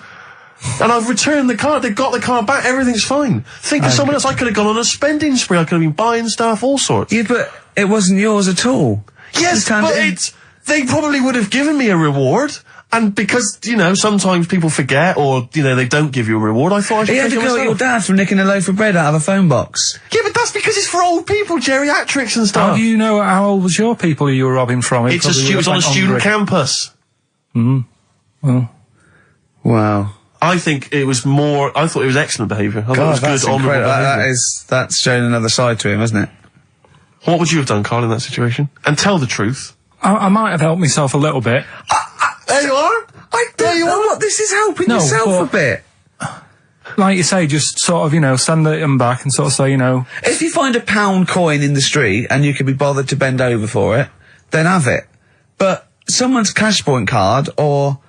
And I've returned the card. They've got the card back. Everything's fine. Think of someone else. I could have gone on a spending spree. I could have been buying stuff, all sorts. Yeah, but it wasn't yours at all. Yes, but they probably would have given me a reward. And because, you know, sometimes people forget, or, you know, they don't give you a reward, I thought I should You had take to it go at myself. your dad for nicking a loaf of bread out of a phone box. Yeah, but that's because it's for old people, geriatrics and stuff. How do you know how old was your people who you were robbing from? It was on a student campus. Well. Wow. I think it was more, I thought it was excellent behaviour. I thought it was that's good, honourable incredible. behaviour. That's showing another side to him, hasn't it? What would you have done, Karl, in that situation? And tell the truth. I might have helped myself a little bit. There you are. I don't know what this is helping yourself a bit. Like you say, just sort of, you know, send them back and sort of say, you know... If you find a £1 coin in the street and you can be bothered to bend over for it, then have it. But someone's cash point card or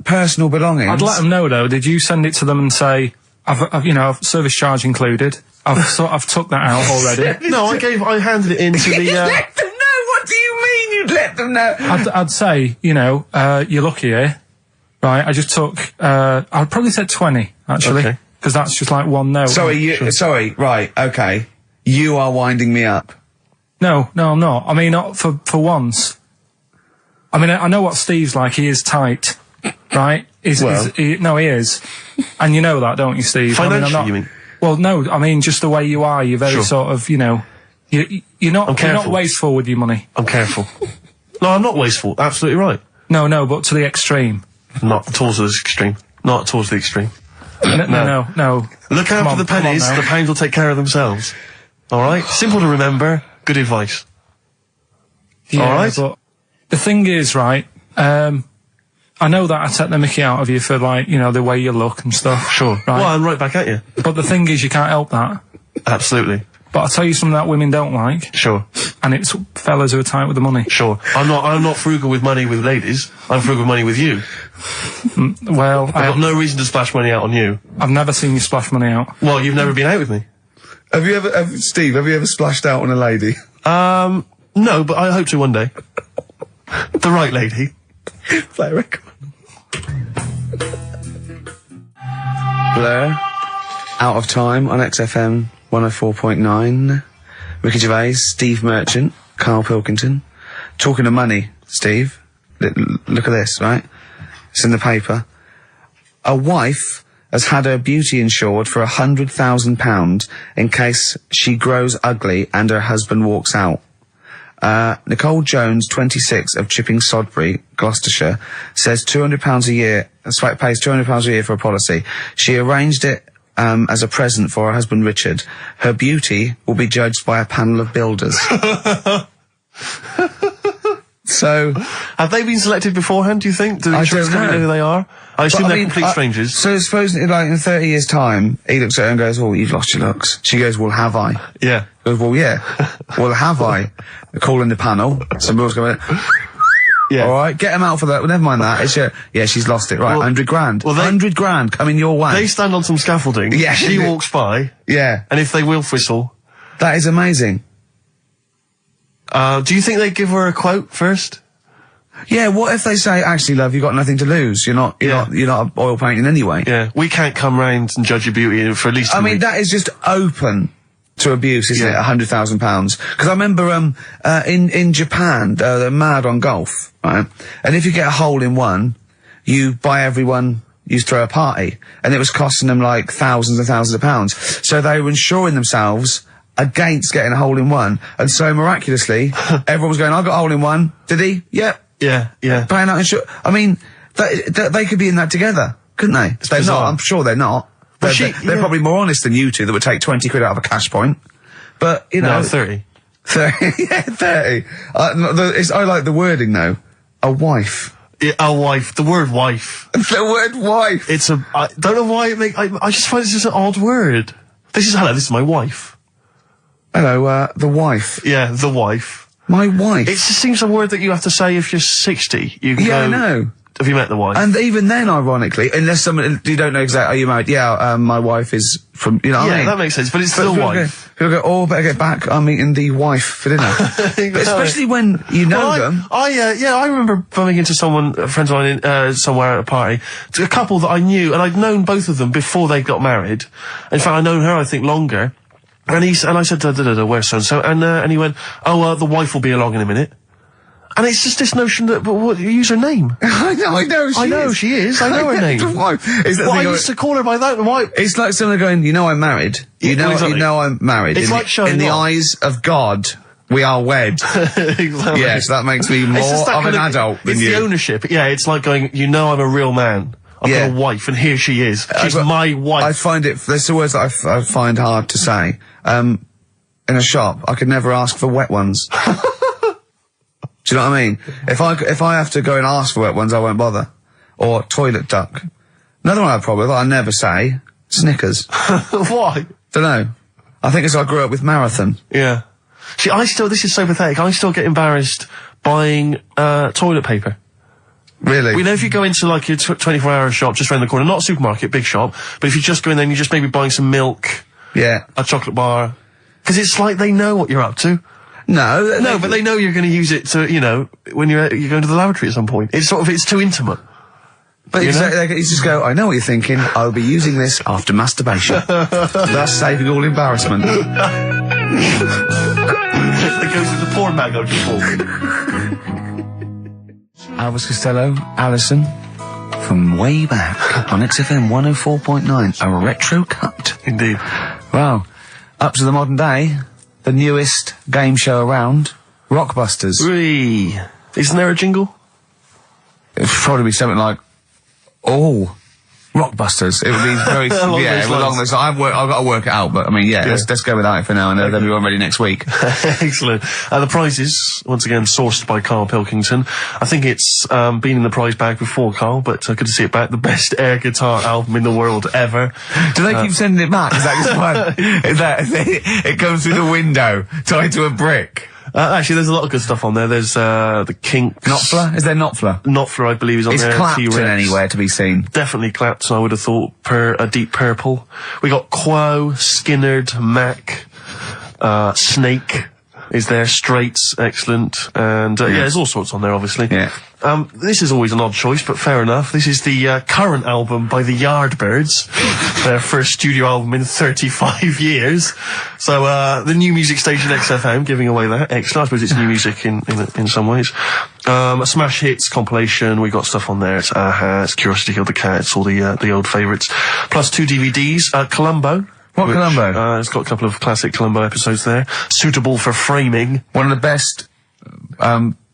personal belongings... I'd let them know, though. Did you send it to them and say, I've service charge included? I've took that out already. No, I handed it in to the... You let them know? What do you mean you'd let them know? I'd say, you know, you're lucky here. Right, I just took, I'd probably said 20, actually. Okay. Because that's just like one note. Sorry, right, okay. You are winding me up. No, I'm not. I mean, not for once. I mean, I know what Steve's like. He is tight, right? He is. And you know that, don't you, Steve? Financially, you mean? Well, no, I mean, just the way you are. You're very sort of, you know, you're not wasteful with your money. I'm careful. No, I'm not wasteful. Absolutely right. No, but to the extreme. Not towards the extreme. Not towards the extreme. No. Look out for the pennies. The pounds will take care of themselves. All right? Simple to remember. Good advice. Yeah, all right? But the thing is, right, I know that I take the mickey out of you for, like, you know, the way you look and stuff. Sure. Right? Well, I'm right back at you. But the thing is, you can't help that. Absolutely. But I'll tell you something that women don't like. Sure. And it's fellas who are tight with the money. Sure. I'm not frugal with money with ladies. I'm frugal with money with you. Well, I've got no reason to splash money out on you. I've never seen you splash money out. Well, you've never been out with me. Steve, have you ever splashed out on a lady? No, but I hope to one day. The right lady. Play a record. Blur. Out of Time on XFM 104.9. Ricky Gervais, Steve Merchant, Karl Pilkington. Talking of money, Steve. Look at this, right? It's in the paper. A wife has had her beauty insured for £100,000 in case she grows ugly and her husband walks out. Nicole Jones, 26, of Chipping Sodbury, Gloucestershire, says £200 a year, pays £200 a year for a policy. She arranged it as a present for her husband Richard. Her beauty will be judged by a panel of builders. So, have they been selected beforehand, do you think? Do the insurance company know who they are? I assume they're complete strangers. So suppose, like, in 30 years' time, he looks at her and goes, "Oh, you've lost your looks." She goes, "Well, have I?" Yeah. He goes, "Well, yeah." "Well, have I?" They're calling the panel. Somebody's going, Yeah. "Alright, get him out for that." Well, never mind that. It's yeah, she's lost it. Right, Well, 100 grand. well, 100 grand coming your way. They stand on some scaffolding. Yeah. She walks by. Yeah. And if they wolf whistle. That is amazing. Do you think they give her a quote first? Yeah, what if they say, "Actually, love, you've got nothing to lose. You're not oil painting anyway." Yeah. We can't come round and judge your beauty for at least I a mean, week. that is just open to abuse, isn't it? £100,000. Because I remember, in Japan, they're mad on golf, right? And if you get a hole in one, you buy everyone, you throw a party. And it was costing them like thousands and thousands of pounds. So they were insuring themselves against getting a hole in one. And so miraculously, everyone was going, "I got a hole in one." "Did he?" "Yep." Yeah. Paying out insurance. I mean, they could be in that together, couldn't they? They're bizarre. not. I'm sure they're not. Well, They're probably more honest than you two that would take 20 quid out of a cash point. But, you know. No, 30. 30. Yeah, 30. I like the wording though. A wife. Yeah, a wife. The word wife. The word wife. I don't know why I just find it's just an odd word. This is my wife. Hello, the wife. Yeah, the wife. My wife. It just seems a word that you have to say if you're 60. You can Yeah, go, I know. Have you met the wife? And even then, ironically, unless someone, you don't know exactly, "Are you married?" "Yeah, my wife is from," you know what I mean? that makes sense, but it's still wife. People go, "Oh, better get back, I'm meeting the wife for dinner." But especially when you know them. I remember bumping into a friend of mine somewhere at a party, a couple that I knew, and I'd known both of them before they got married. In fact, I'd known her, I think, longer. And I said, "Where's so-and-so?" And he went, "Oh, the wife will be along in a minute." And it's just this notion that, but what, use her name. I know she is. I know her name. The wife. I used to call her by that. Why? It's like someone going, "You know I'm married. You know I'm married." It's like showing in the off. eyes of God, we are wed. Exactly. Yes, that makes me more of an adult than you. It's the ownership. Yeah, it's like going, "You know I'm a real man. I've got a wife, and here she is. She's my wife." I find there's the words that I find hard to say. In a shop, I could never ask for wet ones. Do you know what I mean? If I have to go and ask for wet ones, I won't bother. Or toilet duck. Another one I have a problem with, I never say, Snickers. Why? Dunno. I think it's I grew up with Marathon. Yeah. See, this is so pathetic, I still get embarrassed buying, toilet paper. Really? You know, if you go into like your 24-hour shop just around the corner, not a supermarket, big shop, but if you just go in there and you're just maybe buying some milk, Yeah. a chocolate bar, because it's like they know what you're up to. No, But they know you're going to use it to, you know, when you're going to the lavatory at some point. It's too intimate. But you just go, "I know what you're thinking, I'll be using this after masturbation." Thus saving all embarrassment. It goes with the porn bag on your wall. Elvis Costello, Alison, from way back on XFM 104.9, a retro cut. Indeed. Wow. Up to the modern day, the newest game show around, Rockbusters. Whee. Isn't there a jingle? It'd probably be something like, "Oh, Rockbusters." It would be very, along those lines. I've got to work it out, but I mean, let's go with that for now, and then we're ready next week. Excellent. The prizes, once again, sourced by Karl Pilkington. I think it's been in the prize bag before, Karl, but good to see it back. The best air guitar album in the world ever. Do they keep sending it back? Is that just fun? It comes through the window, tied to a brick? Actually, there's a lot of good stuff on there. There's the Kinks. Knopfler? Is there Knopfler? Knopfler, I believe, is on there. Is Clapton T-Rex. anywhere to be seen? Definitely Clapton, I would have thought, a Deep Purple. We got Quo, Skinnerd, Mac, Snake. is there. Straits, excellent. And, yeah, there's all sorts on there, obviously. Yeah. This is always an odd choice, but fair enough. This is the current album by the Yardbirds, their first studio album in 35 years. So the new music station XFM giving away that. Excellent. I suppose it's new music in some ways. A smash hits compilation. We got stuff on there. It's Aha, it's Curiosity Killed the Cat. It's all the old favourites. Plus 2 DVDs. Columbo. What Columbo? It's got a couple of classic Columbo episodes there. Suitable for framing. One of the best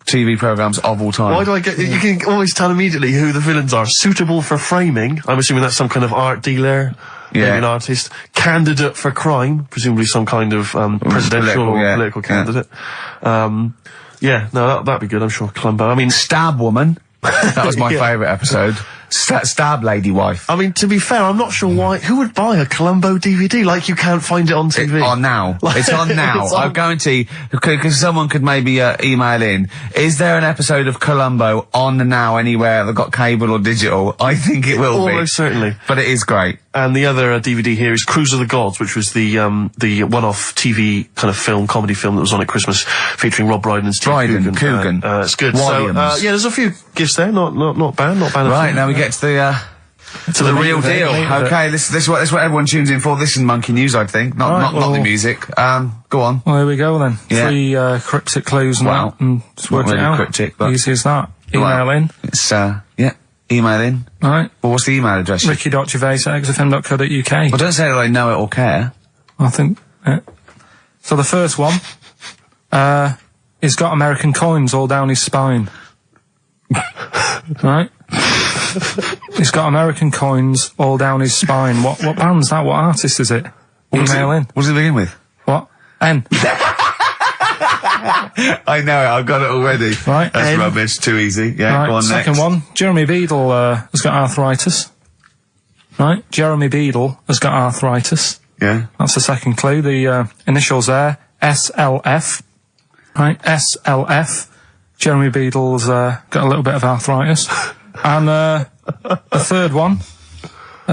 TV programmes of all time. Why do I get... You can always tell immediately who the villains are. Suitable for framing. I'm assuming that's some kind of art dealer. Yeah. Maybe an artist. Candidate for crime. Presumably some kind of presidential or political candidate. Yeah, no, that'd be good, I'm sure. Columbo. I mean... Stab Woman. That was my favourite episode. Stab Lady Wife. I mean, to be fair, I'm not sure why... Who would buy a Columbo DVD? Like, you can't find it on TV. On now. It's on now. I guarantee, because someone could maybe email in, is there an episode of Columbo on now anywhere that got cable or digital? I think it will be. Almost certainly. But it is great. And the other DVD here is Cruise of the Gods, which was the one-off TV kind of film, comedy film that was on at Christmas, featuring Rob Brydon and Steve Coogan. It's good. Williams. So, yeah, there's a few gifts there. Not bad. Not bad. Right, now we get to the real deal. Okay, this is what everyone tunes in for. This is Monkey News, I think. Not the music. Go on. Well, here we go then. Yeah. 3 cryptic clues and that, and just work it out. Cryptic, but easy as that. Email in. It's email in. Right. Well, what's the email address? Ricky.gervais@xfm.co.uk. Well, don't say that I know it or care. I think. So the first one, he's got American coins all down his spine. Right? He's got American coins all down his spine. What band's that? What artist is it? Email in. What does it begin with? What? N. I know it, I've got it already. Right. That's rubbish, too easy. Yeah, right, go on second next. one, Jeremy Beadle has got arthritis. Right, Jeremy Beadle has got arthritis. Yeah. That's the second clue. The initials there, SLF. Right, SLF. Jeremy Beadle's got a little bit of arthritis. And the third one,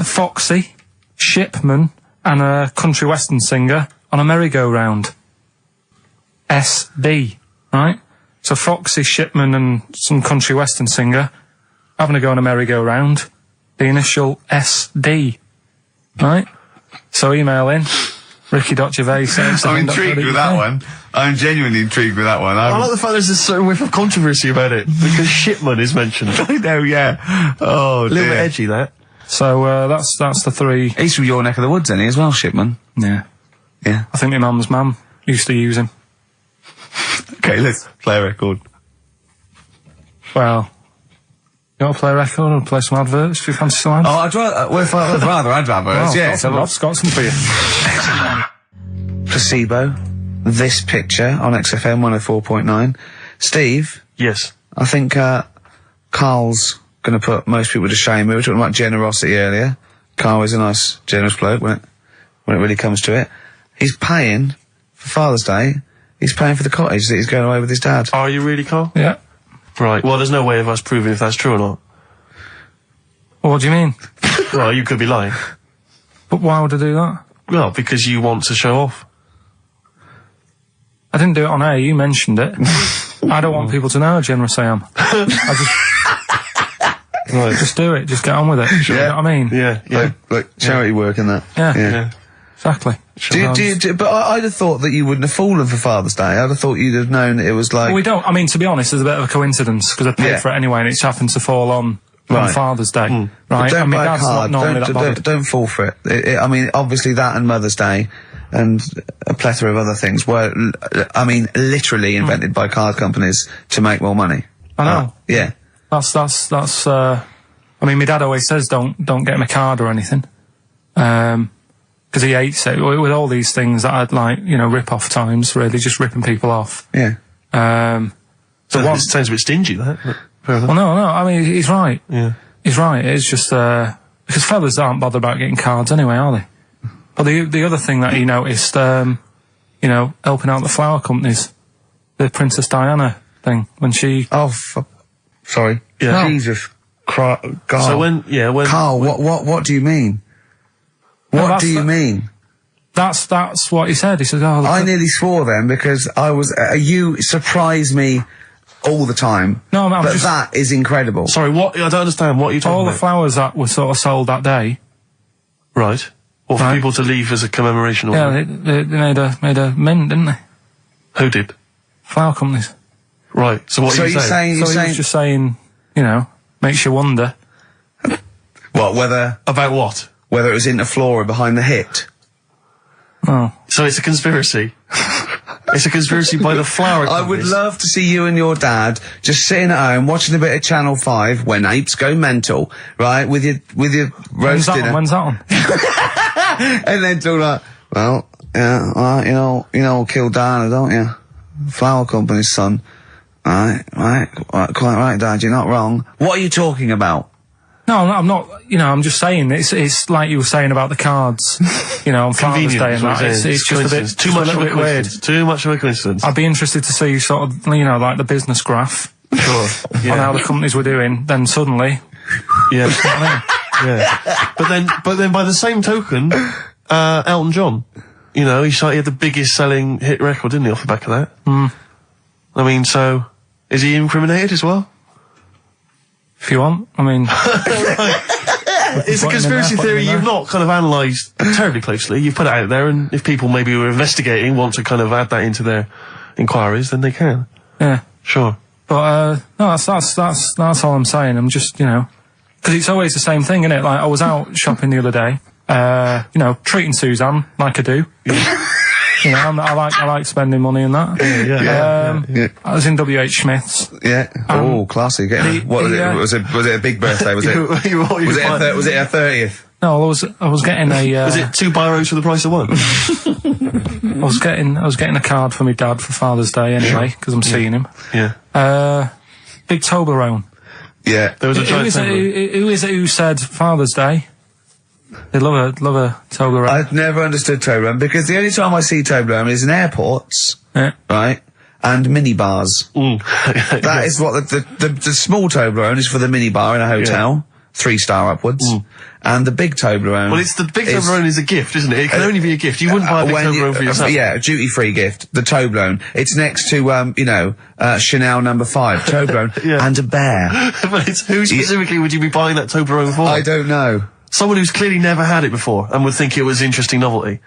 Foxy, Shipman, and a country western singer on a merry-go-round. SB, right? So Foxy, Shipman, and some country western singer having a go on a merry-go-round. The initial SD, right? So email in, Ricky.Gervais. I'm intrigued with that one. I'm genuinely intrigued with that one. I like the fact there's a certain whiff of controversy about it, because Shipman is mentioned. I know, yeah. Oh, a little bit edgy, that. So that's the 3. He's from your neck of the woods, isn't he, as well, Shipman? Yeah. Yeah. I think my mum's mum used to use him. Okay, let's play a record. Well, you want to play a record or play some adverts if you fancy some ads? Oh, I'd rather adverts, well, yeah. I've got some for you. Placebo. This picture on XFM 104.9. Steve? Yes. I think Karl's going to put most people to shame. We were talking about generosity earlier. Karl is a nice, generous bloke when it really comes to it. He's paying for Father's Day. He's paying for the cottage that he's going away with his dad. Are you really, Karl? Yeah. Right. Well, there's no way of us proving if that's true or not. Well, what do you mean? Well, you could be lying. But why would I do that? Well, because you want to show off. I didn't do it on air, you mentioned it. I don't want people to know how generous I am. Just do it, just get on with it. You know what I mean? Yeah. Like charity work and that. Yeah. Exactly. But I'd have thought that you wouldn't have fallen for Father's Day. I'd have thought you'd have known that it was like... Well, we don't. I mean, to be honest, there's a bit of a coincidence, because I paid for it anyway, and it just happens to fall on Father's Day. Right? But don't I mean, buy a Dad's card. not normally that bothered. Don't fall for it. I mean, obviously that and Mother's Day and a plethora of other things were, I mean, literally invented by card companies to make more money. I know. Yeah. That's, I mean, my dad always says don't get him a card or anything. Because he hates it. With all these things that I'd like, rip-off times, really, just ripping people off. Yeah. So it sounds a bit stingy, that. Well, no, I mean, he's right. Yeah. He's right. It's just, because fellas aren't bothered about getting cards anyway, are they? But the other thing that he noticed, helping out the flower companies, the Princess Diana thing, when she... Sorry. Yeah. Jesus. God. So when... Karl, what do you mean? What do you mean? That's what he said. He said, "Oh, I nearly swore then because you surprise me all the time. No, I'm but just- that is incredible. Sorry, what? I don't understand. What are you talking all the about? flowers that were sort of sold that day." Right. Or for Right. people to leave as a commemoration or Yeah, they made a mint, didn't they? Who did? Flower companies. Right. So what So are you you're saying? saying, So he was just saying, makes you wonder. what, whether About what? it was in the floor or behind the hit? Oh. So it's a conspiracy. It's a conspiracy by the flower I would companies. love to see you and your dad just sitting at home watching a bit of Channel 5 when apes go mental, right? With your roast dinner. When's that on? And then talk like, well, yeah, you know, kill Diana, don't you? Flower company's son. Right, quite right, Dad, you're not wrong. What are you talking about? No, I'm not. I'm just saying it's like you were saying about the cards. On Father's Day and that. It's just a bit too much of a bit weird. coincidence. Too much of a coincidence. I'd be interested to see sort of like the business graph Sure. on how the companies were doing. Then suddenly, Yeah. Yeah. But then by the same token, Elton John, he had the biggest selling hit record, didn't he, off the back of that? I mean, so, is he incriminated as well? if you want, I mean, It's a put him in conspiracy there, put him theory in you've there. not kind of analysed terribly closely. You've put it out there, and if people maybe who are investigating want to kind of add that into their inquiries, then they can. yeah. Sure. But no, that's all I'm saying. I'm just because it's always the same thing, isn't it? Like I was out shopping the other day, treating Suzanne like I do. I like spending money and that. Yeah. I was in WH Smith's. Yeah. Oh, classy. What was it? Was it a big birthday? Was it? Was it a 30th? No, I was getting a. Was it 2 biros for the price of one? I was getting a card for my dad for Father's Day anyway because I'm seeing him. Yeah. Big Toblerone. Yeah. There was a giant Toblerone. Who is it who said Father's Day? They love a Toblerone. I've never understood Toblerone because the only time I see Toblerone is in airports, Yeah. right? And minibars. That is what the small Toblerone is for the minibar in a hotel, 3-star upwards. And the big Toblerone. Well, it's the big Toblerone is a gift, isn't it? It can only be a gift. You wouldn't buy a big Toblerone for yourself. Yeah, a duty-free gift. The Toblerone. It's next to, Chanel No. 5. Toblerone. Yeah. And a bear. But who specifically would you be buying that Toblerone for? I don't know. Someone who's clearly never had it before and would think it was interesting novelty.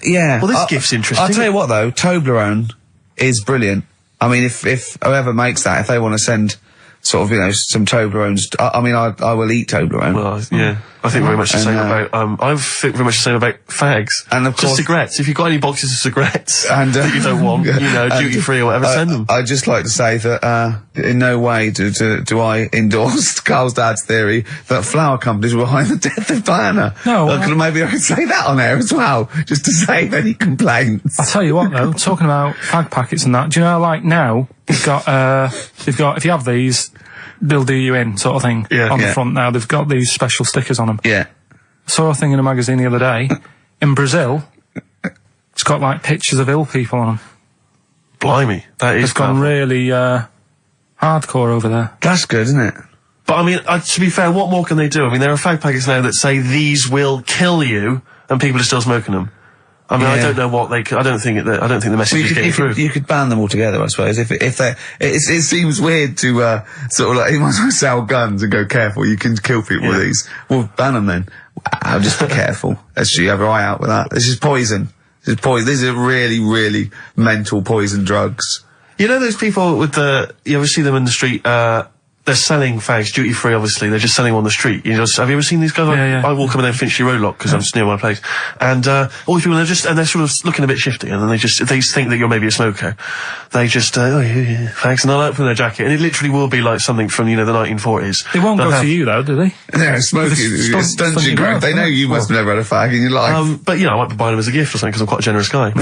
Yeah. Well, this gift's interesting. I'll tell you what though, Toblerone is brilliant. I mean, if whoever makes that, if they want to send sort of, some Toblerones, I will eat Toblerone. Well, yeah. I think very much the same about, I think very much the same about fags. And of course- just cigarettes. If you've got any boxes of cigarettes And, that you don't want, duty free or whatever, send them. I'd just like to say that, in no way do I endorse Karl's dad's theory that flower companies were behind the death of Diana. No, Maybe I could say that on air as well, just to save any complaints. I'll tell you what though, talking about fag packets and that, do you know like now, they've got, if you have these, they'll do you in sort of thing on the front now. They've got these special stickers on them. Yeah. I saw a thing in a magazine the other day, in Brazil, it's got like pictures of ill people on them. Blimey. That is It's gone powerful. really, hardcore over there. That's good, isn't it? But I mean, to be fair, what more can they do? I mean, there are fag packets now that say these will kill you, and people are still smoking them. I mean, I Yeah. don't know what they. I don't think the message is getting through. You could ban them all together, I suppose. If it seems weird to sort of like you might as well sell guns and go careful. You can kill people with these. Well, ban them then. I'll just be careful. Let's you have your eye out with that. This is poison. This is poison. These are really, really mental poison drugs. You know those people with you ever see them in the street, they're selling fags duty free, obviously. They're just selling them on the street. Have you ever seen these guys? Yeah. I walk up and down Finchley Road lot because I'm just near my place. And, all these people, they're sort of looking a bit shifty and then they think that you're maybe a smoker. They just, fags, and they'll open their jacket and it literally will be like something from, the 1940s. They won't They'll go have- to you though, do they? Yeah, smoking. Stunts your growth. They know you must have never had a fag in your life. But I might be buying them as a gift or something because I'm quite a generous guy.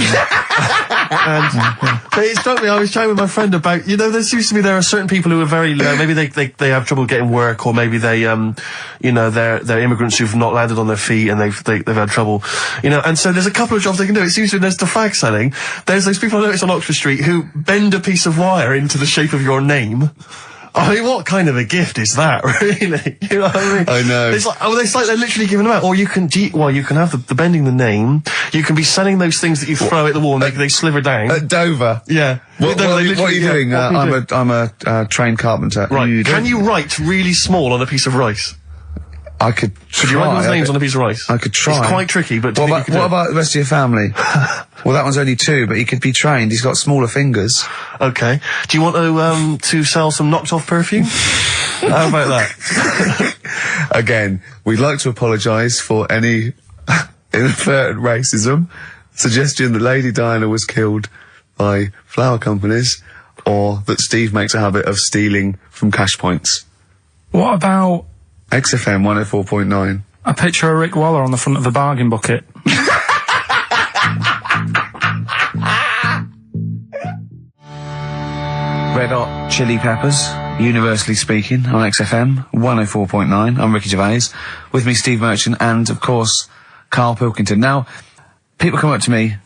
But it struck me, I was chatting with my friend about, there seems to be, there are certain people who are very, maybe they have trouble getting work, or maybe they, they're immigrants who've not landed on their feet and they've had trouble, and so there's a couple of jobs they can do. It seems to be there's the fag selling. There's those people I noticed on Oxford Street who bend a piece of wire into the shape of your name. I mean, what kind of a gift is that, really? You know what I mean? I know. It's like they're literally giving them out. Or you can, you can have the bending the name. You can be selling those things that you throw at the wall and they sliver down. At Dover. Yeah. What are you doing? I'm a trained carpenter. Right. Can you write really small on a piece of rice? I could try. Could you write those names on a piece of rice? I could try. It's quite tricky, but what about the rest of your family? Well, that one's only 2, but he could be trained. He's got smaller fingers. Okay. Do you want to sell some knocked off perfume? How about that? Again, we'd like to apologise for any inadvertent racism. Suggestion that Lady Diana was killed by flower companies, or that Steve makes a habit of stealing from cash points. What about XFM 104.9. a picture of Rick Waller on the front of a bargain bucket? Red Hot Chili Peppers, universally speaking, on XFM 104.9. I'm Ricky Gervais. With me, Steve Merchant, and, of course, Karl Pilkington. Now, people come up to me,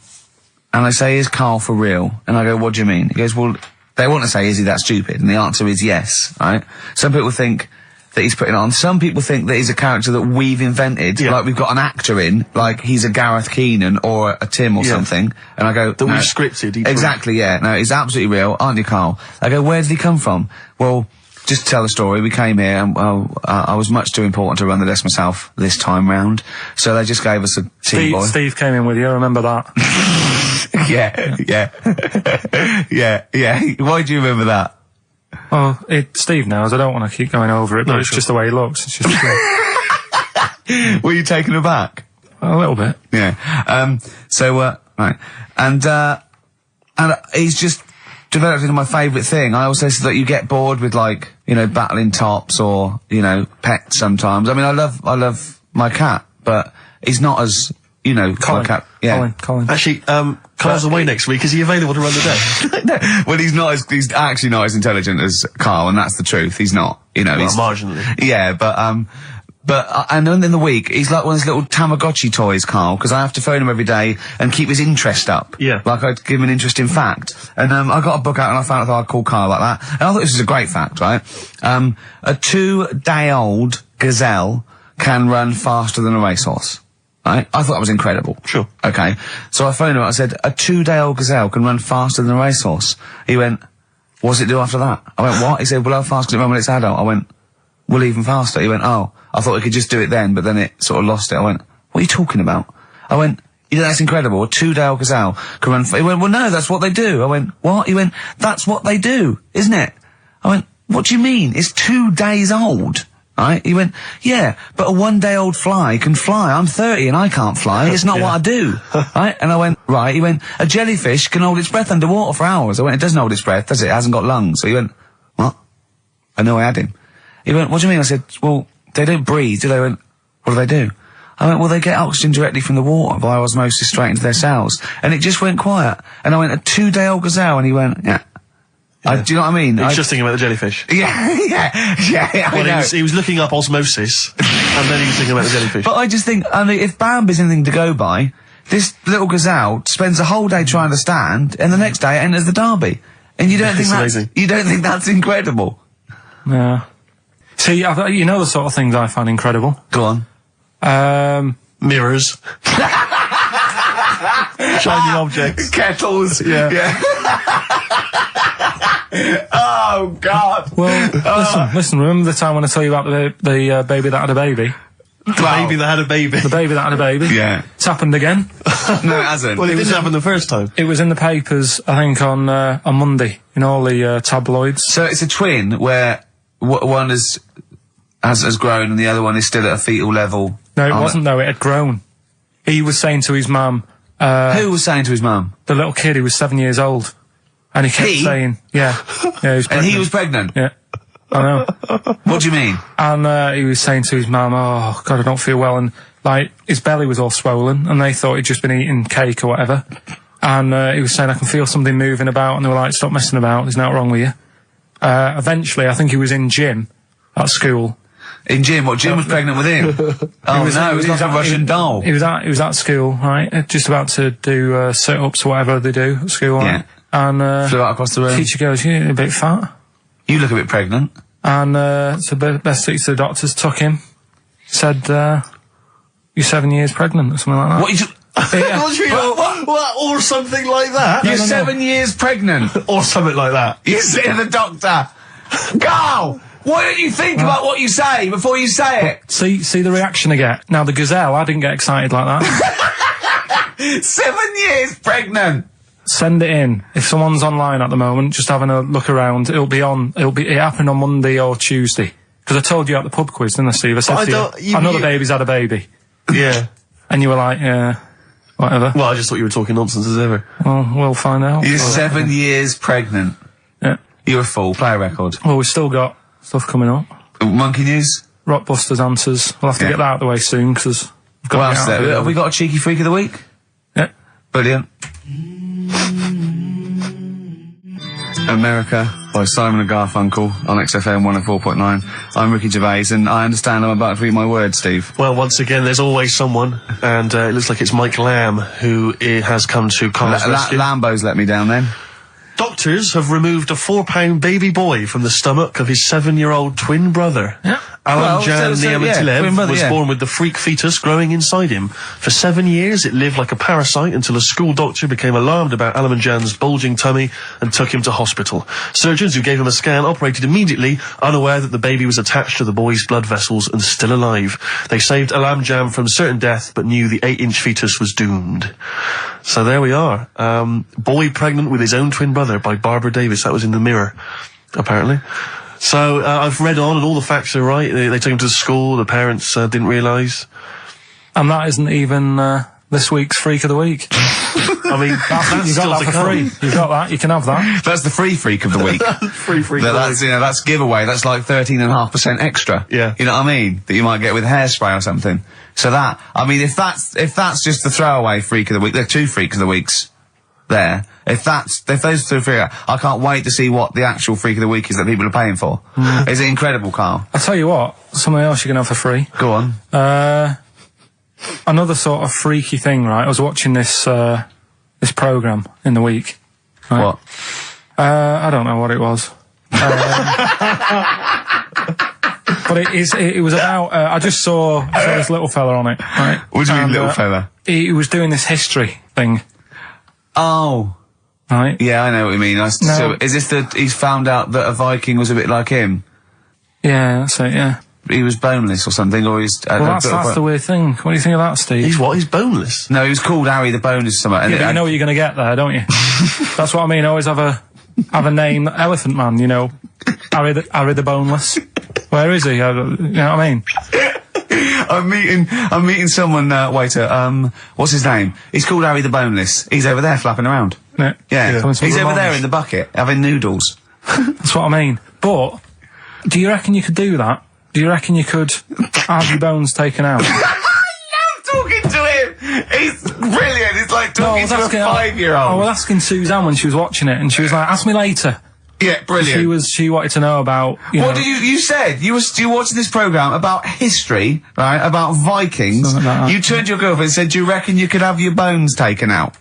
and they say, is Karl for real? And I go, what do you mean? He goes, well, they want to say, is he that stupid? And the answer is yes, right? Some people think that he's putting on. Some people think that he's a character that we've invented, like we've got an actor in, like he's a Gareth Keenan or a Tim or something. And I go, that we've scripted. Exactly, yeah. No, he's absolutely real, aren't you, Karl? I go, where did he come from? Well, just to tell the story, we came here and I was much too important to run the desk myself this time round. So they just gave us a tea boy. Steve came in with you, I remember that. yeah. Why do you remember that? Well, Steve knows. I don't want to keep going over it, but it's just the way he looks. It's just Were you taken aback? a little bit. Yeah. Right. And he's just developed into my favourite thing. I also said that you get bored with, like, you know, battling tops or, you know, pets sometimes. I mean, I love my cat, but he's not as, you know, Colin. my cat. Yeah. Colin. Actually, Carl's away next week. Is he available to run the day? Well, he's actually not as intelligent as Karl, and that's the truth. He's not, you know. Well, he's marginally. Yeah, and then in the week, he's like one of those little Tamagotchi toys, Karl, because I have to phone him every day and keep his interest up. Yeah. Like I'd give him an interesting fact. And, I got a book out and I found out that I'd call Karl like that. And I thought this was a great fact, right? A 2-day-old gazelle can run faster than a racehorse. Right? I thought that was incredible. Sure. Okay. So I phoned him, I said, a 2-day-old gazelle can run faster than a racehorse. He went, what's it do after that? I went, what? He said, well, how fast can it run when it's adult? I went, well, even faster. He went, oh, I thought it could just do it then, but then it sort of lost it. I went, what are you talking about? I went, you know, that's incredible. A 2-day-old gazelle can run he went, well, no, that's what they do. I went, what? He went, that's what they do, isn't it? I went, what do you mean? It's 2 days old. Right? He went, yeah, but a 1-day-old fly can fly. I'm 30 and I can't fly. It's not what I do. Right? And I went, right. He went, a jellyfish can hold its breath underwater for hours. I went, it doesn't hold its breath, does it? It hasn't got lungs. So he went, what? I know I had him. He went, what do you mean? I said, well, they don't breathe, do they? He went, what do they do? I went, well, they get oxygen directly from the water via osmosis straight into their cells. And it just went quiet. And I went, a 2-day-old gazelle? And he went, yeah. Do you know what I mean? He was just thinking about the jellyfish. Yeah. I know. He was looking up osmosis, and then he was thinking about the jellyfish. But I just think, I mean, if Bambi's anything to go by, this little gazelle spends a whole day trying to stand, and the next day it enters the derby. And you don't think that's incredible? Yeah. See, you know the sort of things I find incredible. Go on. Mirrors. Shiny objects. Kettles. Yeah. Oh, God. Well, listen, remember the time when I told you about the baby that had a baby? The baby that had a baby. The baby that had a baby? Yeah. It's happened again. No, it hasn't. Well, it didn't happen the first time. It was in the papers, I think, on Monday, in all the tabloids. So it's a twin where one has grown and the other one is still at a fetal level. No, it wasn't, though. It had grown. He was saying to his mum... who was saying to his mum? The little kid who was 7 years old. And he kept saying... Yeah. He was pregnant. And he was pregnant? Yeah. I know. What do you mean? And he was saying to his mum, oh, God, I don't feel well. And, like, his belly was all swollen, and they thought he'd just been eating cake or whatever. And he was saying, I can feel something moving about. And they were like, stop messing about. There's nothing wrong with you. Eventually, I think he was in gym at school. In gym? What, Jim was pregnant with him? Oh, it was like a Russian doll. He was at school, right? Just about to do sit-ups or whatever they do at school, right? Yeah. And flew out across the room. Teacher goes, you're a bit fat. You look a bit pregnant. And so best to the doctors took him. Said, you're 7 years pregnant or something like that. What you... What? Or something like that? You're 7 years pregnant. Or something like that. You say to the doctor, Karl, why don't you think about what you say before you say it? See the reaction I get. Now the gazelle, I didn't get excited like that. 7 years pregnant. Send it in. If someone's online at the moment, just having a look around, it happened on Monday or Tuesday. Because I told you at the pub quiz, didn't I, Steve? I said to you, I know the baby's had a baby. Yeah. And you were like, yeah, whatever. Well, I just thought you were talking nonsense as ever. Well, we'll find out. You're 7 years pregnant. Yeah. You're a fool. Play a record. Well, we've still got stuff coming up. Monkey News? Rockbusters answers. We'll have to get that out of the way soon, because we've got What else there? Have we got a cheeky freak of the week? Yeah. Brilliant. America by Simon and Garfunkel on XFM 104.9. I'm Ricky Gervais, and I understand I'm about to read my words, Steve. Well, once again, there's always someone, and it looks like it's Mike Lamb who has come to Karl's rescue. Lambo's let me down then. Doctors have removed a 4-pound baby boy from the stomach of his 7-year-old twin brother. Yeah. Alan Jan Niamatilev was yeah. born with the freak fetus growing inside him. For 7 years, it lived like a parasite until a school doctor became alarmed about Alan Jan's bulging tummy and took him to hospital. Surgeons who gave him a scan operated immediately, unaware that the baby was attached to the boy's blood vessels and still alive. They saved Alan Jan from certain death, but knew the 8-inch fetus was doomed. So there we are. Boy pregnant with his own twin brother by Barbara Davis. That was in the Mirror, apparently. So I've read on, and all the facts are right. They took him to the school. The parents didn't realise. And that isn't even this week's Freak of the Week. I mean, that's you still got to that for come. free. You've got that. You can have that. That's the free freak of the week. Free freak. That's giveaway. That's like 13.5% extra. Yeah. You know what I mean? That you might get with hairspray or something. So that, I mean, if that's just the throwaway freak of the week, there are 2 freaks of the weeks there. If those 2 freak, I can't wait to see what the actual freak of the week is that people are paying for. Is it incredible, Karl? I'll tell you what, something else you can have for free. Go on. Another sort of freaky thing, right? I was watching this programme in the week. Right? What? I don't know what it was. But it was about, I just saw this little fella on it, right? What do you mean, little fella? He was doing this history thing. Oh. Right? Yeah, I know what you mean. So, is this he's found out that a Viking was a bit like him? Yeah, that's it, yeah. He was boneless or something, or he's... Well, that's the weird thing. What do you think of that, Steve? He's what? He's boneless? No, he was called Harry the Boneless or something. Yeah, but you know what you're going to get there, don't you? That's what I mean. Always have a name, Elephant Man, you know. Harry the Boneless. Where is he? You know what I mean? I'm meeting someone, waiter, what's his name? He's called Harry the Boneless. He's over there flapping around. Yeah. He's over there in the bucket, having noodles. That's what I mean. But, do you reckon you could do that? Do you reckon you could have your bones taken out? I love talking to him! He's brilliant! It's like talking to a 5-year-old. I was asking Suzanne when she was watching it, and she was like, ask me later. Yeah, brilliant. She wanted to know about, What did you said? You were watching this programme about history, right? About Vikings. Like that. You turned to your girlfriend and said, do you reckon you could have your bones taken out?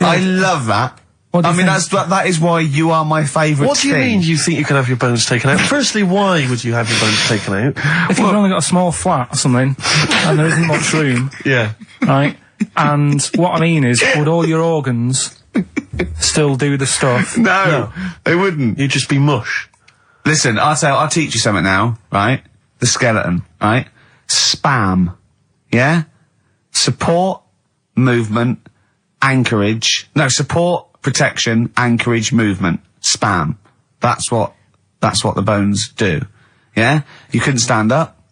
Yeah. I love that. That is why you are my favourite What do you mean you think you could have your bones taken out? Firstly, why would you have your bones taken out? If you've only got a small flat or something, and there isn't much room. Yeah. Right? And what I mean is, would all your organs still do the stuff? No, they wouldn't. You'd just be mush. Listen, I'll teach you something now, right? The skeleton, right? Spam. Yeah? Support, movement, anchorage. No, support, protection, anchorage, movement. Spam. That's what the bones do. Yeah? You couldn't stand up.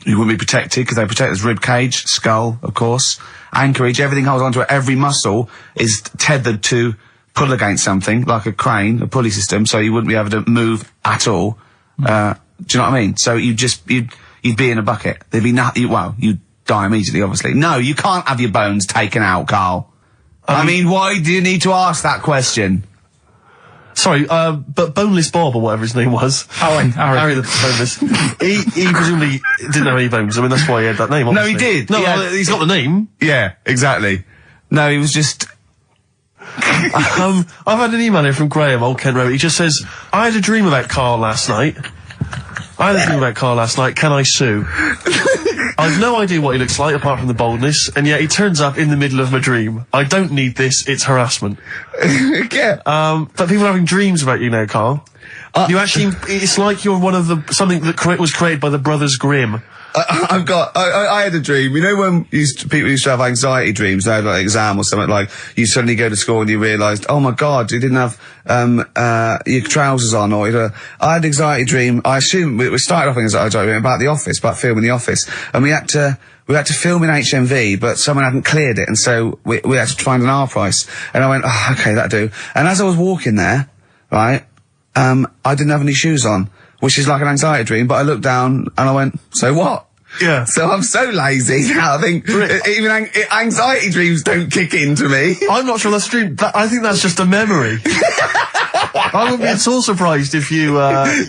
You wouldn't be protected because they protect his rib cage, skull, of course. Anchorage, everything holds onto it. Every muscle is tethered to pull against something, like a crane, a pulley system, so you wouldn't be able to move at all. Do you know what I mean? So you'd be in a bucket. There'd be nothing, you'd die immediately, obviously. No, you can't have your bones taken out, Karl. I mean, why do you need to ask that question? Sorry, but Boneless Bob, or whatever his name was. Harry the Boneless. he presumably didn't have any bones. I mean, that's why he had that name, obviously. No, he did. No, he's got the name. Yeah, exactly. No, he was just... I've had an email here from Graham, Old Kent Road. He just says, I had a dream about Karl last night. Can I sue? I've no idea what he looks like apart from the boldness, and yet he turns up in the middle of my dream. I don't need this, it's harassment. Yeah. But people are having dreams about you now, Karl. You actually, it's like you're one of something that was created by the Brothers Grimm. I had a dream. You know when people used to have anxiety dreams, they had like an exam or something, like you suddenly go to school and you realised, oh my god, you didn't have your trousers on, or I had an anxiety dream. I assume we started off in anxiety dream about the office, about filming The Office, and we had to film in HMV, but someone hadn't cleared it, and so we had to find an R price. And I went, oh, okay, that'll do. And as I was walking there, right, I didn't have any shoes on, which is like an anxiety dream, but I looked down and I went, so what? Yeah. So I'm so lazy now, I think even anxiety dreams don't kick into me. I'm not sure that's a dream. I think that's just a memory. I wouldn't be at all surprised if you,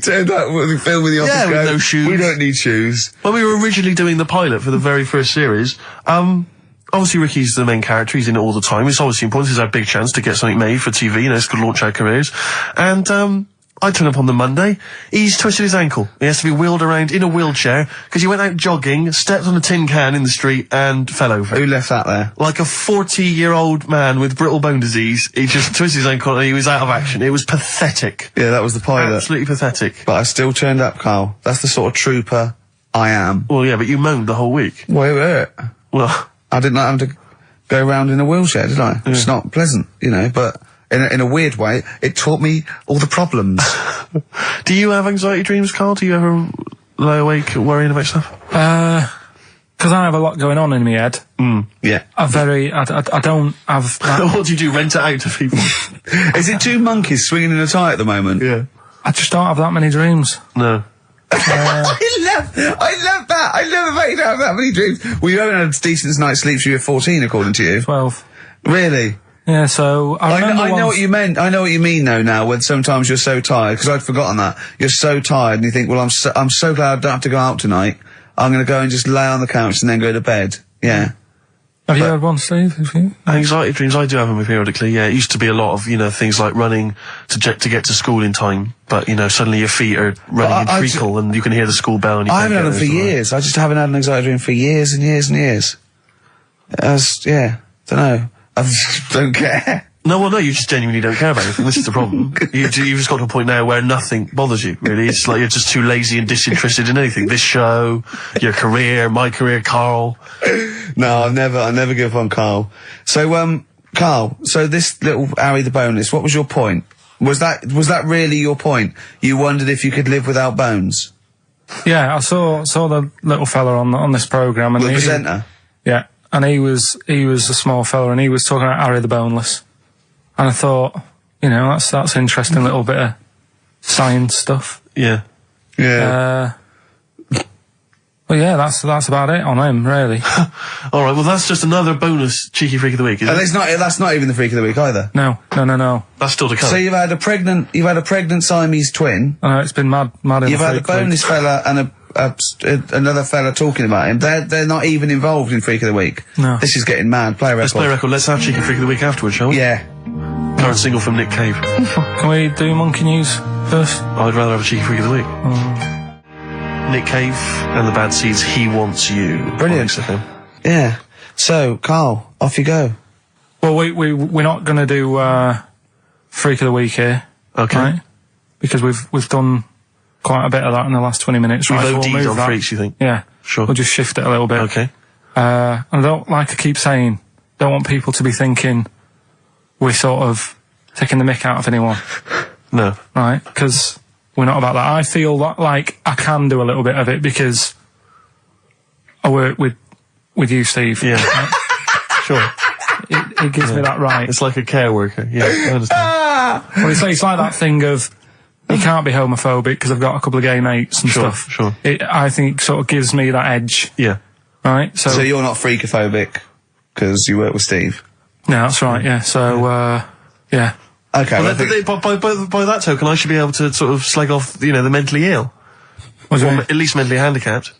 turned up with the film with The Office. Yeah, with no shoes. We don't need shoes. When we were originally doing the pilot for the very first series, obviously Ricky's the main character, he's in it all the time. It's obviously important, this is our big chance to get something made for TV, it's going to launch our careers. And, I turn up on the Monday, he's twisted his ankle. He has to be wheeled around in a wheelchair because he went out jogging, stepped on a tin can in the street and fell over. Who left that there? Like a 40-year-old man with brittle bone disease. He just twisted his ankle and he was out of action. It was pathetic. Yeah, that was the pilot. Absolutely pathetic. But I still turned up, Karl. That's the sort of trooper I am. Well, yeah, but you moaned the whole week. Well, it hurt. Well, I didn't like having to go around in a wheelchair, did I? It's not pleasant, but in a weird way, it taught me all the problems. Do you have anxiety dreams, Karl? Do you ever lie awake worrying about stuff? Because I have a lot going on in my head. Yeah. I don't have that. What do you do? Rent it out to people? Is it two monkeys swinging in a tie at the moment? Yeah. I just don't have that many dreams. No. I love that. I love that you don't have that many dreams. Well, you haven't had a decent night's sleep since you were 14, according to you. 12. Really? Yeah, so I know what you meant. I know what you mean though now, when sometimes you're so tired, because I'd forgotten that. You're so tired and you think, well, I'm so glad I don't have to go out tonight. I'm going to go and just lay on the couch and then go to bed. Yeah. Have you had one, Steve? Anxiety dreams, I do have them periodically, yeah. It used to be a lot of, things like running to get to school in time, but, suddenly your feet are running in treacle and you can hear the school bell and you I haven't had them for years. I just haven't had an anxiety dream for years and years and years. Don't know. I just don't care. No, you just genuinely don't care about anything. This is the problem. You've just got to a point now where nothing bothers you, really. It's like you're just too lazy and disinterested in anything. This show, your career, my career, Karl. No, I never give up on Karl. So, Karl, so this little Harry the Boneless, what was your point? Was that really your point? You wondered if you could live without bones? Yeah, I saw the little fella on this programme. The presenter? Yeah. And he was a small fella, and he was talking about Harry the Boneless. And I thought, that's interesting little bit of science stuff. Yeah. Yeah. Well, yeah, that's about it on him, really. All right, well, that's just another bonus cheeky freak of the week, isn't it? That's not even the freak of the week either. No. That's still to come. So you've had a pregnant Siamese twin. I know, it's been mad in You've had a boneless fella and another fella talking about him. They're not even involved in Freak of the Week. No. This is getting mad. Play a record. Let's play a record. Let's have Cheeky Freak of the Week afterwards, shall we? Yeah. Current single from Nick Cave. Can we do Monkey News first? I'd rather have a Cheeky Freak of the Week. Nick Cave and the Bad Seeds, He Wants You. Brilliant. Yeah. So, Karl, off you go. Well, we're not going to do Freak of the Week here. Okay. Right? Because we've done quite a bit of that in the last 20 minutes. We've right? OD'd on freaks, you think? Yeah. Sure. We'll just shift it a little bit. Okay. And I don't, like I keep saying, don't want people to be thinking we're sort of taking the mick out of anyone. No. Right? Because we're not about that. I feel like I can do a little bit of it because I work with you, Steve. Yeah. Right? Sure. It gives me that right. It's like a care worker. Yeah, I understand. Well, it's like that thing of you can't be homophobic because I've got a couple of gay mates and stuff. Sure. I think sort of gives me that edge. Yeah. Right? So you're not freakophobic because you work with Steve? No, that's right, yeah. So, yeah. Okay. Well, by that token, I should be able to sort of slag off, the mentally ill. Or at least mentally handicapped.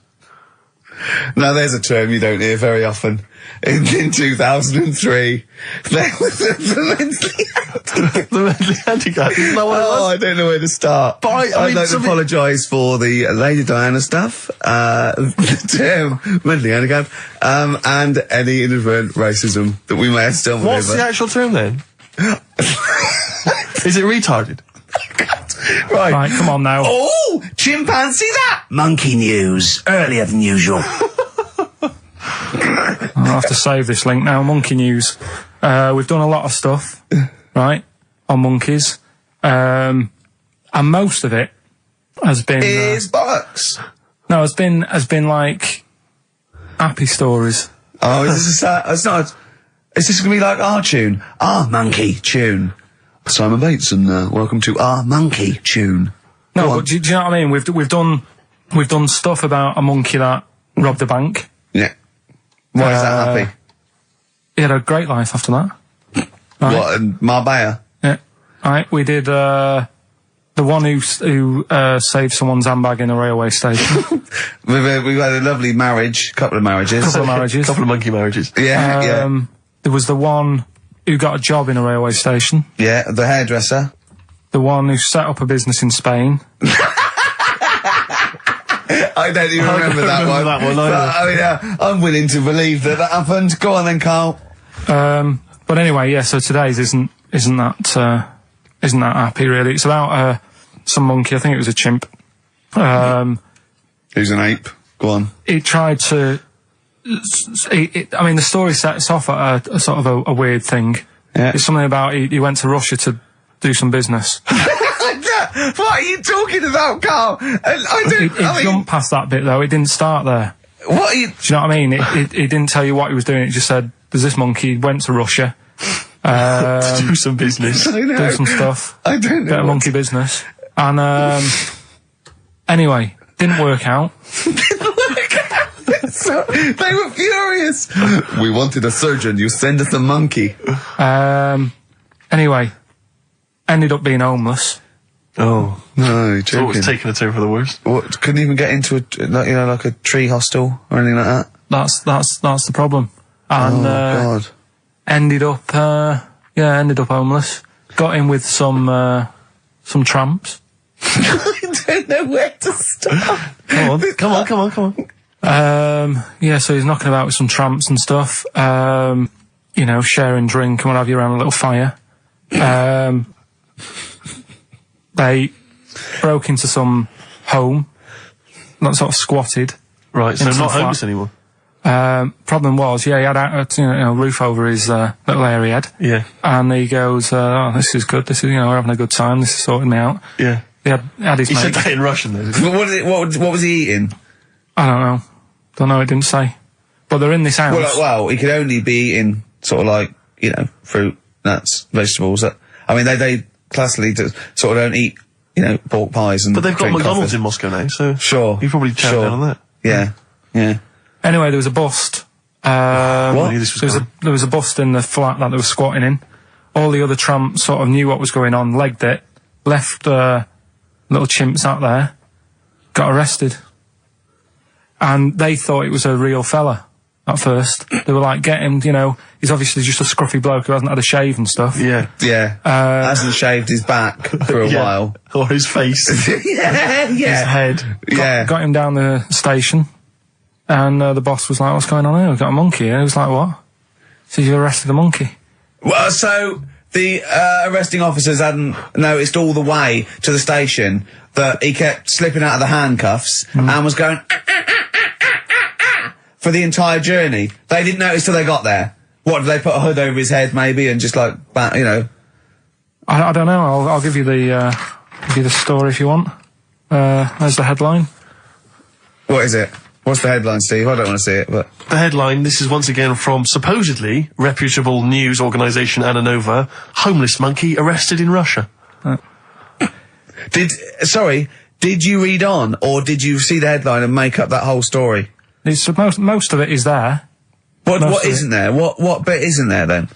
Now there's a term you don't hear very often. In 2003, there was the mentally handicapped. Isn't that what it was? I don't know where to start. But I mean, I'd like to apologise for the Lady Diana stuff, the term mentally handicapped, and any inadvertent racism that we may have stumbled over. What's the actual term then? Is it retarded? Right, come on now. Oh, chimpanzee that! Monkey news, earlier than usual. I'll have to save this link now. Monkey news. We've done a lot of stuff, right, on monkeys. And most of it has been... Is bollocks. No, has been like happy stories. Oh, is this it's not... Is this going to be like our tune? Our monkey tune. Simon Bates and welcome to our monkey tune. No, but do you know what I mean? We've done stuff about a monkey that robbed a bank. Yeah. Why is that happy? He had a great life after that. Right? What, in Marbella? Yeah. Right, we did the one who saved someone's handbag in a railway station. We've had a lovely marriage, couple of marriages. Couple of monkey marriages. Yeah, There was the one who got a job in a railway station. Yeah, the hairdresser. The one who set up a business in Spain. I don't even remember that one. But, I'm willing to believe that happened. Go on then, Karl. But anyway, yeah. So today's isn't that happy really. It's about some monkey. I think it was a chimp. Who's an ape? Go on. He tried to. I mean, the story sets off at a sort of a weird thing. Yeah. It's something about he went to Russia to do some business. What are you talking about, Karl? He jumped past that bit though. It didn't start there. What are you... Do you know what I mean? It didn't tell you what he was doing. It just said, there's this monkey, went to Russia. To do some business. Do some stuff. I don't know. Bit of monkey business. And, anyway, didn't work out. So, they were furious. We wanted a surgeon. You send us a monkey. Anyway, ended up being homeless. Oh. No, you're So it joking. was taking a turn for the worst. What, couldn't even get into like a tree hostel or anything like that? That's the problem. And, God. ended up homeless. Got in with some tramps. I don't know where to start. Come on. Yeah, so he's knocking about with some tramps and stuff. Sharing drink and what have you around a little fire. They broke into some home, not sort of squatted. Right, so into not the homeless flat. anymore. Problem was, yeah, he had a roof over his little area he had. Yeah. And he goes, oh, this is good. This is, we're having a good time. This is sorting me out. Yeah. He had his He mate. said that in Russian though, didn't he? What was he eating? I don't know. It didn't say. But they're in this house. Well, he could only be eating sort of like, fruit, nuts, vegetables. I mean, they classically sort of don't eat, pork pies and But they've got drink McDonald's coffee. in Moscow now, so... Sure. You probably chow down on that. Yeah. Anyway, there was a bust. I knew this was coming. There was a bust in the flat that they were squatting in. All the other tramps sort of knew what was going on, legged it, left little chimps out there, got arrested. And they thought it was a real fella at first. They were like, get him, he's obviously just a scruffy bloke who hasn't had a shave and stuff. Yeah. Hasn't shaved his back for a while. Or his face. Yeah. His head. Got him down the station, and the boss was like, what's going on here? We've got a monkey here. He was like, what? So you arrested a monkey? Well, so the arresting officers hadn't noticed all the way to the station that he kept slipping out of the handcuffs and was going for the entire journey. They didn't notice till they got there. What, did they put a hood over his head maybe and just like, I don't know. I'll give you the story if you want. There's the headline. What is it? What's the headline, Steve? I don't want to see it, but... The headline, this is once again from supposedly reputable news organisation Ananova, homeless monkey arrested in Russia. Did you read on, or did you see the headline and make up that whole story? It's most of it is there. What isn't there? What bit isn't there then?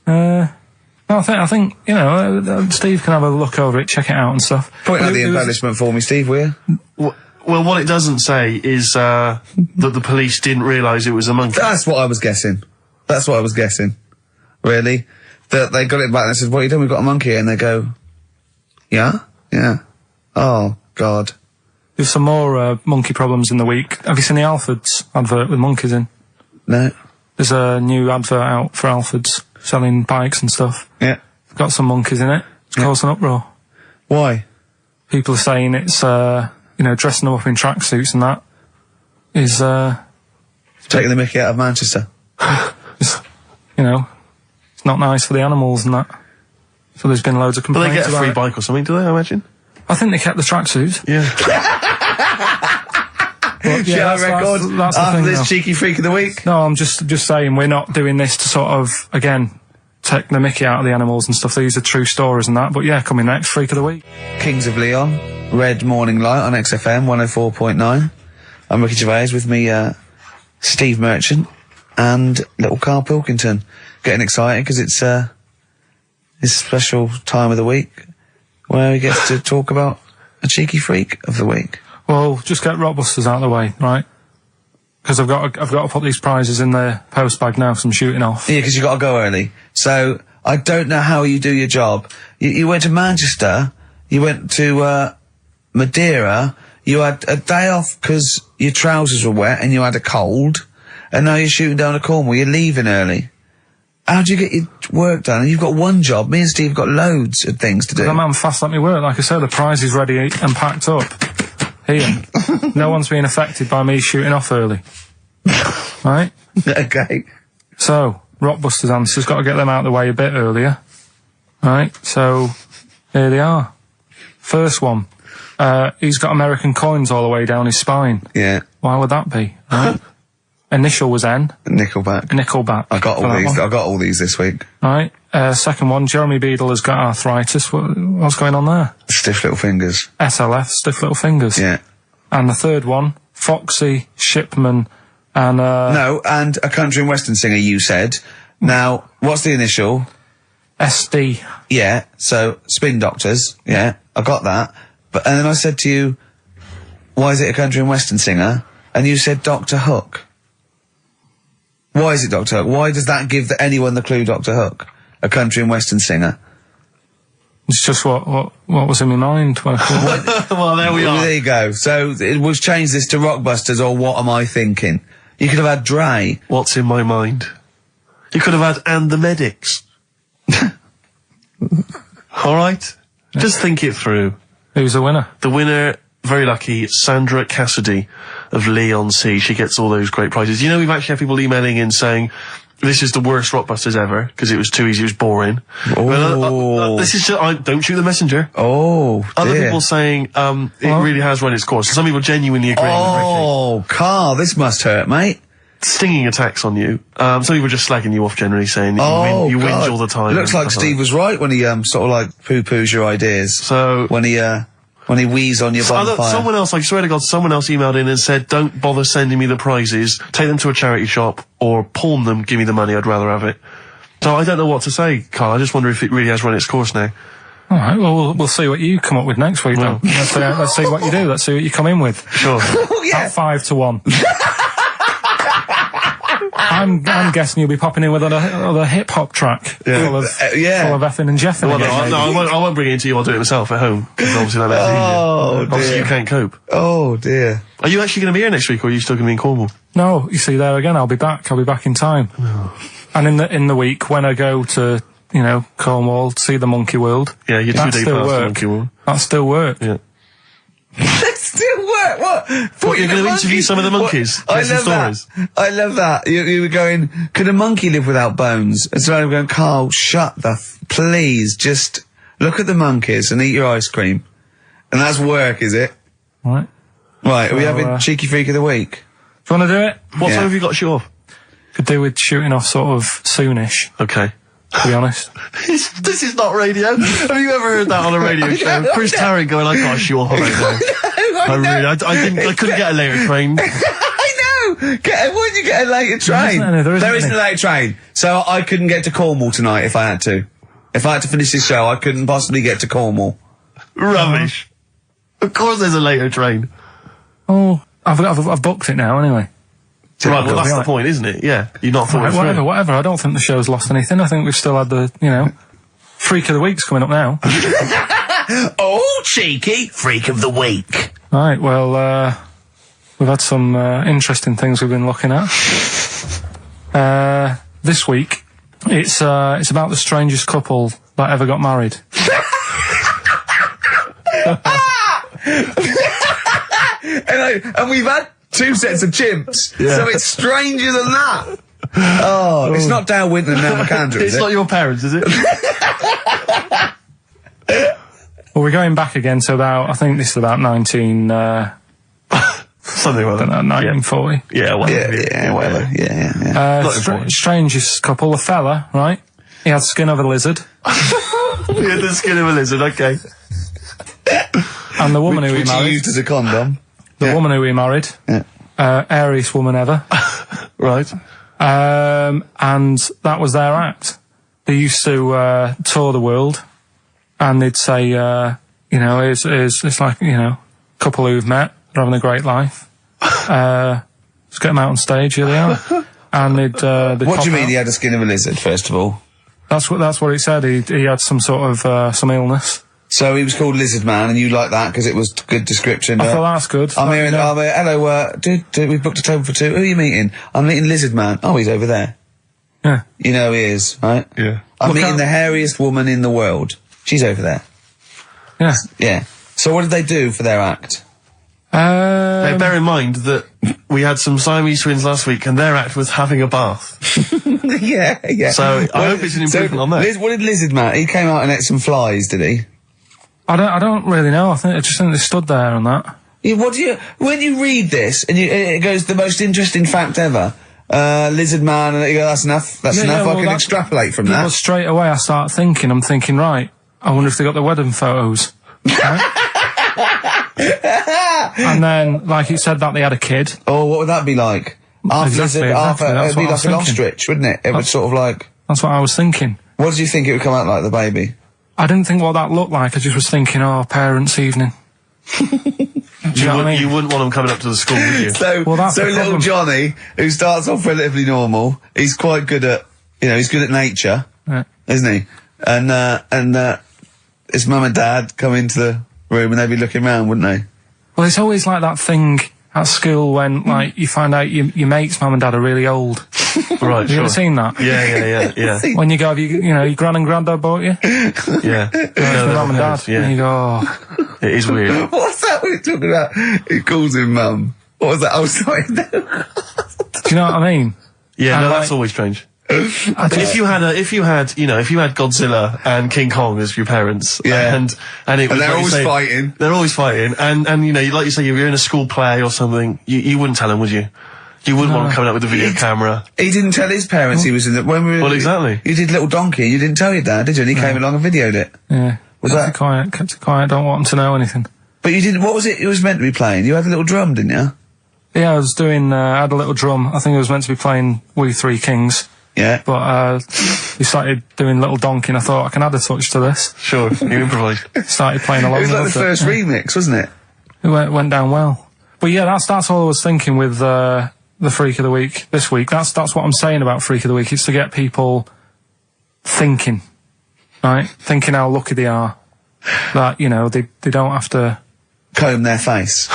I think Steve can have a look over it, check it out and stuff. Point out the embellishment for me, Steve, will you? Well, what it doesn't say is that the police didn't realise it was a monkey. That's what I was guessing. Really? That they got it back and they said, what are you doing? We've got a monkey here. And they go, yeah? Yeah. Oh, God. There's some more monkey problems in the week. Have you seen the Alfords advert with monkeys in? No. There's a new advert out for Alfords selling bikes and stuff. Yeah. It's got some monkeys in it. It's caused an uproar. Why? People are saying it's, dressing them up in tracksuits and that is, Taking the mickey out of Manchester. it's not nice for the animals and that. So there's been loads of Do they complaints get a about free it. bike or something, do they, I imagine? I think they kept the tracksuits. Yeah. But, Shall I record that's the after thing, this though. cheeky freak of the week? No, I'm just saying we're not doing this to sort of, again, take the mickey out of the animals and stuff. These are true stories and that. But yeah, coming next, Freak of the Week. Kings of Leon, Red Morning Light on XFM 104.9. I'm Ricky Gervais, with me, Steve Merchant and little Karl Pilkington. Getting excited because it's a special time of the week where he gets to talk about a cheeky freak of the week. Well, just get Rockbusters out of the way, right? Because I've got to put these prizes in the post bag now, so I'm shooting off. Yeah, because you got to go early. So I don't know how you do your job. You went to Manchester, you went to Madeira, you had a day off because your trousers were wet and you had a cold, and now you're shooting down to Cornwall. You're leaving early. How do you get your work done? And you've got one job. Me and Steve have got loads of things to do. The man fast let me work. Like I said, the prize is ready and packed up. Here. No one's being affected by me shooting off early. Right? Okay. So, Rockbusters answers, got to get them out of the way a bit earlier. Right? So, here they are. First one. He's got American coins all the way down his spine. Yeah. Why would that be? Right? Initial was N. Nickelback. I got all these. I got all these this week. Right. Second one, Jeremy Beadle has got arthritis. What's going on there? Stiff little fingers. SLF, stiff little fingers. Yeah. And the third one, Foxy, Shipman, and No, and a country and western singer, you said. Now, what's the initial? SD. Yeah, so Spin Doctors. Yeah, I got that. And then I said to you, why is it a country and western singer? And you said Dr. Hook. Why is it Dr. Hook? Why does that give anyone the clue Dr. Hook? A country and western singer. It's just what was in my mind when I called it. Well, there we are. There you go. So we'll change this to Rockbusters, or what am I thinking? You could have had Dre. What's in my mind? You could have had And the Medics. Alright? Just think it through. Who's the winner? The winner, very lucky, Sandra Cassidy of Leon C. She gets all those great prizes. You know, we've actually had people emailing in saying, this is the worst Rockbusters ever, because it was too easy, it was boring. Oh. This is just, don't shoot the messenger. Oh, dear. Other people saying, it really has run its course. Some people genuinely agree. Oh, Karl, this must hurt, mate. Stinging attacks on you. Some people are just slagging you off generally, saying Oh, you God. whinge all the time. Looks like Steve was right when he sort of like poo-poos your ideas. So when he wheezed on your bonfire. someone else, I swear to God, someone else emailed in and said, don't bother sending me the prizes, take them to a charity shop, or pawn them, give me the money, I'd rather have it. So I don't know what to say, Karl. I just wonder if it really has run its course now. All right. Well, we'll see what you come up with next week. Then. Let's see what you do. Let's see what you come in with. Sure. Oh, yeah. At 5-1. I'm guessing you'll be popping in with another hip hop track full of effing and jeffing. Well, I won't bring it into you. I'll do it myself at home. Obviously, that makes it easier. Obviously, you can't cope. Oh dear. Are you actually going to be here next week, or are you still going to be in Cornwall? No, you see there again. I'll be back. I'll be back in time. And in the week when I go to Cornwall to see the Monkey World. Yeah, you're 2 days past the Monkey World. That still work. Yeah. Still work. What? What, you're going to interview some of the monkeys? I love that. I love that. You were going, could a monkey live without bones? And so I'm going, Karl, shut please, just look at the monkeys and eat your ice cream. And that's work, is it? Right. Right, are we having Cheeky Freak of the Week? Do you want to do it? What time have you got to shoot off? Could do with shooting off sort of soonish, Okay. to be honest. This is not radio. Have you ever heard that on a radio show? Chris Tarrant going, I can't shoot off right now. I couldn't get a later train. I know! Why did you get a later train? There isn't a later train. So I couldn't get to Cornwall tonight if I had to. If I had to finish this show, I couldn't possibly get to Cornwall. Rubbish. Of course there's a later train. Oh, I've booked it now anyway. Right, well, that's the point, isn't it? Yeah. You're not thought it through. Whatever. I don't think the show's lost anything. I think we've still had the, Freak of the Week's coming up now. Oh, cheeky. Freak of the Week. Right, well, we've had some interesting things we've been looking at. This week, it's about the strangest couple that ever got married. And we've had 2 sets of chimps, so it's stranger than that. Oh, it's not Dale Winton and Nell McAndrew, is It's it? not your parents, is it? Well, we're going back again to about, I think this is about 19... Something like that. 1940. Yeah, whatever. Whatever. Yeah. Not important. Strangest couple, a fella, right? He had skin of a lizard. Yeah, the skin of a lizard, okay. And the woman who he Which he married... used as a condom. The woman who he married. Yeah. Airiest woman ever. Right. And that was their act. They used to tour the world, and they'd say, it's like, couple who've met, they're having a great life. Let's get them out on stage, here they are. And they'd What pop do you mean out. he had a skin of a lizard, first of all? That's what he said. He had some sort of some illness. So he was called Lizard Man, and you like that because it was good description. I thought that's good. I'm here, hello, dude, we've booked a table for 2. Who are you meeting? I'm meeting Lizard Man. Oh, he's over there. Yeah. You know he is, right? Yeah. I'm Look meeting out. the hairiest woman in the world. She's over there. Yeah. Yeah. So what did they do for their act? Hey, bear in mind that we had some Siamese twins last week, and their act was having a bath. yeah. So I hope it's an improvement on that. What did Lizard Man? He came out and ate some flies, did he? I don't really know. I just think they stood there and that. Yeah, when you read this and it goes the most interesting fact ever, Lizard Man, and you go, that's enough. That's enough. I can extrapolate from that. Well, straight away I start thinking. I'm thinking, right. I wonder if they got the wedding photos. Right? And then, like you said, that they had a kid. Oh, what would that be like? Half Exactly, lizard, half exactly, that's it'd be what I like was an thinking. ostrich, wouldn't it? It would sort of like. That's what I was thinking. What did you think it would come out like, the baby? I didn't think what that looked like. I just was thinking, parents' evening. Do you know what I mean? You wouldn't want them coming up to the school, would you? So, Well, that's the little problem. Johnny, who starts off relatively normal, he's quite good at, he's good at nature, Yeah. isn't he? And his mum and dad come into the room and they'd be looking round, wouldn't they? Well, it's always like that thing at school when, like, you find out your mate's mum and dad are really old. Right, Have you ever seen that? Yeah. When you go, your gran and granddad bought you? Yeah. The mum and dad. Yeah. And you go, oh. It is weird. What's that we're talking about? He calls him mum. What was that? Oh, sorry. Do you know what I mean? Yeah, And no, like- that's always strange. I just- If you had Godzilla and King Kong as your parents, Yeah. and it was they're like you always say- fighting. They're always fighting, and like you say, you're in a school play or something, you wouldn't tell them, would you? You wouldn't want them coming up with a video camera. He didn't tell his parents he was in the... When we were, Well, exactly. You did Little Donkey, you didn't tell your dad, did you? And he came along and videoed it. Yeah. Was kept that- it quiet, don't want them to know anything. But you didn't... What was it was meant to be playing? You had a little drum, didn't you? Yeah, I was doing, I had a little drum. I think I was meant to be playing We Three Kings. Yeah. But, we started doing Little Donkey and I thought I can add a touch to this. Sure, you improvise. Started playing along. It was like the with first remix, wasn't it? It went down well. But yeah, that's all I was thinking with, the Freak of the Week this week. That's what I'm saying about Freak of the Week. It's to get people thinking, right? Thinking how lucky they are. That, they don't have to... Comb their face.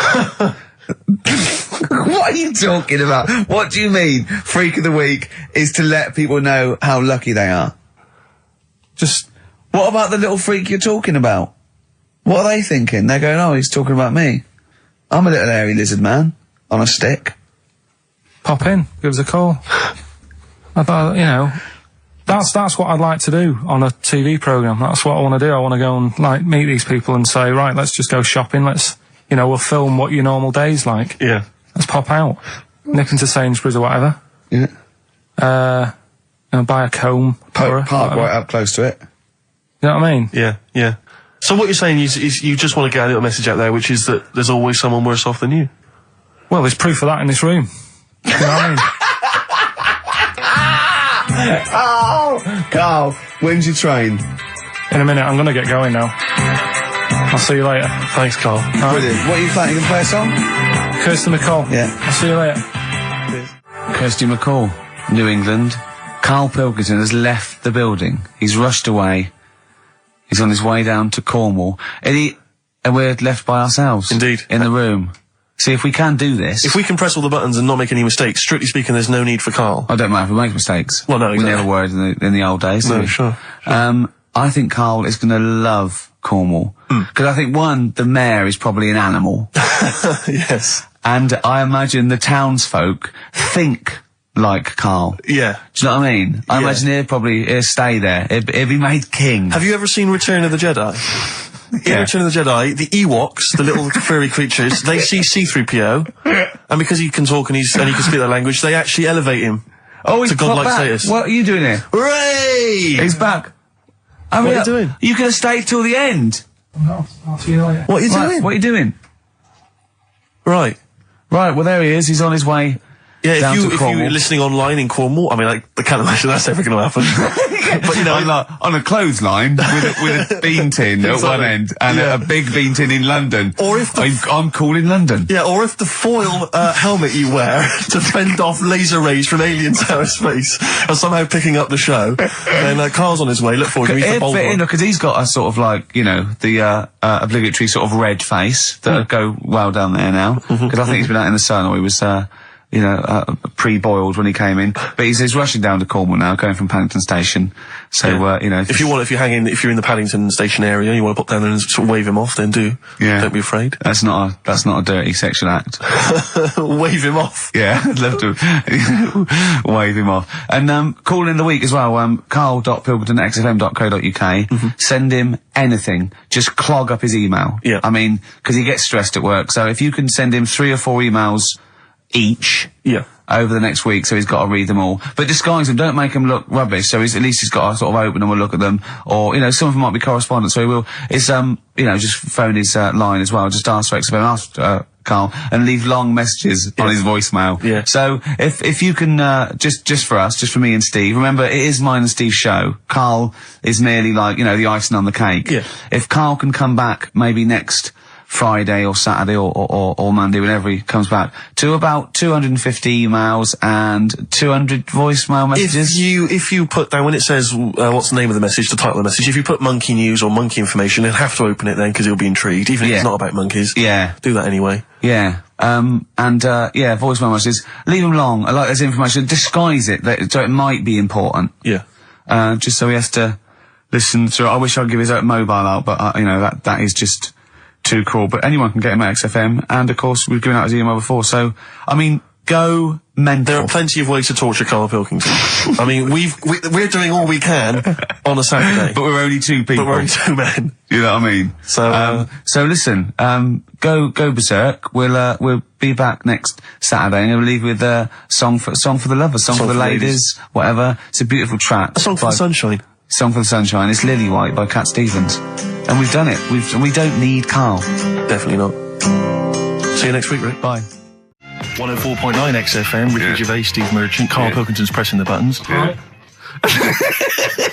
What are you talking about? What do you mean Freak of the Week is to let people know how lucky they are? Just... What about the little freak you're talking about? What are they thinking? They're going, oh, he's talking about me. I'm a little hairy lizard man on a stick. Pop in, give us a call. I thought, that's what I'd like to do on a TV programme. That's what I want to do. I want to go and, like, meet these people and say, right, let's just go shopping. Let's, we'll film what your normal day's like. Yeah. Let's pop out. Nip into Sainsbury's or whatever. Yeah. Buy a comb. Park right up close to it. You know what I mean? Yeah. So what you're saying is you just want to get a little message out there, which is that there's always someone worse off than you. Well, there's proof of that in this room. You know what I mean? Oh, Karl, when's your train? In a minute, I'm going to get going now. I'll see you later. Thanks, Karl. Brilliant. What are you playing? You can play a song? Kirsty McCall. Yeah. I'll see you later. Kirsty McCall, New England. Karl Pilkington has left the building. He's rushed away. He's on his way down to Cornwall. And we're left by ourselves. Indeed. In the room. See, if we can do this... If we can press all the buttons and not make any mistakes, strictly speaking, there's no need for Karl. I don't mind if we make mistakes. Well, no, exactly. We never worried in the old days, did No, we? sure. I think Karl is going to love Cornwall. Because I think, one, the mayor is probably an animal. Yes. And I imagine the townsfolk think like Karl. Yeah. Do you know what I mean? I imagine he'll stay there. He'll be made king. Have you ever seen Return of the Jedi? In Return of the Jedi, the Ewoks, the little furry creatures, they see C-3PO, and because he can talk and he can speak their language, they actually elevate him he's to godlike back. status. What are you doing here? Hooray! He's back. What are you doing? You could have stayed till the end. No, I'll see you later. What are you doing? What are you doing? Right. Right, well there he is. He's on his way. Yeah, down to if Cornwall. you're listening online in Cornwall, I mean, I can't imagine that's ever going to happen. But, you know... on a clothesline with a bean tin at one end and a big bean tin in London. Or if I'm cool in London. Yeah, or if the foil helmet you wear to fend off laser rays from aliens out of space are somehow picking up the show, then Karl's on his way. Look forward to meet the bold one. Because he's got a sort of like, the obligatory sort of red face that would go well down there now. Because I think he's been out in the sun, or he was... pre-boiled when he came in. But he's rushing down to Cornwall now, going from Paddington Station. So, if you're in the Paddington Station area, you want to pop down and sort of wave him off, then do. Yeah. Don't be afraid. That's not a dirty sexual act. Wave him off. Yeah, I'd love to wave him off. And, call in the week as well, karl.pilkington@xfm.co.uk. Send him anything. Just clog up his email. Yeah. I mean, because he gets stressed at work. So if you can send him 3 or 4 emails each over the next week, so he's got to read them all. But disguise them, don't make them look rubbish, so at least he's got to sort of open them and look at them. Or, some of them might be correspondence, so he will. It's, just phone his line as well. Just ask for XFM, ask Karl, and leave long messages on his voicemail. Yeah. So if you can, just for us, just for me and Steve, remember it is mine and Steve's show. Karl is merely like, the icing on the cake. Yeah. If Karl can come back maybe next Friday or Saturday or Monday, whenever he comes back, to about 250 emails and 200 voicemail messages. If you put down, when it says, what's the name of the message, the title of the message, if you put monkey news or monkey information, he'll have to open it then, because he'll be intrigued, even if it's not about monkeys. Yeah. Do that anyway. Yeah. Voicemail messages. Leave them long. Like there's information. Disguise it, so it might be important. Yeah. Just so he has to listen through. I wish I'd give his mobile out, but, that is just too cruel. But anyone can get him at XFM, and of course we've given out his email before, so I mean, go mental. There are plenty of ways to torture Karl Pilkington. I mean, we're doing all we can on a Saturday. But we're only 2 people. But we're only 2 men. You know what I mean? So listen, go berserk. We'll be back next Saturday, and we'll leave with song for the lovers, song for the ladies, whatever. It's a beautiful track. A song for the sunshine. Song for the Sunshine. It's Lily White by Cat Stevens. And we've done it. We don't need Karl. Definitely not. See you next week, Rick. Bye. 104.9 XFM, Ricky Gervais, Steve Merchant, Karl Pilkington's pressing the buttons. Right.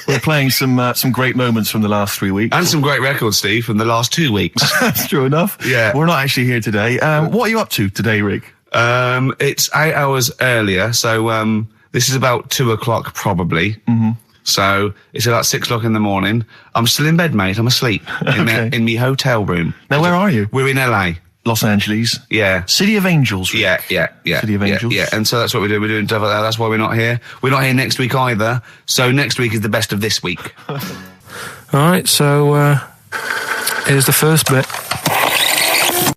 We're playing some great moments from the last 3 weeks. And some great records, Steve, from the last 2 weeks. That's true enough. Yeah. We're not actually here today. What are you up to today, Rick? It's 8 hours earlier, so this is about 2 o'clock probably. So it's about 6 o'clock in the morning. I'm still in bed, mate. I'm asleep in my hotel room. Now, where are you? We're in LA. Los Angeles. Yeah. City of Angels, Rick. Yeah. City of Angels. Yeah. And so that's what we're doing. We're doing stuff like that. That's why we're not here. We're not here next week either. So next week is the best of this week. Alright, so, here's the first bit.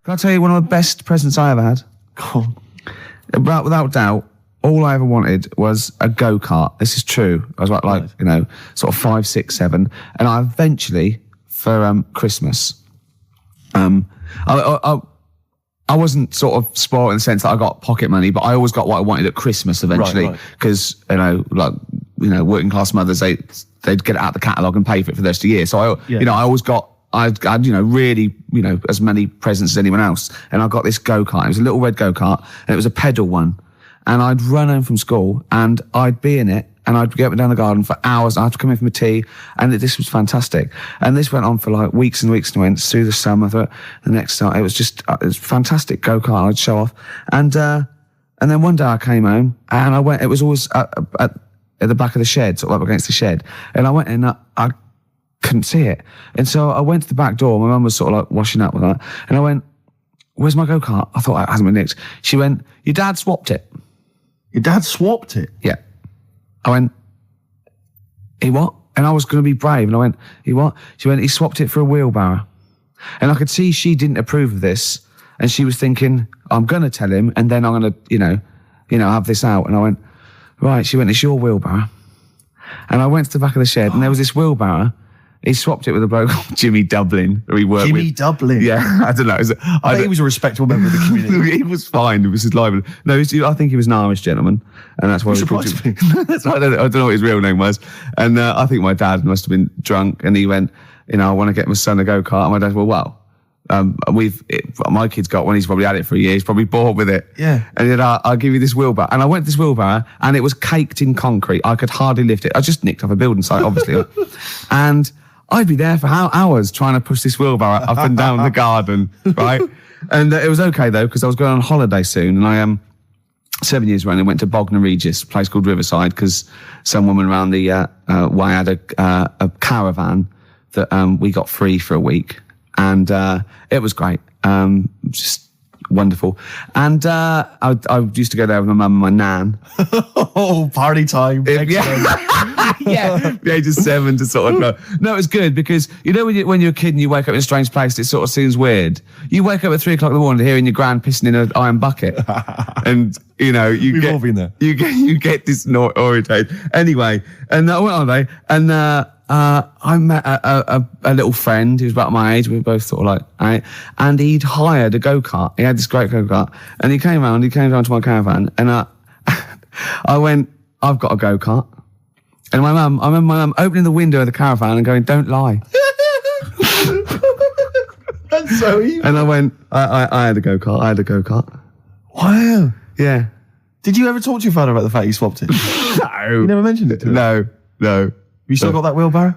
Can I tell you one of the best presents I ever had? Go on. Without doubt, all I ever wanted was a go-kart. This is true. I was like, sort of 5, 6, 7. And I eventually, for Christmas, I wasn't sort of spoiled in the sense that I got pocket money, but I always got what I wanted at Christmas eventually. Because, working class mothers, they'd get it out the catalogue and pay for it for the rest of the year. So I always got, I had, really, as many presents as anyone else. And I got this go-kart. It was a little red go-kart, and it was a pedal one. And I'd run home from school, and I'd be in it and I'd get up and down the garden for hours. I'd have to come in for my tea, and this was fantastic. And this went on for like weeks and weeks, and went through the summer. The next time, it was just it was fantastic go-kart. I'd show off, and then one day I came home, and I went. It was always at the back of the shed, sort of up against the shed, and I went in. I couldn't see it, and so I went to the back door. My mum was sort of like washing up with that, and I went, "Where's my go-kart?" I thought it hasn't been nicked. She went, "Your dad swapped it." Your dad swapped it? Yeah. I went, "He what?" And I was going to be brave, and I went, "He what?" She went, "He swapped it for a wheelbarrow." And I could see she didn't approve of this, and she was thinking, "I'm going to tell him, and then I'm going to, you know, have this out." And I went, "Right." She went, "It's your wheelbarrow." And I went to the back of the shed, and there was this wheelbarrow. He swapped it with a bloke called Jimmy Dublin, who he worked with. Jimmy Dublin? Yeah, I don't know. I think he was a respectable member of the community. He was fine. It was his life. No, I think he was an Irish gentleman, and that's why we called him. That's why I don't know what his real name was. And I think my dad must have been drunk, and he went, "I want to get my son a go-kart." And my dad said, "Well, my kid's got one. He's probably had it for a year. He's probably bored with it." Yeah. And he said, "I'll give you this wheelbarrow." And I went to this wheelbarrow, and it was caked in concrete. I could hardly lift it. I just nicked off a building site, obviously. And I'd be there for hours trying to push this wheelbarrow up and down the garden, right? And it was okay though, because I was going on holiday soon, and I 7 years running went to Bognor Regis, a place called Riverside, because some woman around the way had a caravan that we got free for a week, and it was great, just wonderful. And I used to go there with my mum and my nan. Oh, party time! Yeah, the age of 7 to sort of go. No, it was good because when you're a kid and you wake up in a strange place, it sort of seems weird. You wake up at 3 o'clock in the morning hearing your gran pissing in an iron bucket, and We've all been there. You get disorientated. Anyway, and I went on holiday, and I met a little friend who was about my age. We were both sort of like, and he'd hired a go-kart. He had this great go-kart, and he came around to my caravan, and I went, "I've got a go-kart." And I remember my mum opening the window of the caravan and going, "Don't lie." That's so evil. And I went, I had a go-kart. Wow. Yeah. Did you ever talk to your father about the fact you swapped it? No. You never mentioned it to him? No. You still got that wheelbarrow?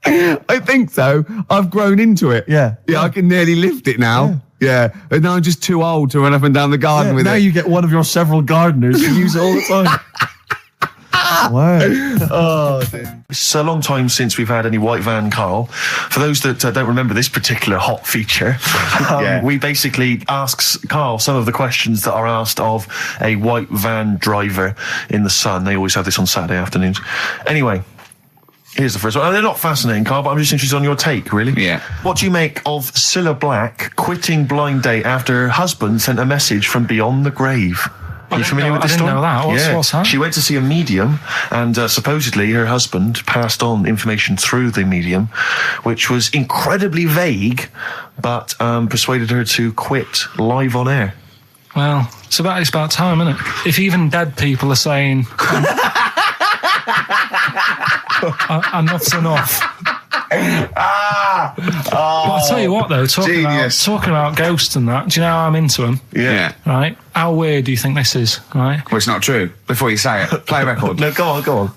I think so. I've grown into it. Yeah. Yeah, I can nearly lift it now. Yeah. And now I'm just too old to run up and down the garden with it. Now you get one of your several gardeners to use it all the time. Wow. Oh, it's a long time since we've had any white van Karl. For those that don't remember this particular hot feature, we basically ask Karl some of the questions that are asked of a white van driver in the Sun. They always have this on Saturday afternoons. Anyway, here's the first one. They're not fascinating, Karl, but I'm just interested on your take, really. Yeah. What do you make of Cilla Black quitting Blind Date after her husband sent a message from beyond the grave? Are you familiar with this story? I didn't know that. What's that? She went to see a medium, and supposedly her husband passed on information through the medium, which was incredibly vague, but persuaded her to quit live on air. Well, it's about time, isn't it? If even dead people are saying, enough's enough. But I'll tell you what, though, talking about ghosts and that, do you know how I'm into them? Yeah. Right? How weird do you think this is, right? Well, it's not true. Before you say it, play a record. No, go on. Go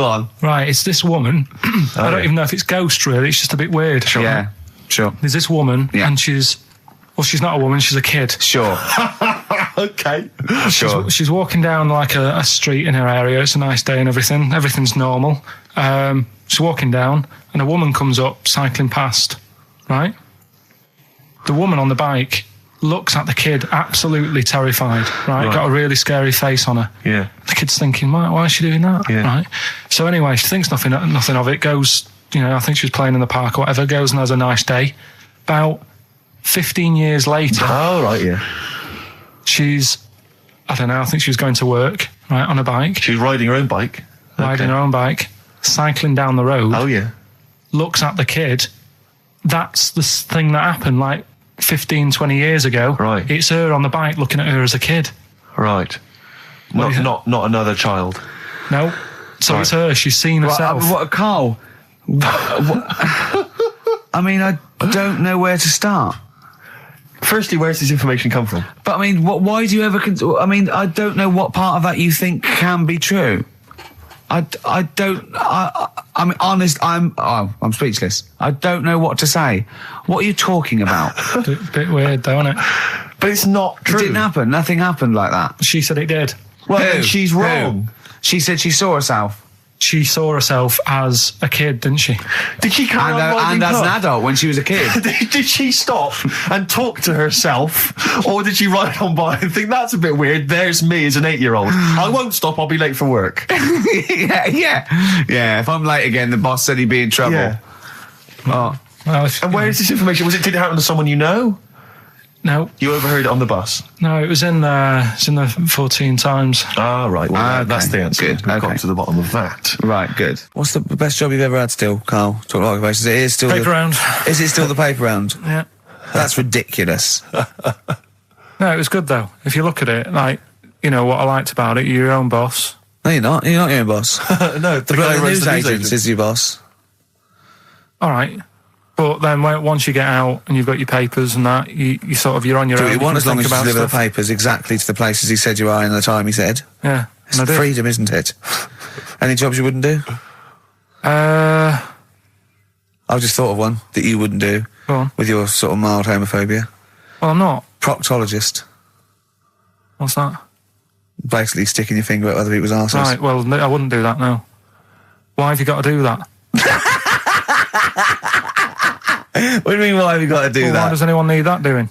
on. Right, it's this woman. I don't even know if it's ghost, really. It's just a bit weird. Sure. Yeah, sure. There's this woman, and she's not a woman, she's a kid. Sure. Okay. Sure. She's walking down like a street in her area. It's a nice day and everything. Everything's normal. She's walking down, and a woman comes up, cycling past, right? The woman on the bike looks at the kid, absolutely terrified, right? Got a really scary face on her. Yeah. The kid's thinking, why is she doing that? Yeah. Right? So anyway, she thinks nothing of it, goes, I think she was playing in the park or whatever, goes and has a nice day. About 15 years later... Oh, right, yeah. She's, I don't know, I think she was going to work, right, on a bike. She was riding her own bike. Riding her own bike, cycling down the road. Oh, yeah. Looks at the kid. That's the thing that happened like 15, 20 years ago. Right. It's her on the bike looking at her as a kid. Right. Not another child. No. So it's her. She's seen herself. What, Karl? I mean, I don't know where to start. Firstly, where's this information come from? But I mean, why do you ever? I mean, I don't know what part of that you think can be true. I'm honest. I'm speechless. I don't know what to say. What are you talking about? Bit weird, though, isn't it? But it's not true. It didn't happen. Nothing happened like that. She said it did. Well, Who? then she's wrong. Who? She said she saw herself. She saw herself as a kid, didn't she? Did she carry on riding And as an pub? adult when she was a kid. Did she stop and talk to herself, or did she ride on by and think that's a bit weird? There's me as an 8-year-old. I won't stop. I'll be late for work. yeah. If I'm late again, the boss said he'd be in trouble. Yeah. Oh. Well, And where is this information? Did it happen to someone you know? No, You overheard it on the bus. no, it was in the 14 Times. Ah, right. Well, Okay. that's the answer. Good. We've Okay. got to the bottom of that. Right, good. What's the best job you've ever had still, Karl? Talk about occupations. It is still Paper round. Is it still the paper round? Yeah. That's ridiculous. No, it was good though. If you look at it, like, you know what I liked about it, you're your own boss. No, you're not. You're not your own boss. No, The bloody news agent is your boss. All right. But then once you get out and you've got your papers and that, you sort of, you're on your Do own. what you want as can long as think you about deliver the stuff. papers exactly to the places he said you are in the time he said. Yeah. It's and I did. freedom, isn't it? Any jobs you wouldn't do? Go I've just thought of one that you wouldn't do on. with your sort of mild homophobia. Well, I'm not. Proctologist. What's that? Basically sticking your finger at other people's arses. Right, well, no, I wouldn't do that, no. Why have you got to do that? What do you mean, why have you got to do Well, that? why does anyone need that doing?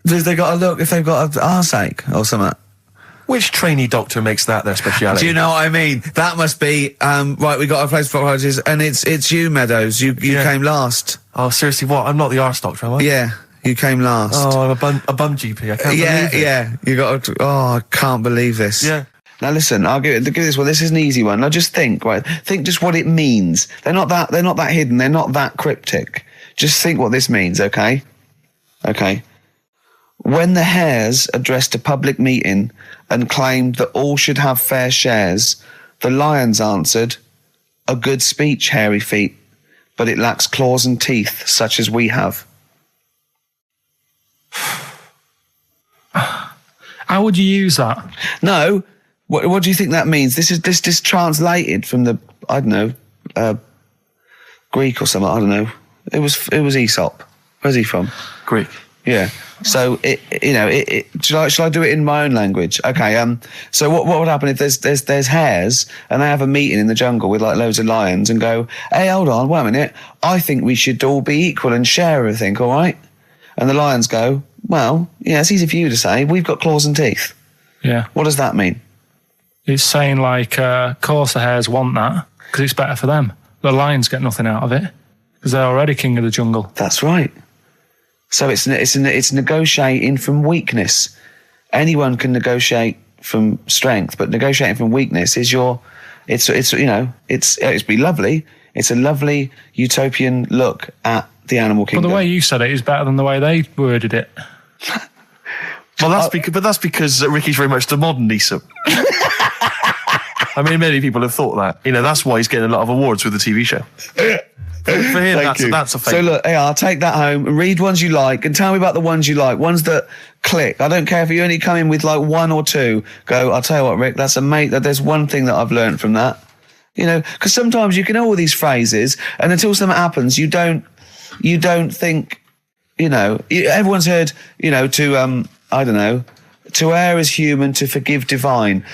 Because they got to look if they've got an arseache or something. Which trainee doctor makes that their speciality? Do you know what I mean? That must be, right, we got a place for proctologists, and it's you, Meadows. You came last. Oh, seriously, what? I'm not the arse doctor, am I? Yeah, you came last. Oh, I'm a bum GP. I can't believe it. Yeah, you got to, I can't believe this. Yeah. Now listen, I'll give this one. This is an easy one. Now just think, right? Think just what it means. They're not that hidden. They're not that cryptic. Just think what this means, okay? Okay. When the Hares addressed a public meeting and claimed that all should have fair shares, the Lions answered, "A good speech, hairy feet, but it lacks claws and teeth such as we have." How would you use that? No. What do you think that means? This is translated from the, I don't know, Greek or something. I don't know. It was Aesop. Where's he from? Greek. Yeah. So shall I do it in my own language? Okay. So what would happen if there's hares and they have a meeting in the jungle with like loads of lions and go, "Hey, hold on, wait a minute. I think we should all be equal and share everything, all right?" And the lions go, "Well, yeah, it's easy for you to say. We've got claws and teeth." Yeah. What does that mean? It's saying like, of course the hares want that because it's better for them. The lions get nothing out of it because they're already king of the jungle. That's right. So it's negotiating from weakness. Anyone can negotiate from strength, but negotiating from weakness is it's be lovely. It's a lovely utopian look at the animal But kingdom. the way you said it is better than the way they worded it. Well, that's because Ricky's very much the modern Aesop. I mean, many people have thought that. You know, that's why he's getting a lot of awards with the TV show. For him, that's a fake. So look, I'll take that home and read ones you like and tell me about the ones you like, ones that click. I don't care if you only come in with like one or two. Go, I'll tell you what, Rick, that's there's one thing that I've learned from that. You know, because sometimes you can know all these phrases and until something happens, you don't think, you know, everyone's heard, you know, I don't know, to err is human, to forgive divine.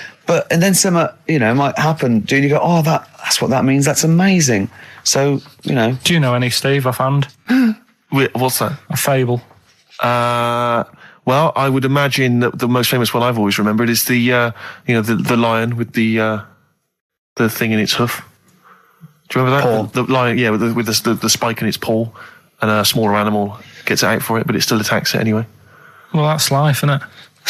And then something, you know, might happen. Do you go, oh, that's what that means. That's amazing. So, you know. Do you know any, Steve, offhand? Wait, what's that? A fable. Well, I would imagine that the most famous one I've always remembered is the lion with the thing in its hoof. Do you remember that? Paw. The lion, yeah, with the spike in its paw, and a smaller animal gets out for it, but it still attacks it anyway. Well, that's life, isn't it?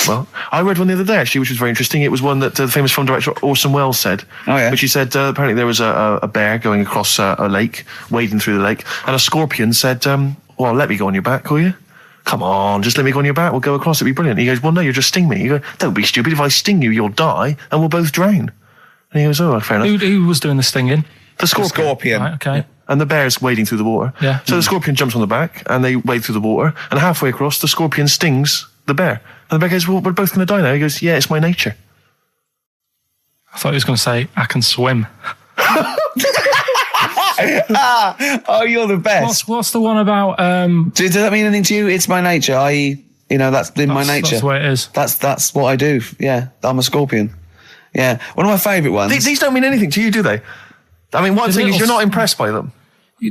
Well, I read one the other day, actually, which was very interesting. It was one that the famous film director Orson Welles said. Oh, yeah. Which he said, apparently there was a bear going across a lake, wading through the lake, and a scorpion said, well, let me go on your back, will you? Come on, just let me go on your back, we'll go across, it'll be brilliant. He goes, well, no, you'll just sting me. You go, don't be stupid, if I sting you, you'll die, and we'll both drown. And he goes, oh, fair enough. Who was doing the stinging? The scorpion. Right, okay. and the bear's wading through the water. Yeah. So the scorpion jumps on the back, and they wade through the water, and halfway across, the scorpion stings the bear. And the bear goes, well, we're both going to die now. He goes, yeah, it's my nature. I thought he was going to say, I can swim. Oh, you're the best. What's the one about, Does that mean anything to you? It's my nature, i.e., that's in my nature. That's the way it is. That's what I do. Yeah, I'm a scorpion. Yeah, one of my favourite ones. These don't mean anything to you, do they? I mean, one thing is you're not impressed by them.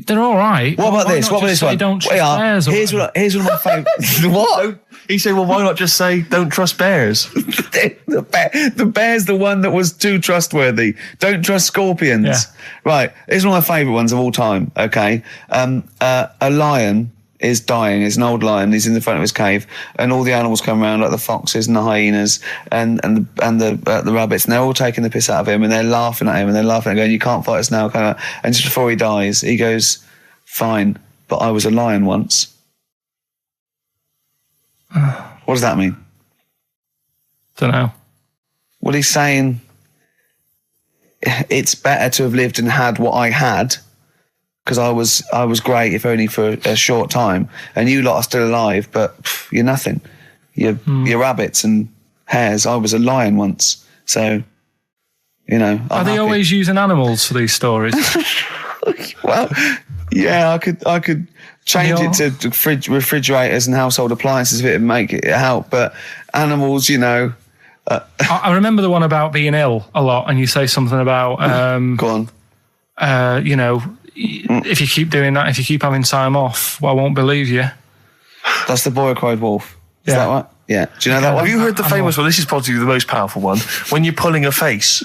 They're all right. What about this? What about this one? Don't trust bears or here's one of my favourite. What? He said, well, why not just say, don't trust bears? The bear's the one that was too trustworthy. Don't trust scorpions. Yeah. Right. Here's one of my favourite ones of all time. Okay. A lion is dying. It's an old lion. He's in the front of his cave, and all the animals come around, like the foxes and the hyenas and the rabbits, and they're all taking the piss out of him, and they're laughing at him, and they're laughing and going, "You can't fight us now." And just before he dies, he goes, "Fine, but I was a lion once." What does that mean? Don't know. Well, he's saying it's better to have lived and had what I had, because I was great, if only for a short time, and you lot are still alive, but you're nothing. You're rabbits and hares. I was a lion once, so I'm Are they happy. always using animals for these stories? Well, yeah, I could change it to refrigerators and household appliances if it would make it help, but animals, I remember the one about being ill a lot, and you say something about go on. if you keep doing that, if you keep having time off, well, I won't believe you. That's the boy who cried wolf. Is Yeah. that right? Yeah. Do you know that one? Have you heard the famous one? This is probably the most powerful one. When you're pulling a face,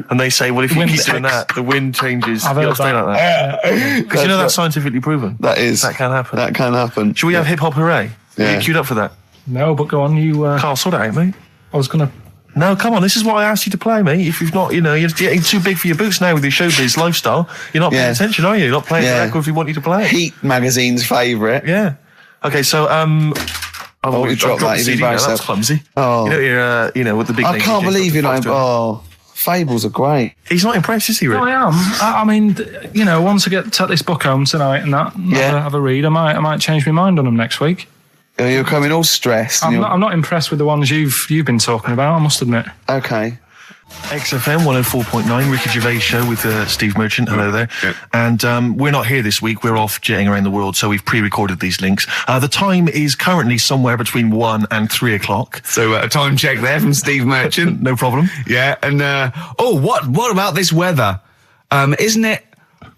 and they say, well, if you Wind keep doing checks. that, the wind changes. I've You heard gotta stay like that. Because you know that's scientifically proven. That is. That can happen. That can happen. Should we have hip hop hooray? Yeah. Are you queued up for that? No, but go on, you... Carl, sort it out, mate. I was going to... No, come on, this is what I asked you to play, mate. If you've not, you're getting too big for your boots now with your showbiz lifestyle. You're not paying attention, are you? You're not playing the record if we want you to play it. Heat magazine's favourite. Yeah. Okay, so, Oh, you dropped that. the You've CD now, embarrassed that's yourself. clumsy. Oh. You're, with the big I name can't DJs, believe you're Dr. not... Foster. Oh, fables are great. He's not impressed, is he, Rick? No, I am. I mean, once I take this book home tonight and have a read, I might change my mind on them next week. You're coming all stressed. I'm not impressed with the ones you've been talking about, I must admit. Okay. XFM 104.9, Ricky Gervais Show with Steve Merchant. Hello there. Yeah. And we're not here this week. We're off jetting around the world, so we've pre-recorded these links. The time is currently somewhere between 1 and 3 o'clock. So a time check there from Steve Merchant. No problem. Yeah, and what about this weather? Isn't it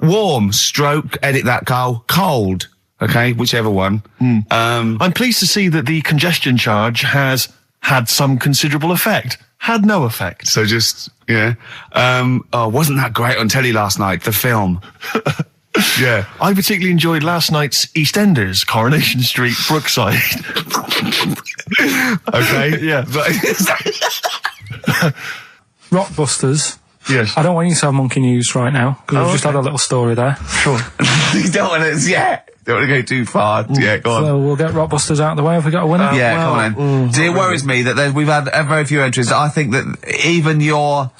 warm? Stroke, edit that, Karl. Cold. Okay, whichever one. I'm pleased to see that the congestion charge has had some considerable effect. Had no effect. So just wasn't that great on telly last night? The film. Yeah. I particularly enjoyed last night's EastEnders, Coronation Street, Brookside. Okay. Yeah. Rockbusters. Yes. I don't want you to have monkey news right now, because we've just had a little story there. Sure. You don't want to... Don't want to go too far. Yeah, go on. So we'll get Rockbusters out of the way. Have we got a winner? Come on then. See, it worries me that we've had very few entries. I think that even your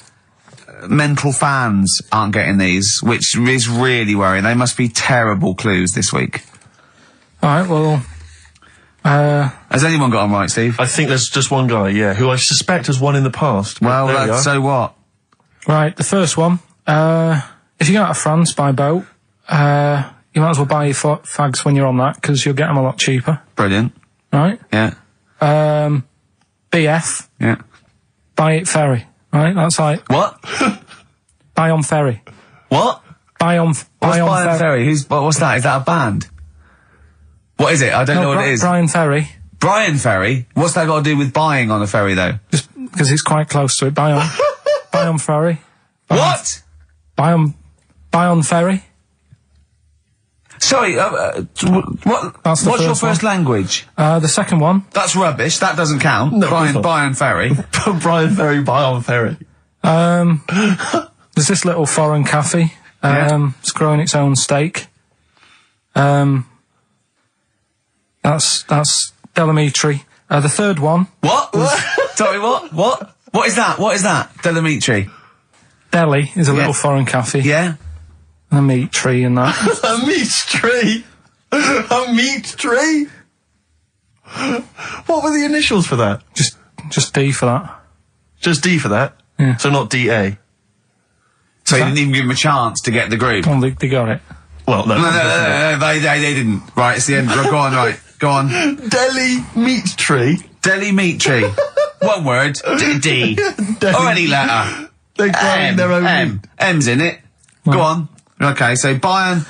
mental fans aren't getting these, which is really worrying. They must be terrible clues this week. All right, well... Has anyone got them right, Steve? I think there's just one guy, who I suspect has won in the past. Well, There we are. so what? Right, the first one. If you go out of France by boat, you might as well buy your fags when you're on that, because you'll get them a lot cheaper. Brilliant. Right? Yeah. BF, Yeah. buy it ferry. Right? That's like, What? buy on ferry. What? Buy on What's Brian Ferry? What's that? Is that a band? What is it? I don't know what it is. Brian Ferry. Brian Ferry? What's that got to do with buying on a ferry, though? Just because it's quite close to it. Buy on. Buy on ferry. What? Buy on ferry. Sorry, That's the what's your first first language? The second one. That's rubbish. That doesn't count. No, Brian, it's not. Brian Ferry. Brian Ferry, buy on ferry. There's this little foreign cafe. It's growing its own steak. That's Delamitri. The third one. What? Sorry, what? What is that? What is that? Delamitri. Delhi is a little foreign cafe. Yeah? A meat tree and that. A meat tree? A meat tree? What were the initials for that? Just D for that. Just D for that? Yeah. So not DA? So you didn't even give him a chance to get the group. Well, they got it. Well, no. No, they didn't. Right, it's the end. Go on, right. Go on. Delhi meat tree? Delhi meat tree. One word. D. Or any letter. They're growing their own meat. M's in it. Go on. Okay, so Bayern,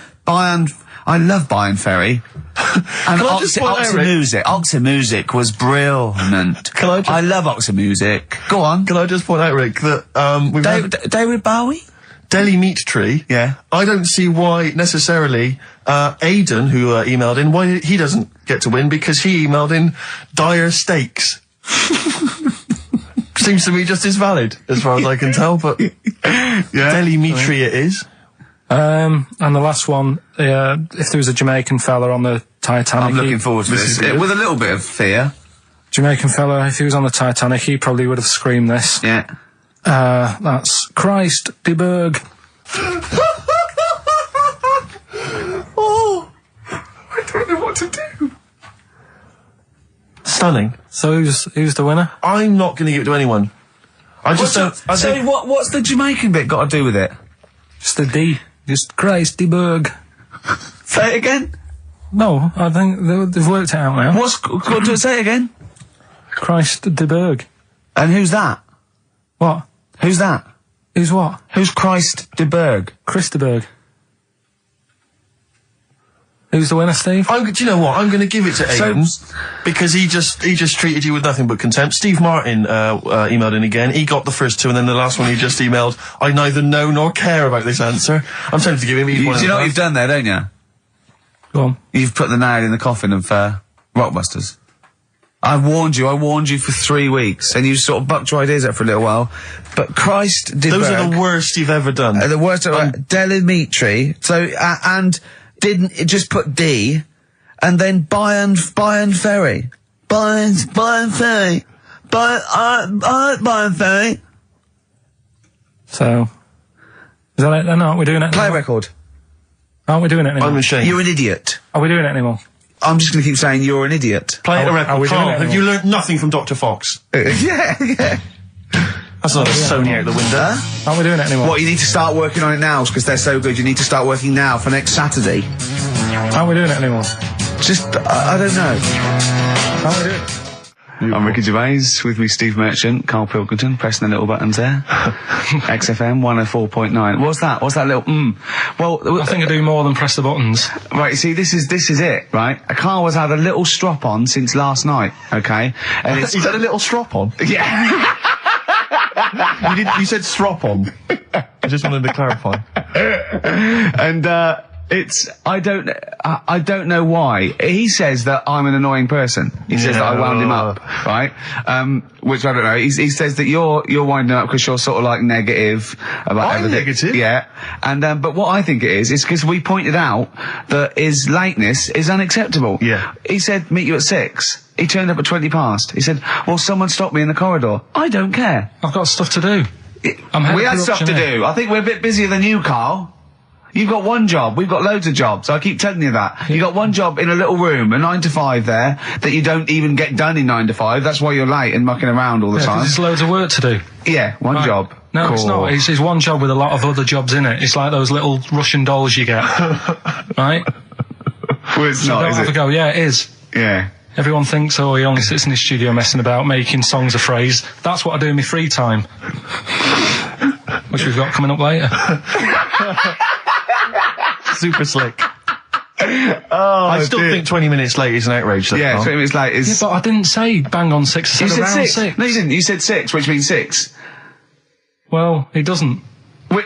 I love Bayern Ferry. And I just point out, Rick- Oxymusic was brilliant. I love Oxymusic. Go on. Can I just point out, Rick, that we've had David Bowie? Delhi meat tree. Yeah. I don't see why necessarily Aidan, who emailed in, why he doesn't get to win, because he emailed in dire steaks. Seems to me just as valid, as far as I can tell, but Delhi meat tree it is. And the last one, if there was a Jamaican fella on the Titanic... I'm looking forward to this. With a little bit of fear. Jamaican fella, if he was on the Titanic, he probably would have screamed this. Yeah. That's Christ de Berg. Oh, I don't know what to do. Stunning. So who's the winner? I'm not going to give it to anyone. I just don't... What's the Jamaican bit got to do with it? Just the D. Just Christ de Berg. Say it again. No, I think they've worked it out now. Say it again. Christ de Berg. And who's that? What? Who's that? Who's what? Who's Christ de Berg? Chris de Berg. Who's the winner, Steve? Do you know what? I'm going to give it to Aidan because he just treated you with nothing but contempt. Steve Martin emailed in again. He got the first two, and then the last one he just emailed. I neither know nor care about this answer. I'm tempted to give him. Do you know what you've done there, don't you? Go on. You've put the nail in the coffin of Rockbusters. I warned you for 3 weeks, and you sort of bucked your ideas up for a little while. But Christ de Berg. Those are the worst you've ever done. The worst. Delimitri. So and. Didn't it just put D, and then Bayern Ferry. Bayern Ferry. Bayern Ferry. So, is that it then? Aren't we doing it Play anymore? record. Aren't we doing it anymore? I'm ashamed. You're an idiot. Are we doing it anymore? I'm just going to keep saying you're an idiot. Play a Are record. we doing Karl, it have you learnt nothing from Dr. Fox? Yeah. That's not a Sony out the window. Aren't we doing it anymore? What, you need to start working on it now, because they're so good. You need to start working now for next Saturday. Aren't we doing it anymore? Just, I don't know. Aren't we doing it? I'm Ricky Gervais, with me Steve Merchant, Karl Pilkington, pressing the little buttons there. XFM 104.9. What's that? What's that little Well, I think I do more than press the buttons. right, see, this is it, right? Karl has had a little strop on since last night, okay? And it's... He's had a little strop on. yeah. You said strop on. I just wanted to clarify. And, I don't know why. He says that I'm an annoying person. He says that I wound him up, right? Which I don't know. He says that you're winding up because you're sort of like negative about I'm everything. negative? Yeah. And, but what I think it is because we pointed out that his lateness is unacceptable. Yeah. He said, meet you at 6. He turned up at 20 past. He said, well, someone stopped me in the corridor. I don't care. I've got stuff to do. We had stuff to do. I think we're a bit busier than you, Karl. You've got one job. We've got loads of jobs. I keep telling you that. You got one job in a little room, a 9 to 5 there, that you don't even get done in 9 to 5. That's why you're late and mucking around all the time. There's loads of work to do. Yeah, one Right. job. No, Cool. it's not. It's one job with a lot of other jobs in it. It's like those little Russian dolls you get. Right? Well, it's So not, don't is have it? a go. Yeah, it is. Yeah. Everyone thinks, oh, he only sits in his studio messing about, making songs a phrase. That's what I do in my free time. Which we've got coming up later. Super slick. I still think 20 minutes late is an outrage. Yeah, Karl. 20 minutes late is... Yeah, but I didn't say bang on 6. I you said said around 6. 6. No, you didn't. You said 6, which means 6. Well, it doesn't. Wait,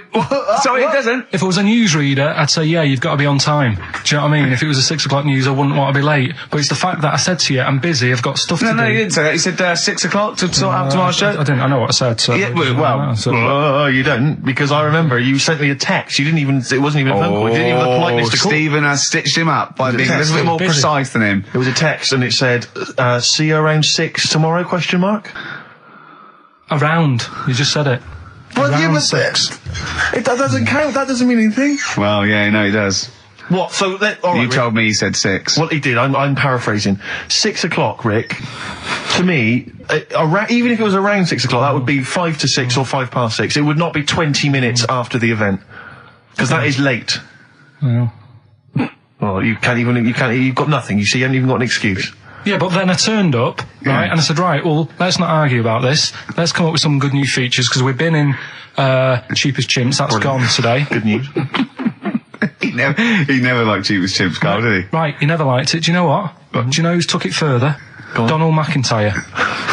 sorry, it doesn't. If I was a newsreader, I'd say, yeah, you've got to be on time. Do you know what I mean? If it was a 6 o'clock news, I wouldn't want to be late. But it's the fact that I said to you, I'm busy, I've got stuff to do. No, you didn't say that. You said 6 o'clock to sort out tomorrow's show. I didn't. I know what I said. So Yeah, You don't, because I remember you sent me a text. You didn't even, it wasn't even a phone call. You didn't even have the politeness to call. Stephen has stitched him up by being a text? little bit more Busy. precise than him. It was a text and it said, see you around 6 tomorrow, question mark? Around. You just said it. Well, yeah, Round but 6. That doesn't count. That doesn't mean anything. Well, yeah, no, he does. What? So all right, You Rick. told me he said 6. Well, he did. I'm paraphrasing. 6 o'clock, Rick. To me, even if it was around 6 o'clock, that would be 5 to 6 or 5 past 6. It would not be 20 minutes after the event, because that is late. Well. Well, you've got nothing. You see, you haven't even got an excuse. Yeah, but then I turned up, right, and I said, right, well, let's not argue about this. Let's come up with some good new features, because we've been in Cheapest Chimps. That's gone today. Good news. He never liked Cheapest Chimps, Karl, did he? Right, he never liked it. Do you know what? Do you know who's took it further? Go on. Donald McIntyre.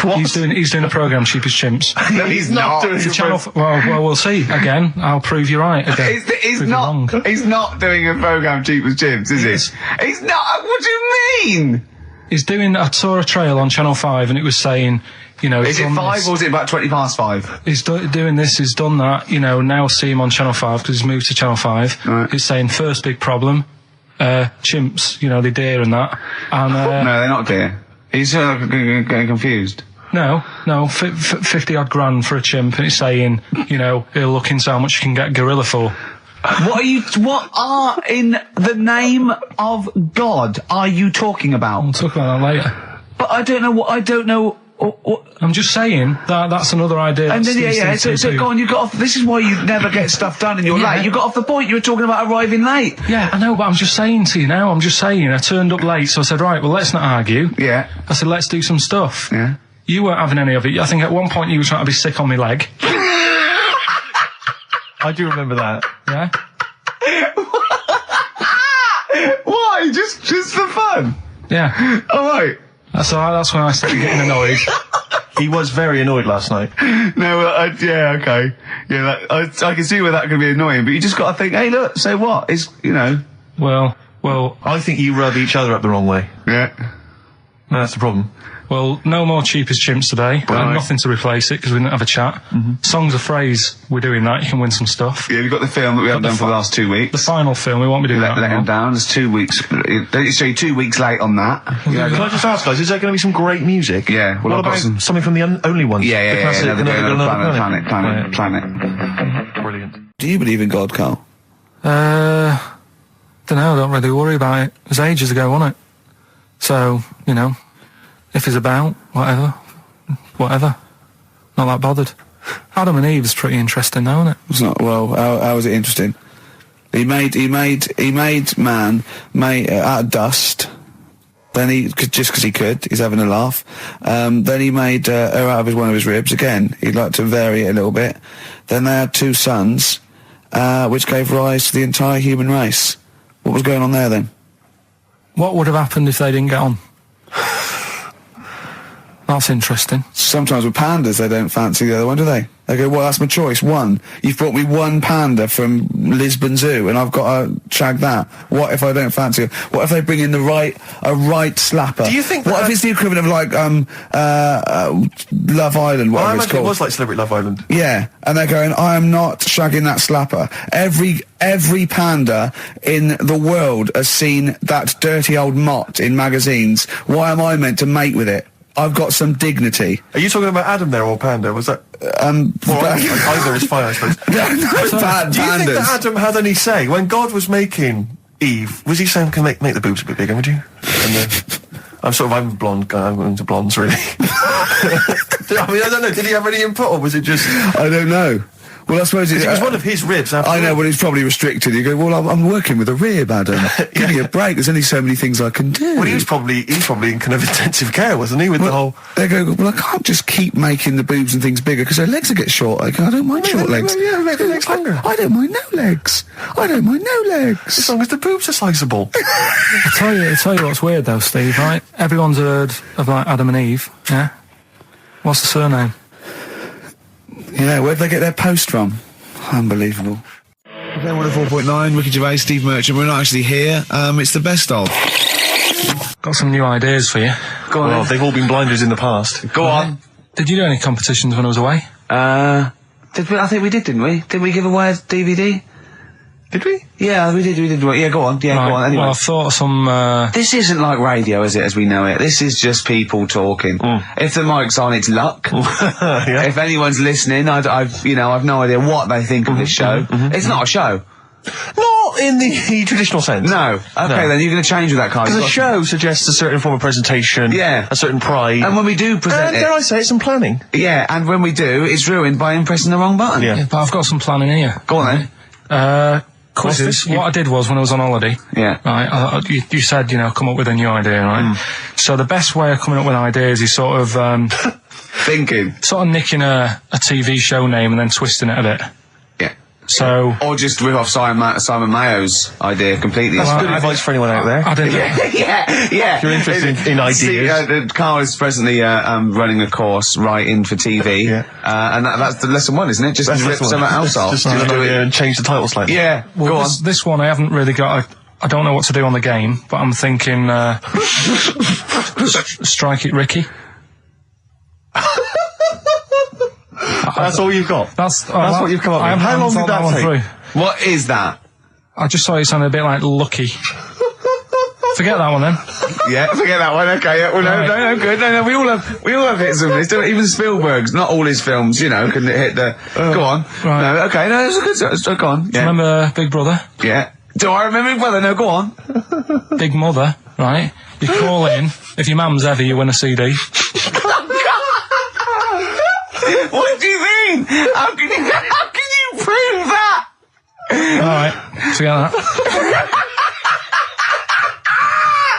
What? He's doing a programme, Cheapest Chimps. No, he's not. doing It's a it. channel. Well, we'll see. Again, I'll prove you right. Again, He's prove you wrong. not. He's not doing a program Cheapest Chimps, is Yes. he? He's not. What do you mean? He's doing. I saw a trail on Channel 5, and it was saying, you know, Is he's it done 5 this. or is it about 20 past 5? He's doing this, he's done that, you know, now see him on Channel 5 because he's moved to Channel 5. Right. He's saying first big problem, chimps, you know, they deer and that. And, No, they're not dear. He's getting confused. no, 50 odd grand for a chimp, and it's saying, you know, he'll look into how much you can get gorilla for. What are in the name of God are you talking about? We'll talk about that later. But I don't know. I'm just saying that's another idea. And that then, Steve so go on, you got off, this is why you never get stuff done and you're Yeah. late. You got off the point, you were talking about arriving late. Yeah, I know, but I'm just saying to you now, I turned up late, so I said, right, well, let's not argue. Yeah. I said, let's do some stuff. Yeah. You weren't having any of it. I think at one point you were trying to be sick on my leg. I do remember that. Yeah? Why? Just for fun? Yeah. Alright. That's when I started getting annoyed. He was very annoyed last night. No, yeah, okay. Yeah, I can see where that could be annoying, but you just gotta think, hey look, so what? It's, you know. Well, I think you rub each other up the wrong way. Yeah. No, that's the problem. no more Cheapest Chimps today. Right. Nothing to replace it because we didn't have a chat. Songs of phrase, we're doing that. You can win some stuff. Yeah, we've got the film that we haven't done for the last 2 weeks. The final film, we won't be doing that. Let him anymore. down. It's 2 weeks. So you're 2 weeks late on that. Can I just ask, guys, is there going to be some great music? Yeah, well, what I've got about something from the only ones? Yeah, The classic, another Another planet. Brilliant. Do you believe in God, Karl? Don't know, don't really worry about it. It was ages ago, wasn't it? So, you know, if he's about, whatever. Not that bothered. Adam and Eve's pretty interesting though, isn't it? It's not. Well, how is it interesting? He made man out of dust. Then just because he could, he's having a laugh. Then he made her out of one of his ribs. Again, he'd like to vary it a little bit. Then they had 2 sons, which gave rise to the entire human race. What was going on there then? What would have happened if they didn't get on? That's interesting. Sometimes with pandas, they don't fancy the other one, do they? They go, well, that's my choice. One. You've brought me one panda from Lisbon Zoo, and I've got to shag that. What if I don't fancy it? What if they bring in a right slapper? Do you think What that- if it's the equivalent of like Love Island, Well, I whatever it's imagine it called? was like Celebrity Love Island. Yeah, and they're going, I am not shagging that slapper. Every panda in the world has seen that dirty old mott in magazines. Why am I meant to mate with it? I've got some dignity. Are you talking about Adam there or Panda? Was that? Either is fine, I suppose. Bad Do you think that pandas. Adam had any say when God was making Eve? Was he saying, "Can make the boobs a bit bigger, would you?" And I'm a blonde guy. I'm into blondes, really. I mean, I don't know. Did he have any input, or was it just? I don't know. Well, I suppose It was one of his ribs. After I know, all. well, he's probably restricted. You go, well, I'm working with a rib, Adam. Give me a break. There's only so many things I can do. Well, he was probably in kind of intensive care, wasn't he? With the whole. They go, well, I can't just keep making the boobs and things bigger because their legs will get short. I don't mind short legs. Yeah, make the legs longer. I don't mind no legs. I don't mind no legs. As long as the boobs are sizable. I tell you what's weird though, Steve, right? Everyone's heard of like Adam and Eve, yeah? What's the surname? Yeah, where'd they get their post from? Unbelievable. Okay, 104.9, Ricky Gervais, Steve Merchant. We're not actually here. It's the best of. Got some new ideas for you. Go Well, they've all been blinders in the past. Go on. Did you do any competitions when I was away? I think we did, didn't we? Didn't we give away a DVD? Did we? Yeah, we did. Yeah, go on. Yeah, go on. Anyway. Well, I've thought of some... This isn't like radio, is it, as we know it? This is just people talking. If the mic's on, it's luck. Yeah. If anyone's listening, I've no idea what they think of this show. It's not a show. Not in the traditional sense. No. Okay, then you're going to change with that, Karl. Because a show suggests a certain form of presentation. Yeah. A certain pride. And when we do present dare I say it, some planning. Yeah, and when we do, it's ruined by him pressing the wrong button. Yeah. But I've got some planning here. Go on then. Quizzes. What I did was, when I was on holiday... Yeah. Right, you said, come up with a new idea, right? So the best way of coming up with ideas is sort of... Thinking. sort of nicking a TV show name and then twisting it a bit. Yeah. So... Or just rip off Simon Mayo's idea completely. That's good advice for anyone out there. I didn't... Yeah. If you're interested in ideas. See, Karl is presently running a course writing for TV. Yeah. And that's the lesson one, isn't it? Just That's rip lesson one. something else off. Just do it and change the title slightly. Yeah, Well, go on. this one I haven't really got... I don't know what to do on the game, but I'm thinking... Strike It Ricky. That's all you've got? That's what you've come up with. How long did that take? What is that? I just thought it sounded a bit like Lucky. Forget that one then. Yeah, forget that one. Okay, yeah. Well, no, good. No, we all have hits and misses. Even Spielberg's, not all his films, can hit the. Go on. Right. No, okay, no, it's a good. Go on. Yeah. Remember Big Brother? Yeah. Do I remember Big Brother? No, go on. Big Mother, right? You call in. If your mum's ever, you win a CD. What do you mean? How can you prove that? Alright, forget that.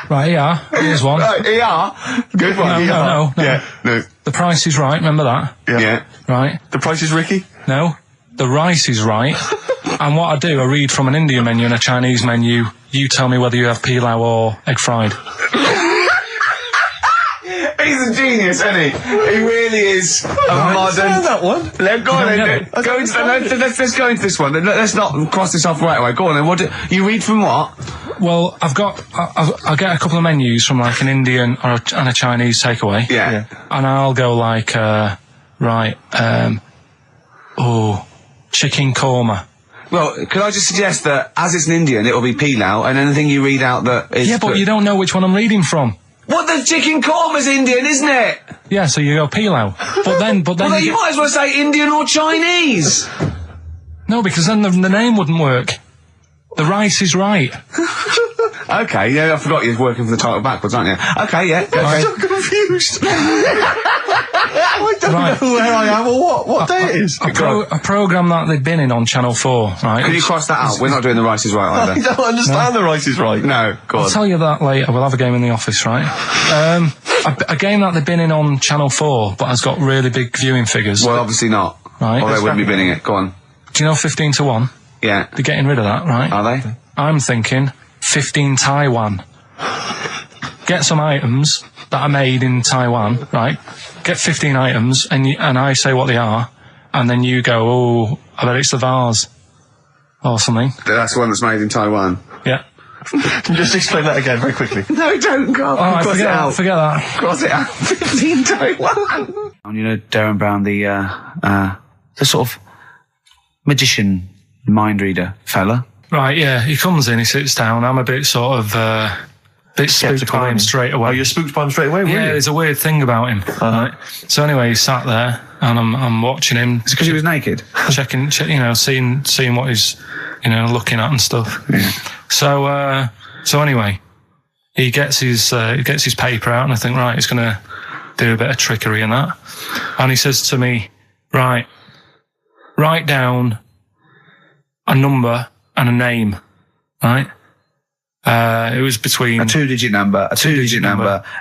Right, here. Here's one. Right, ER. Good one. No. Yeah. No. The Price is Right, remember that? Yeah. Right. The Price is Ricky? No. The Rice is Right. And what I do, I read from an Indian menu and a Chinese menu. You tell me whether you have pilau or egg fried. He's a genius, isn't he? He really is a modern... that one. Let's go on then. Let's go into this one. Let's not cross this off right away. Go on then. You read from what? Well, I'll get a couple of menus from like an Indian and a Chinese takeaway. Yeah. And I'll go like, chicken korma. Well, could I just suggest that as it's an Indian, it will be pilau, and anything you read out that is... Yeah, but you don't know which one I'm reading from. What, the chicken korma's Indian, isn't it? Yeah, so you go pilau. But then Well, then you might as well say Indian or Chinese. No, because then the name wouldn't work. The Rice is Right. Okay, yeah, I forgot you're working for the title backwards, aren't you? Okay, yeah. Okay. I'm so confused. I don't know where I am or what day it is. A programme that they've been in on Channel 4, right? Can you cross that out? We're not doing the Rice is Right I either. don't understand the Rice is Right. No, go on. I'll tell you that later. We'll have a game in the office, right? A game that they've been in on Channel 4, but has got really big viewing figures. Well, obviously not. Right. Or they wouldn't be binning it. Go on. Do you know 15 to 1? Yeah. They're getting rid of that, right? Are they? I'm thinking 15 Taiwan. Get some items that are made in Taiwan, right? Get 15 items, and I say what they are, and then you go, oh, I bet it's the vase. Or something. That's the one that's made in Taiwan. Yeah. Just explain that again very quickly. No, don't go. Alright, forget that. Cross it out. 15 Taiwan. Darren Brown, the sort of magician mind reader fella. Right, yeah, he comes in, he sits down, I'm a bit sort of, bit spooked by him straight away. Oh, you're spooked by him straight away, Yeah, there's a weird thing about him. Right? So anyway, he sat there, and I'm watching him. It's because he was naked. Checking, seeing what he's, looking at and stuff. Yeah. So anyway, he gets his paper out, and I think, right, he's gonna do a bit of trickery and that. And he says to me, right, write down a number and a name, right? It was between a two-digit number,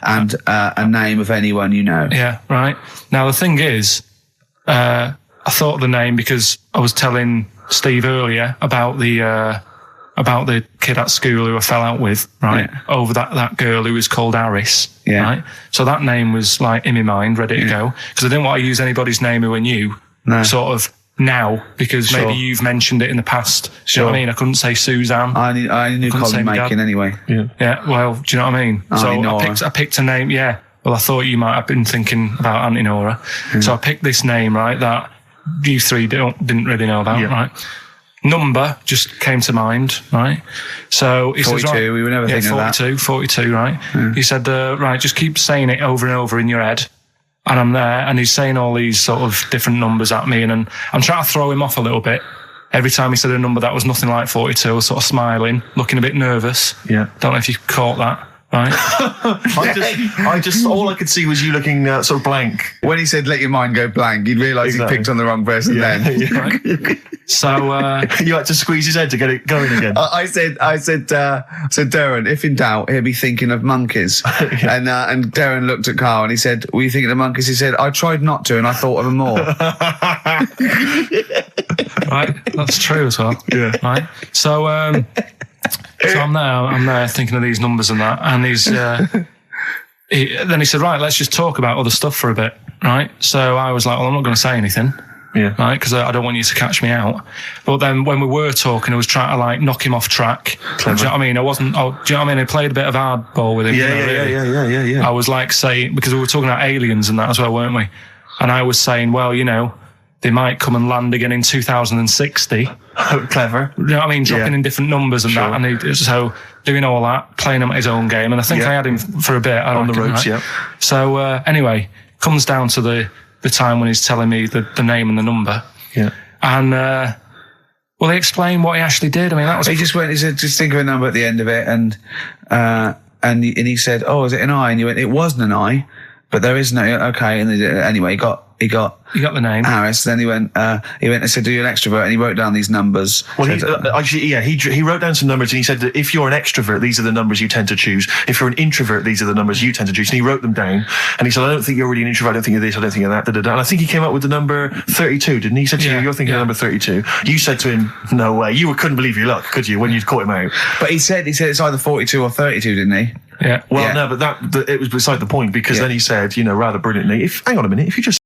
and a name of anyone you know. Yeah, right. Now the thing is, I thought of the name because I was telling Steve earlier about the kid at school who I fell out with, right? Yeah. Over that girl who was called Aris, yeah. Right? So that name was like in my mind, ready to go, because I didn't want to use anybody's name who I knew, sort of. Now, because maybe you've mentioned it in the past. Do you know what I mean? I couldn't say Suzanne. I knew Colin Makin anyway. Yeah, well, do you know what I mean? I picked a name, yeah. Well, I thought you might have been thinking about Auntie Nora. So I picked this name, right, that you three didn't really know about, right? number just came to mind, right? So he 42, says, right, we were never thinking of that. 42, right? He said, right, just keep saying it over and over in your head. And I'm there, and he's saying all these sort of different numbers at me, and I'm trying to throw him off a little bit. Every time he said a number that was nothing like 42, I was sort of smiling, looking a bit nervous. Yeah. Don't know if you caught that. Right. I just, all I could see was you looking sort of blank. When he said, let your mind go blank, you'd realise Exactly. he picked on the wrong person then. Right. So, You had to squeeze his head to get it going again. I said, Darren, if in doubt, he'll be thinking of monkeys. And Darren looked at Karl and he said, were you thinking of monkeys? He said, I tried not to and I thought of them more. right. That's true as well. Yeah. Right. So I'm there thinking of these numbers and that, and then he said, right, let's just talk about other stuff for a bit, right? So I was like, well, I'm not going to say anything. Yeah. Right, because I don't want you to catch me out. But then when we were talking, I was trying to like knock him off track. Do you know what I mean? I wasn't. Do you know what I mean? I played a bit of hardball with him. Yeah. I was like saying, because we were talking about aliens and that as well, weren't we? And I was saying, well, you know, they might come and land again in 2060. Oh, clever. You know what I mean? Dropping Yeah. in different numbers and that. And so doing all that, playing him at his own game. And I think I had him for a bit. On the ropes, right? So anyway, comes down to the time when he's telling me the name and the number. Yeah. And, well, he explained what he actually did. I mean, that was... He just went, he said, just think of a number at the end of it. And he said, oh, is it an I? And you went, it wasn't an I, but there is no, okay. And anyway, he got You got the name. Harris. Then he went and said, "Do you an extrovert?" And he wrote down these numbers. Well, Said, he wrote down some numbers and he said that if you're an extrovert, these are the numbers you tend to choose. If you're an introvert, these are the numbers you tend to choose. And he wrote them down. And he said, I don't think you're really an introvert. I don't think you're this. I don't think you're that. And I think he came up with the number 32, didn't he? He said to you, you're thinking of number 32. You said to him, no way. You couldn't believe your luck, could you, when you'd caught him out? But he said it's either 42 or 32, didn't he? Yeah. Well, Yeah. no, but it was beside the point because then he said, rather brilliantly, hang on a minute, if you just